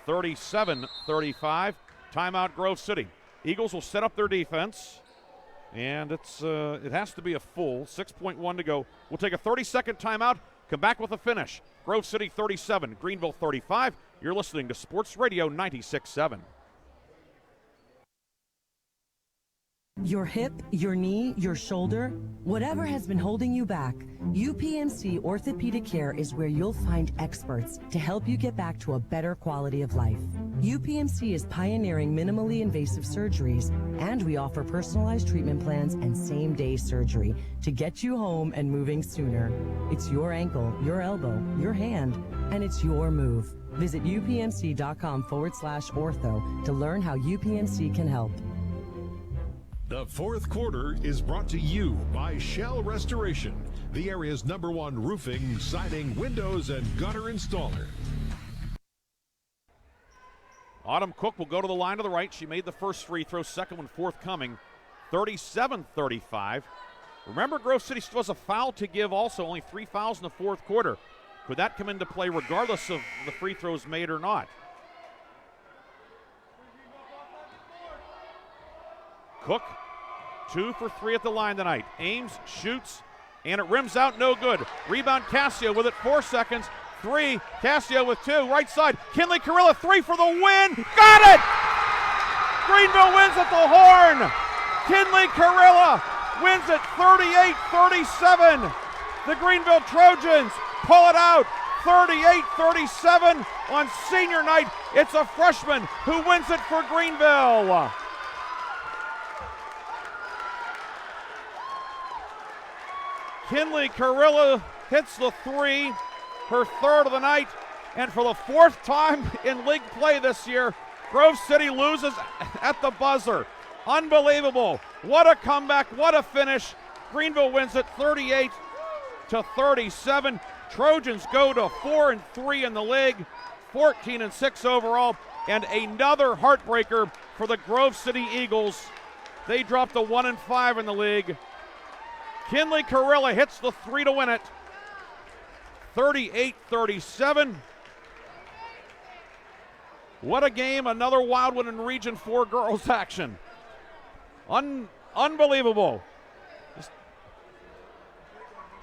37-35. Timeout Grove City. Eagles will set up their defense. And it has to be a full 6.1 to go. We'll take a 30-second timeout, come back with a finish. Grove City 37, Greenville 35. You're listening to Sports Radio 96.7. Your hip, your knee, your shoulder, whatever has been holding you back, UPMC Orthopedic Care is where you'll find experts to help you get back to a better quality of life. UPMC is pioneering minimally invasive surgeries, and we offer personalized treatment plans and same-day surgery to get you home and moving sooner. It's your ankle, your elbow, your hand, and it's your move. Visit upmc.com/ortho to learn how UPMC can help. The fourth quarter is brought to you by Shell Restoration, the area's #1 roofing, siding, windows, and gutter installer. Autumn Cook will go to the line to the right. She made the first free throw, second one forthcoming. 37-35. Remember, Grove City still has a foul to give also, only 3 fouls in the fourth quarter. Could that come into play regardless of the free throws made or not? Cook, 2 for 3 at the line tonight. Ames shoots, and it rims out, no good. Rebound Cassio with it, 4 seconds. 3, Cassio with 2, right side. Kinley Carilla, 3 for the win. Got it! Greenville wins at the horn. Kinley Carilla wins it 38-37. The Greenville Trojans pull it out 38-37 on senior night. It's a freshman who wins it for Greenville. Kinley Carilla hits the 3, her 3rd of the night, and for the 4th time in league play this year, Grove City loses at the buzzer. Unbelievable. What a comeback, what a finish. Greenville wins it 38-37. Trojans go to 4-3 in the league, 14-6 overall, and another heartbreaker for the Grove City Eagles. They dropped to 1-5 in the league. Kinley Carilla hits the 3 to win it. 38-37. What a game. Another wild one in Region 4 girls action. Unbelievable. Just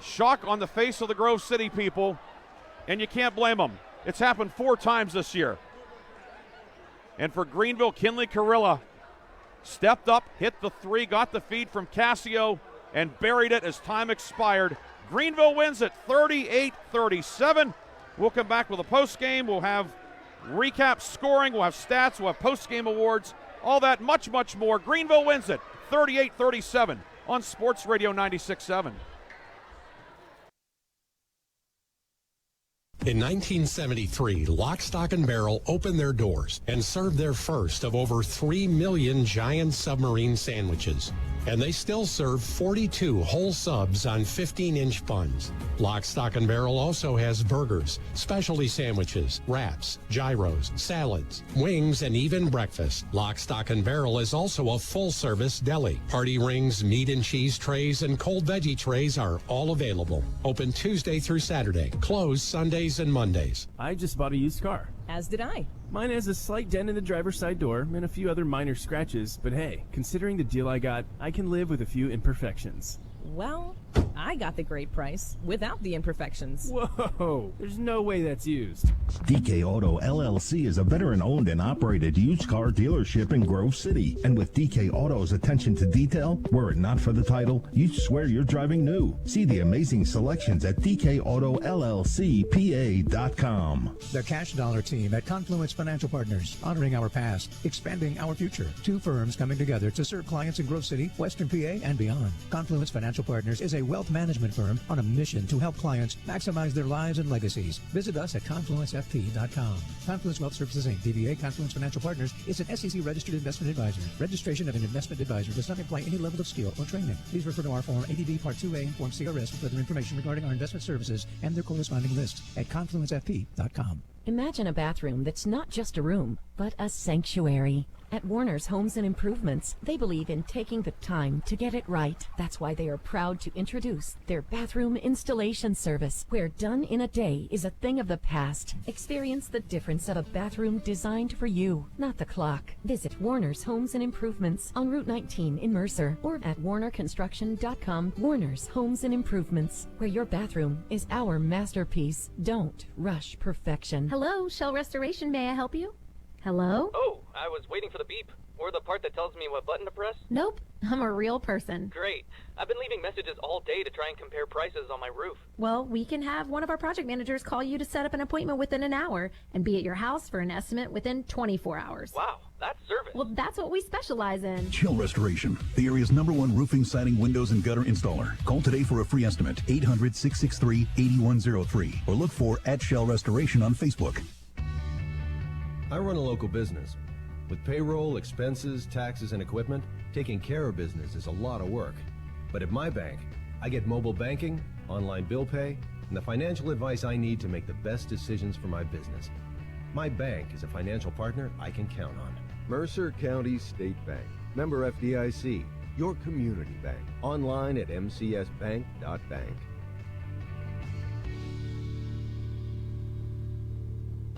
shock on the face of the Grove City people, and you can't blame them. It's happened 4 times this year. And for Greenville, Kinley Carilla stepped up, hit the 3, got the feed from Cassio, and buried it as time expired. Greenville wins it 38-37. We'll come back with a post-game. We'll have recap scoring. We'll have stats. We'll have post-game awards. All that, much, much more. Greenville wins it 38-37 on Sports Radio 96.7. In 1973, Lock, Stock, and Barrel opened their doors and served their first of over 3 million giant submarine sandwiches. And they still serve 42 whole subs on 15-inch buns. Lock, Stock, and Barrel also has burgers, specialty sandwiches, wraps, gyros, salads, wings, and even breakfast. Lock, Stock, and Barrel is also a full-service deli. Party rings, meat and cheese trays, and cold veggie trays are all available. Open Tuesday through Saturday. Closed Sundays and Mondays. I just bought a used car. As did I. Mine has a slight dent in the driver's side door and a few other minor scratches, but hey, considering the deal I got, I can live with a few imperfections. Well, I got the great price without the imperfections. Whoa, there's no way that's used. DK Auto LLC is a veteran-owned and operated used car dealership in Grove City. And with DK Auto's attention to detail, were it not for the title, you'd swear you're driving new. See the amazing selections at DKAutoLLCPA.com. The Cash Dollar team at Confluence Financial Partners, honoring our past, expanding our future. 2 firms coming together to serve clients in Grove City, Western PA, and beyond. Confluence Financial Partners is a wealth management firm on a mission to help clients maximize their lives and legacies. Visit us at confluencefp.com. Confluence Wealth Services Inc., DBA Confluence Financial Partners, is an SEC registered investment advisor. Registration of an investment advisor does not imply any level of skill or training. Please refer to our Form ADV Part 2A and Form CRS for further information regarding our investment services and their corresponding lists at confluencefp.com. Imagine a bathroom that's not just a room, but a sanctuary. At Warner's Homes and Improvements, they believe in taking the time to get it right. That's why they are proud to introduce their bathroom installation service, where done in a day is a thing of the past. Experience the difference of a bathroom designed for you, not the clock. Visit Warner's Homes and Improvements on Route 19 in Mercer or at warnerconstruction.com. Warner's Homes and Improvements, where your bathroom is our masterpiece. Don't rush perfection. Hello, Shell Restoration. May I help you? Hello? Oh, I was waiting for the beep. Or the part that tells me what button to press. Nope, I'm a real person. Great. I've been leaving messages all day to try and compare prices on my roof. Well, we can have one of our project managers call you to set up an appointment within an hour and be at your house for an estimate within 24 hours. Wow, that's service. Well, that's what we specialize in. Shell Restoration, the area's #1 roofing, siding, windows, and gutter installer. Call today for a free estimate, 800-663-8103, or look for @Shell Restoration on Facebook. I run a local business. With payroll, expenses, taxes, and equipment, taking care of business is a lot of work. But at my bank, I get mobile banking, online bill pay, and the financial advice I need to make the best decisions for my business. My bank is a financial partner I can count on. Mercer County State Bank. Member FDIC. Your community bank. Online at mcsbank.bank.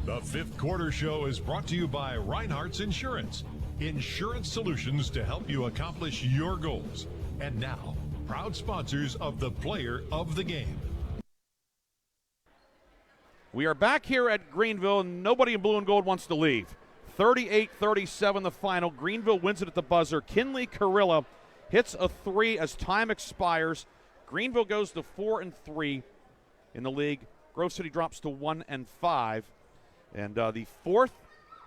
The Fifth Quarter Show is brought to you by Reinhardt's Insurance. Insurance solutions to help you accomplish your goals. And now, proud sponsors of the Player of the Game. We are back here at Greenville, and nobody in blue and gold wants to leave. 38-37 the final. Greenville wins it at the buzzer. Kinley Carilla hits a 3 as time expires. Greenville goes to 4-3 in the league. Grove City drops to 1-5. And the 4th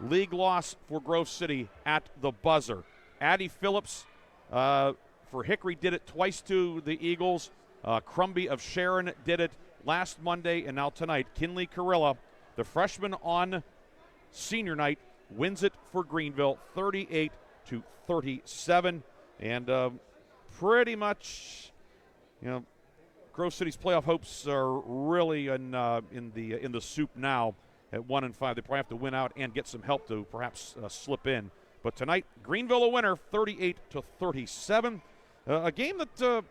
league loss for Grove City at the buzzer. Addie Phillips for Hickory did it twice to the Eagles. Crumby of Sharon did it last Monday, and now tonight. Kinley Carilla, the freshman on senior night, wins it for Greenville 38-37. And pretty much, Grove City's playoff hopes are really in the soup now. At 1-5, they probably have to win out and get some help to perhaps slip in. But tonight, Greenville a winner, 38-37. A game that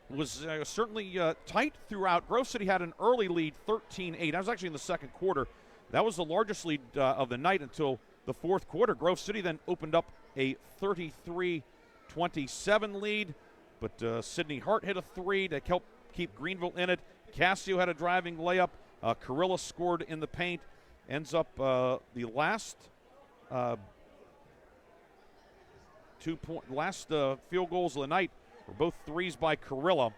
was certainly tight throughout. Grove City had an early lead, 13-8. I was actually in the second quarter. That was the largest lead of the night until the fourth quarter. Grove City then opened up a 33-27 lead, but Sydney Hart hit a three to help keep Greenville in it. Cassio had a driving layup. Carilla scored in the paint. Ends up the last field goals of the night were both threes by Carilla,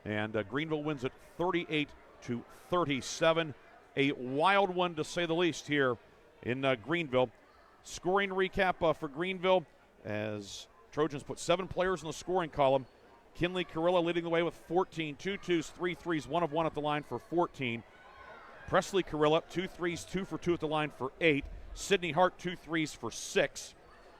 and Greenville wins it 38-37. A wild one, to say the least, here in Greenville. Scoring recap for Greenville as Trojans put 7 players in the scoring column. Kinley Carilla leading the way with 14, 2 twos, 3 threes, 1 of 1 at the line for 14. Presley Carilla, 2 threes, 2 for 2 at the line for 8. Sydney Hart, 2 threes for 6.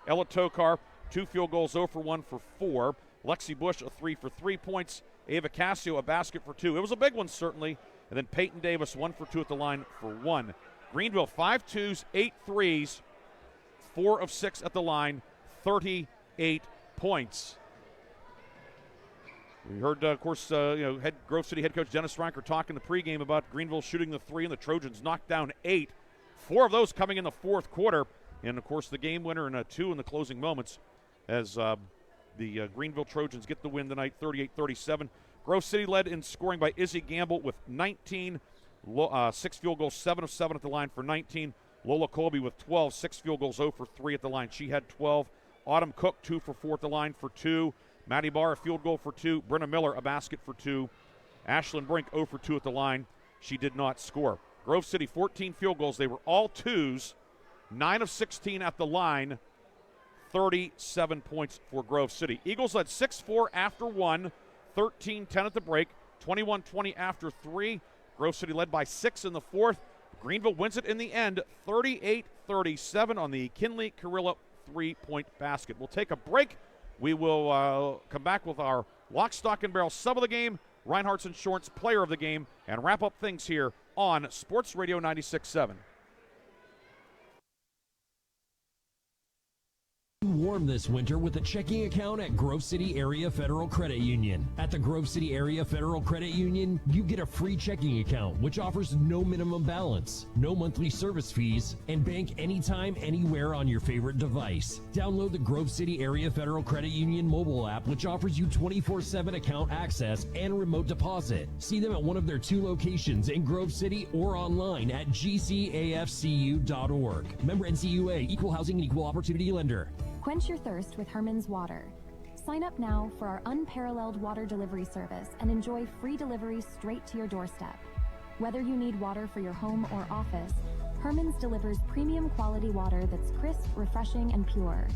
Ella Tokar, 2 field goals, 0 for 1 for 4. Lexi Bush, a 3 for 3 points. Ava Cassio, a basket for 2. It was a big one, certainly. And then Peyton Davis, 1 for 2 at the line for 1. Greenville, 5 twos, 8 threes, 4 of 6 at the line, 38 points. We heard, of course, Grove City head coach Dennis Stryker talking the pregame about Greenville shooting the 3, and the Trojans knocked down 8. 4 of those coming in the fourth quarter. And, of course, the game winner and 2 in the closing moments as the Greenville Trojans get the win tonight, 38-37. Grove City led in scoring by Izzy Gamble with 19, 6 field goals, 7 of 7 at the line for 19. Lola Colby with 12, 6 field goals, 0 for 3 at the line. She had 12. Autumn Cook, 2 for 4 at the line for 2. Maddie Barr, a field goal for 2. Brenna Miller, a basket for 2. Ashlyn Brink, 0 for 2 at the line. She did not score. Grove City, 14 field goals. They were all 2s, 9 of 16 at the line, 37 points for Grove City. Eagles led 6-4 after 1, 13-10 at the break, 21-20 after 3. Grove City led by 6 in the fourth. Greenville wins it in the end, 38-37 on the Kinley Carilla 3-point basket. We'll take a break. We will come back with our lock, stock, and barrel sub of the game, Reinhardt's Insurance player of the game, and wrap up things here on Sports Radio 96.7. Warm this winter with a checking account at Grove City Area Federal Credit Union. At the Grove City Area Federal Credit Union, you get a free checking account which offers no minimum balance, no monthly service fees, and bank anytime, anywhere on your favorite device. Download the Grove City Area Federal Credit Union mobile app, which offers you 24/7 account access and remote deposit. See them at one of their 2 locations in Grove City or online at gcafcu.org. Member NCUA, Equal Housing and Equal Opportunity Lender. Quench your thirst with Herman's Water. Sign up now for our unparalleled water delivery service and enjoy free delivery straight to your doorstep. Whether you need water for your home or office, Herman's delivers premium quality water that's crisp, refreshing, and pure.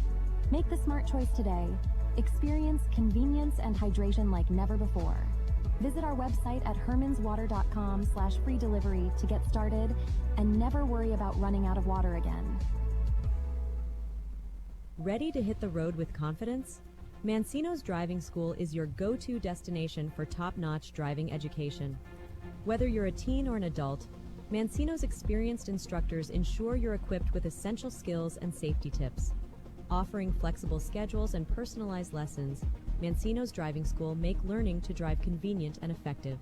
Make the smart choice today. Experience convenience and hydration like never before. Visit our website at hermanswater.com/free delivery to get started and never worry about running out of water again. Ready to hit the road with confidence? Mancino's Driving School is your go-to destination for top-notch driving education. Whether you're a teen or an adult, Mancino's experienced instructors ensure you're equipped with essential skills and safety tips. Offering flexible schedules and personalized lessons, Mancino's Driving School make learning to drive convenient and effective.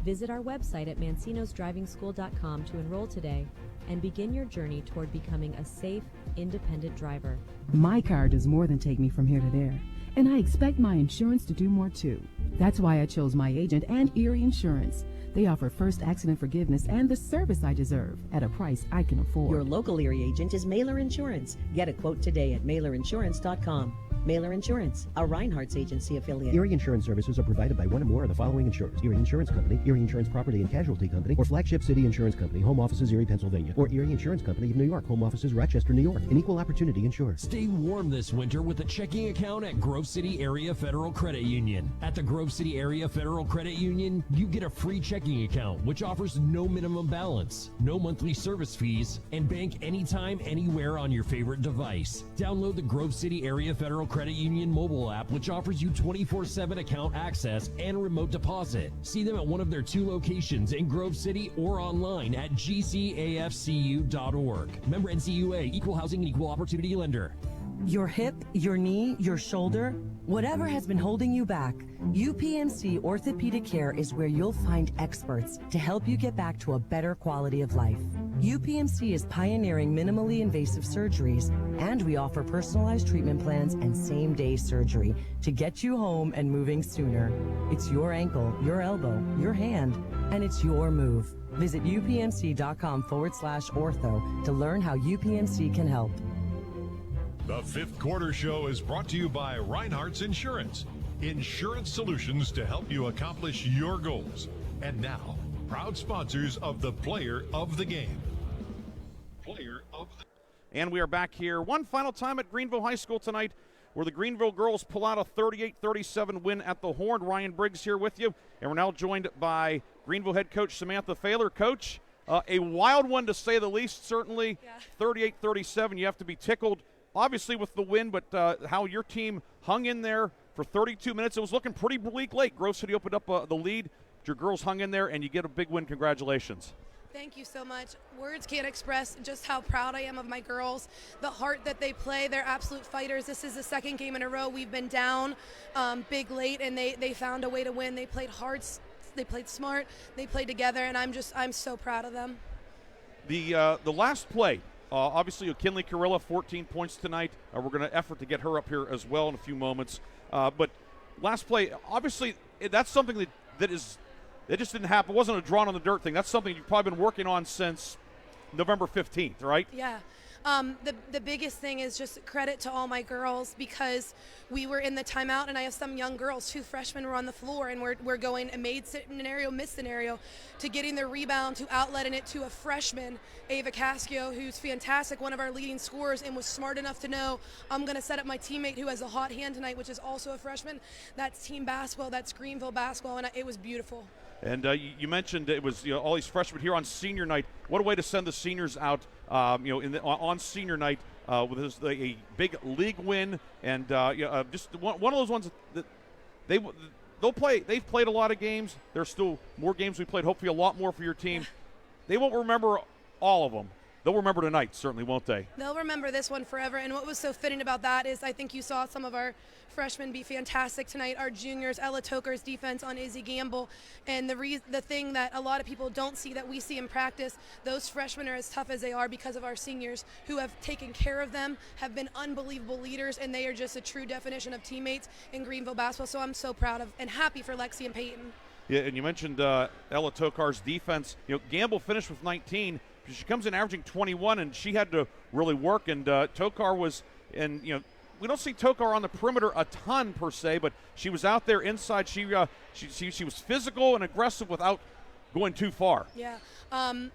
Visit our website at mancinosdrivingschool.com to enroll today and begin your journey toward becoming a safe, independent driver. My car does more than take me from here to there, and I expect my insurance to do more too. That's why I chose my agent and Erie Insurance. They offer first accident forgiveness and the service I deserve at a price I can afford. Your local Erie agent is Mailer Insurance. Get a quote today at mailerinsurance.com. Mailer Insurance, a Reinhardt's Agency affiliate. Erie Insurance services are provided by one or more of the following insurers: Erie Insurance Company, Erie Insurance Property and Casualty Company, or Flagship City Insurance Company, home offices Erie, Pennsylvania, or Erie Insurance Company of New York, home offices Rochester, New York. An equal opportunity insurer. Stay warm this winter with a checking account at Grove City Area Federal Credit Union. At the Grove City Area Federal Credit Union, you get a free checking account which offers no minimum balance, no monthly service fees, and bank anytime, anywhere on your favorite device. Download the Grove City Area Federal Credit Union mobile app, which offers you 24/7 account access and remote deposit. See them at one of their 2 locations in Grove City or online at gcafcu.org. Member NCUA, Equal Housing and Equal Opportunity Lender. Your hip, your knee, your shoulder, whatever has been holding you back, UPMC Orthopedic Care is where you'll find experts to help you get back to a better quality of life. UPMC is pioneering minimally invasive surgeries, and we offer personalized treatment plans and same-day surgery to get you home and moving sooner. It's your ankle, your elbow, your hand, and it's your move. Visit upmc.com/ortho to learn how UPMC can help. The Fifth Quarter Show is brought to you by Reinhardt's Insurance. Insurance solutions to help you accomplish your goals. And now, proud sponsors of the Player of the Game. And we are back here one final time at Greenville High School tonight, where the Greenville girls pull out a 38-37 win at the Horn. Ryan Briggs here with you, and we're now joined by Greenville head coach Samantha Thaler. Coach, a wild one to say the least, certainly. 38-37, you have to be tickled, obviously, with the win, but how your team hung in there for 32 minutes. It was looking pretty bleak late. Grove City opened up the lead. Your girls hung in there, and you get a big win. Congratulations. Thank you so much. Words can't express just how proud I am of my girls, the heart that they play. They're absolute fighters. This is the second game in a row we've been down big late, and they found a way to win. They played hard, they played smart, they played together, and I'm so proud of them. The last play, obviously, Kinley Carilla, 14 points tonight. We're going to effort to get her up here as well in a few moments. But last play, obviously, that's something that just didn't happen. It wasn't a drawn on the dirt thing. That's something you've probably been working on since November 15th, right? Yeah. The biggest thing is just credit to all my girls, because we were in the timeout, and I have some young girls, 2 freshmen were on the floor, and we're going a made scenario, miss scenario, to getting the rebound, to outletting it to a freshman, Ava Cascio, who's fantastic, one of our leading scorers, and was smart enough to know, I'm going to set up my teammate who has a hot hand tonight, which is also a freshman. That's team basketball, that's Greenville basketball, and it was beautiful. And you mentioned it was all these freshmen here on senior night. What a way to send the seniors out, on senior night with a big league win, and just one of those ones that they'll play. They've played a lot of games. There's still more games we played. Hopefully, a lot more for your team. They won't remember all of them. They'll remember tonight, certainly, won't they? They'll remember this one forever. And what was so fitting about that is I think you saw some of our freshmen be fantastic tonight. Our juniors, Ella Toker's defense on Izzy Gamble. And the thing that a lot of people don't see that we see in practice, those freshmen are as tough as they are because of our seniors who have taken care of them, have been unbelievable leaders, and they are just a true definition of teammates in Greenville basketball. So I'm so proud of and happy for Lexi and Peyton. Yeah, and you mentioned Ella Tokar's defense. Gamble finished with 19. She comes in averaging 21, and she had to really work. And Tokar was, and we don't see Tokar on the perimeter a ton per se, but she was out there inside. She was physical and aggressive without going too far. Yeah.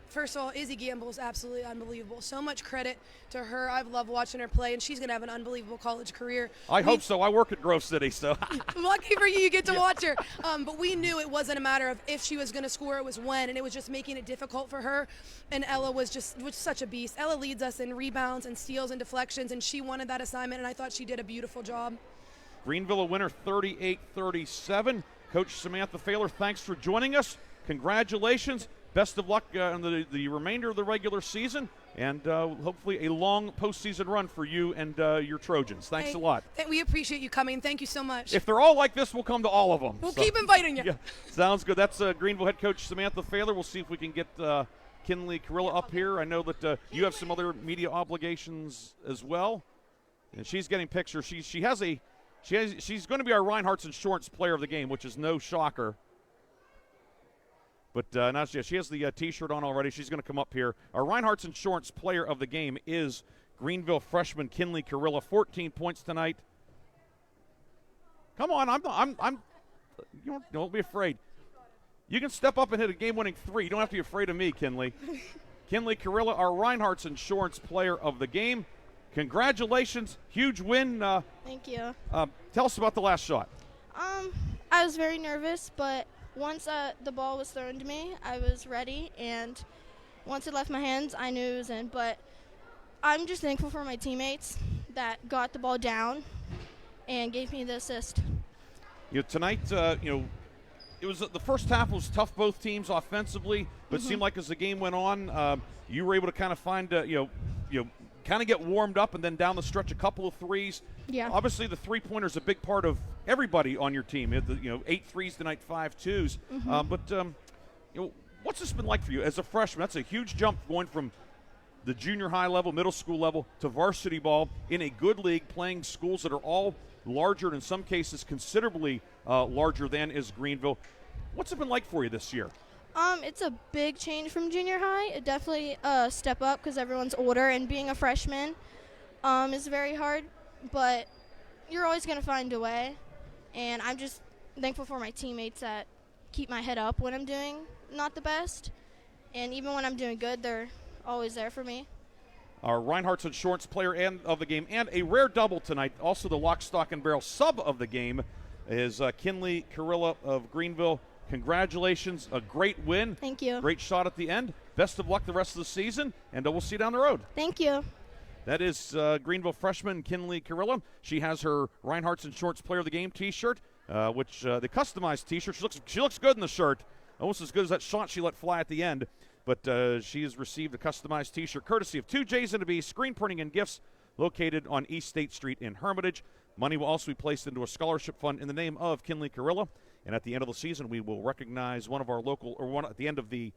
First of all, Izzy Gamble is absolutely unbelievable. So much credit to her. I've loved watching her play, and she's going to have an unbelievable college career. I hope so. I work at Grove City, so. Lucky for you, you get to watch her. But we knew it wasn't a matter of if she was going to score, it was when, and it was just making it difficult for her. And Ella was such a beast. Ella leads us in rebounds and steals and deflections, and she wanted that assignment, and I thought she did a beautiful job. Greenville a winner 38-37. Coach Samantha Thaler, thanks for joining us. Congratulations. Best of luck in the remainder of the regular season, and hopefully a long postseason run for you and your Trojans. Thanks a lot. We appreciate you coming. Thank you so much. If they're all like this, we'll come to all of them. We'll keep inviting you. Yeah, sounds good. That's Greenville head coach Samantha Thaler. We'll see if we can get Kinley Carilla up here. I know that you have some other media obligations as well, and she's getting pictures. She's going to be our Reinhardt's Insurance Player of the Game, which is no shocker. But now she has the T-shirt on already. She's going to come up here. Our Reinhardt's Insurance Player of the Game is Greenville freshman Kinley Carilla, 14 points tonight. Come on, don't be afraid. You can step up and hit a game-winning 3. You don't have to be afraid of me, Kinley. Kinley Carilla, our Reinhardt's Insurance Player of the Game. Congratulations, huge win. Thank you. Tell us about the last shot. I was very nervous, but once the ball was thrown to me, I was ready, and once it left my hands, I knew it was in. But I'm just thankful for my teammates that got the ball down and gave me the assist. Tonight, it was the first half was tough, both teams offensively, but it seemed like as the game went on, you were able to kind of find, kind of get warmed up, and then down the stretch, a couple of threes. Yeah. Obviously, the three-pointer is a big part of everybody on your team. 8 threes tonight, 5 twos. But What's this been like for you as a freshman? That's a huge jump going from the junior high level, middle school level, to varsity ball in a good league, playing schools that are all larger and in some cases considerably larger than is Greenville. What's it been like for you this year? It's a big change from junior high. It definitely a step up because everyone's older, and being a freshman is very hard, but you're always going to find a way. And I'm just thankful for my teammates that keep my head up when I'm doing not the best. And even when I'm doing good, they're always there for me. Our Reinhardt's Insurance player of the game, and a rare double tonight, also the lock, stock, and barrel sub of the game, is Kinley Carilla of Greenville. Congratulations, a great win. Thank you. Great shot at the end. Best of luck the rest of the season, and we'll see you down the road. Thank you. That is Greenville freshman Kinley Carilla. She has her Reinhardt's Insurance player of the game T-shirt, which the customized T-shirt. She looks good in the shirt, almost as good as that shot she let fly at the end. But she has received a customized T-shirt courtesy of 2 J's and a B Screen Printing and Gifts, located on East State Street in Hermitage. Money will also be placed into a scholarship fund in the name of Kinley Carilla. And at the end of the season, we will recognize one of our local, at the end of the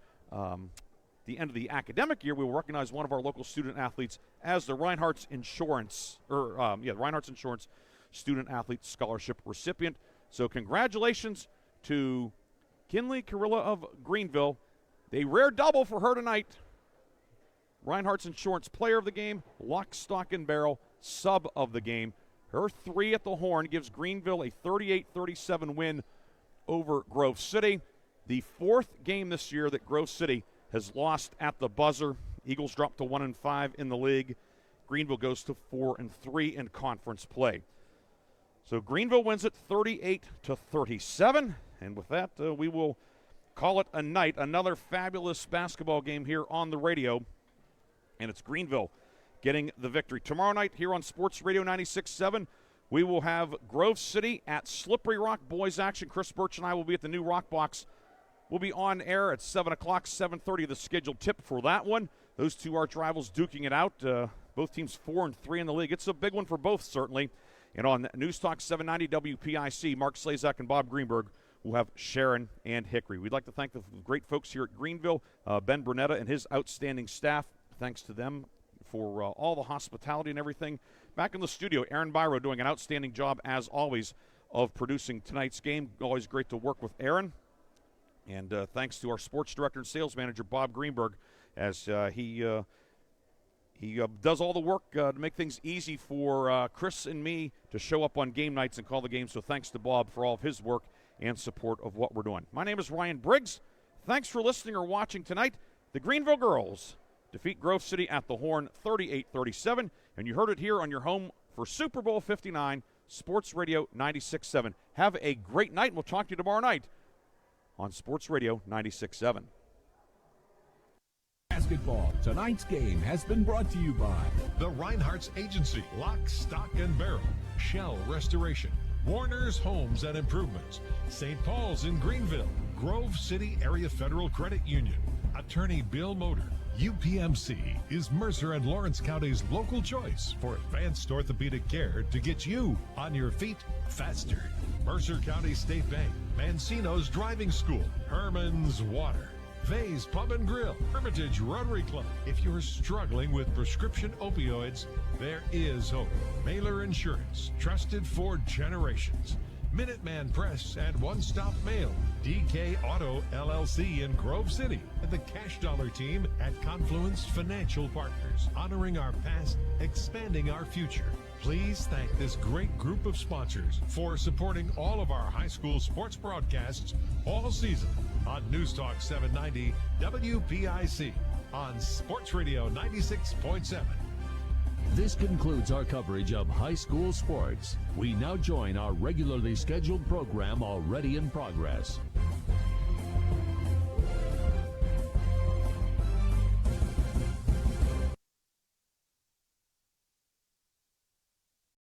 academic year, we will recognize one of our local student athletes as the Reinhardt's Insurance, Reinhardt's Insurance Student Athlete Scholarship recipient. So congratulations to Kinley Carilla of Greenville. A rare double for her tonight. Reinhardt's Insurance player of the game, lock, stock, and barrel sub of the game. Her 3 at the horn gives Greenville a 38-37 win over Grove City. The 4th game this year that Grove City has lost at the buzzer. Eagles drop to 1-5 in the league. Greenville goes to 4-3 in conference play. So Greenville wins it 38-37. And with that, we will call it a night. Another fabulous basketball game here on the radio. And it's Greenville getting the victory. Tomorrow night here on Sports Radio 96.7, we will have Grove City at Slippery Rock boys action. Chris Birch and I will be at the new Rock Box. We'll be on air at 7 o'clock, 7:30, the scheduled tip for that one. Those two arch rivals duking it out. Both teams 4-3 in the league. It's a big one for both, certainly. And on News Talk 790 WPIC, Mark Slazak and Bob Greenberg will have Sharon and Hickory. We'd like to thank the great folks here at Greenville, Ben Brunetta and his outstanding staff. Thanks to them for all the hospitality and everything. Back in the studio, Aaron Byro doing an outstanding job, as always, of producing tonight's game. Always great to work with Aaron. And thanks to our sports director and sales manager, Bob Greenberg, as he does all the work to make things easy for Chris and me to show up on game nights and call the game. So thanks to Bob for all of his work and support of what we're doing. My name is Ryan Briggs. Thanks for listening or watching tonight. The Greenville girls defeat Grove City at the Horn 38-37, and you heard it here on your home for Super Bowl 59, Sports Radio 96.7. Have a great night, and we'll talk to you tomorrow night on Sports Radio 96.7. Basketball. Tonight's game has been brought to you by the Reinhardt's Agency, Lock, Stock, and Barrel, Shell Restoration, Warner's Homes and Improvements, St. Paul's in Greenville, Grove City Area Federal Credit Union, Attorney Bill Motor. UPMC is Mercer and Lawrence County's local choice for advanced orthopedic care to get you on your feet faster. Mercer County State Bank, Mancino's Driving School, Herman's Water, Vay's Pub and Grill, Hermitage Rotary Club. If you're struggling with prescription opioids, there is hope. Mailer Insurance, trusted for generations. Minuteman Press and One Stop Mail, DK Auto LLC in Grove City, and the Cash Dollar team at Confluence Financial Partners, honoring our past, expanding our future. Please thank this great group of sponsors for supporting all of our high school sports broadcasts all season on News Talk 790 WPIC on Sports Radio 96.7. This concludes our coverage of high school sports. We now join our regularly scheduled program already in progress.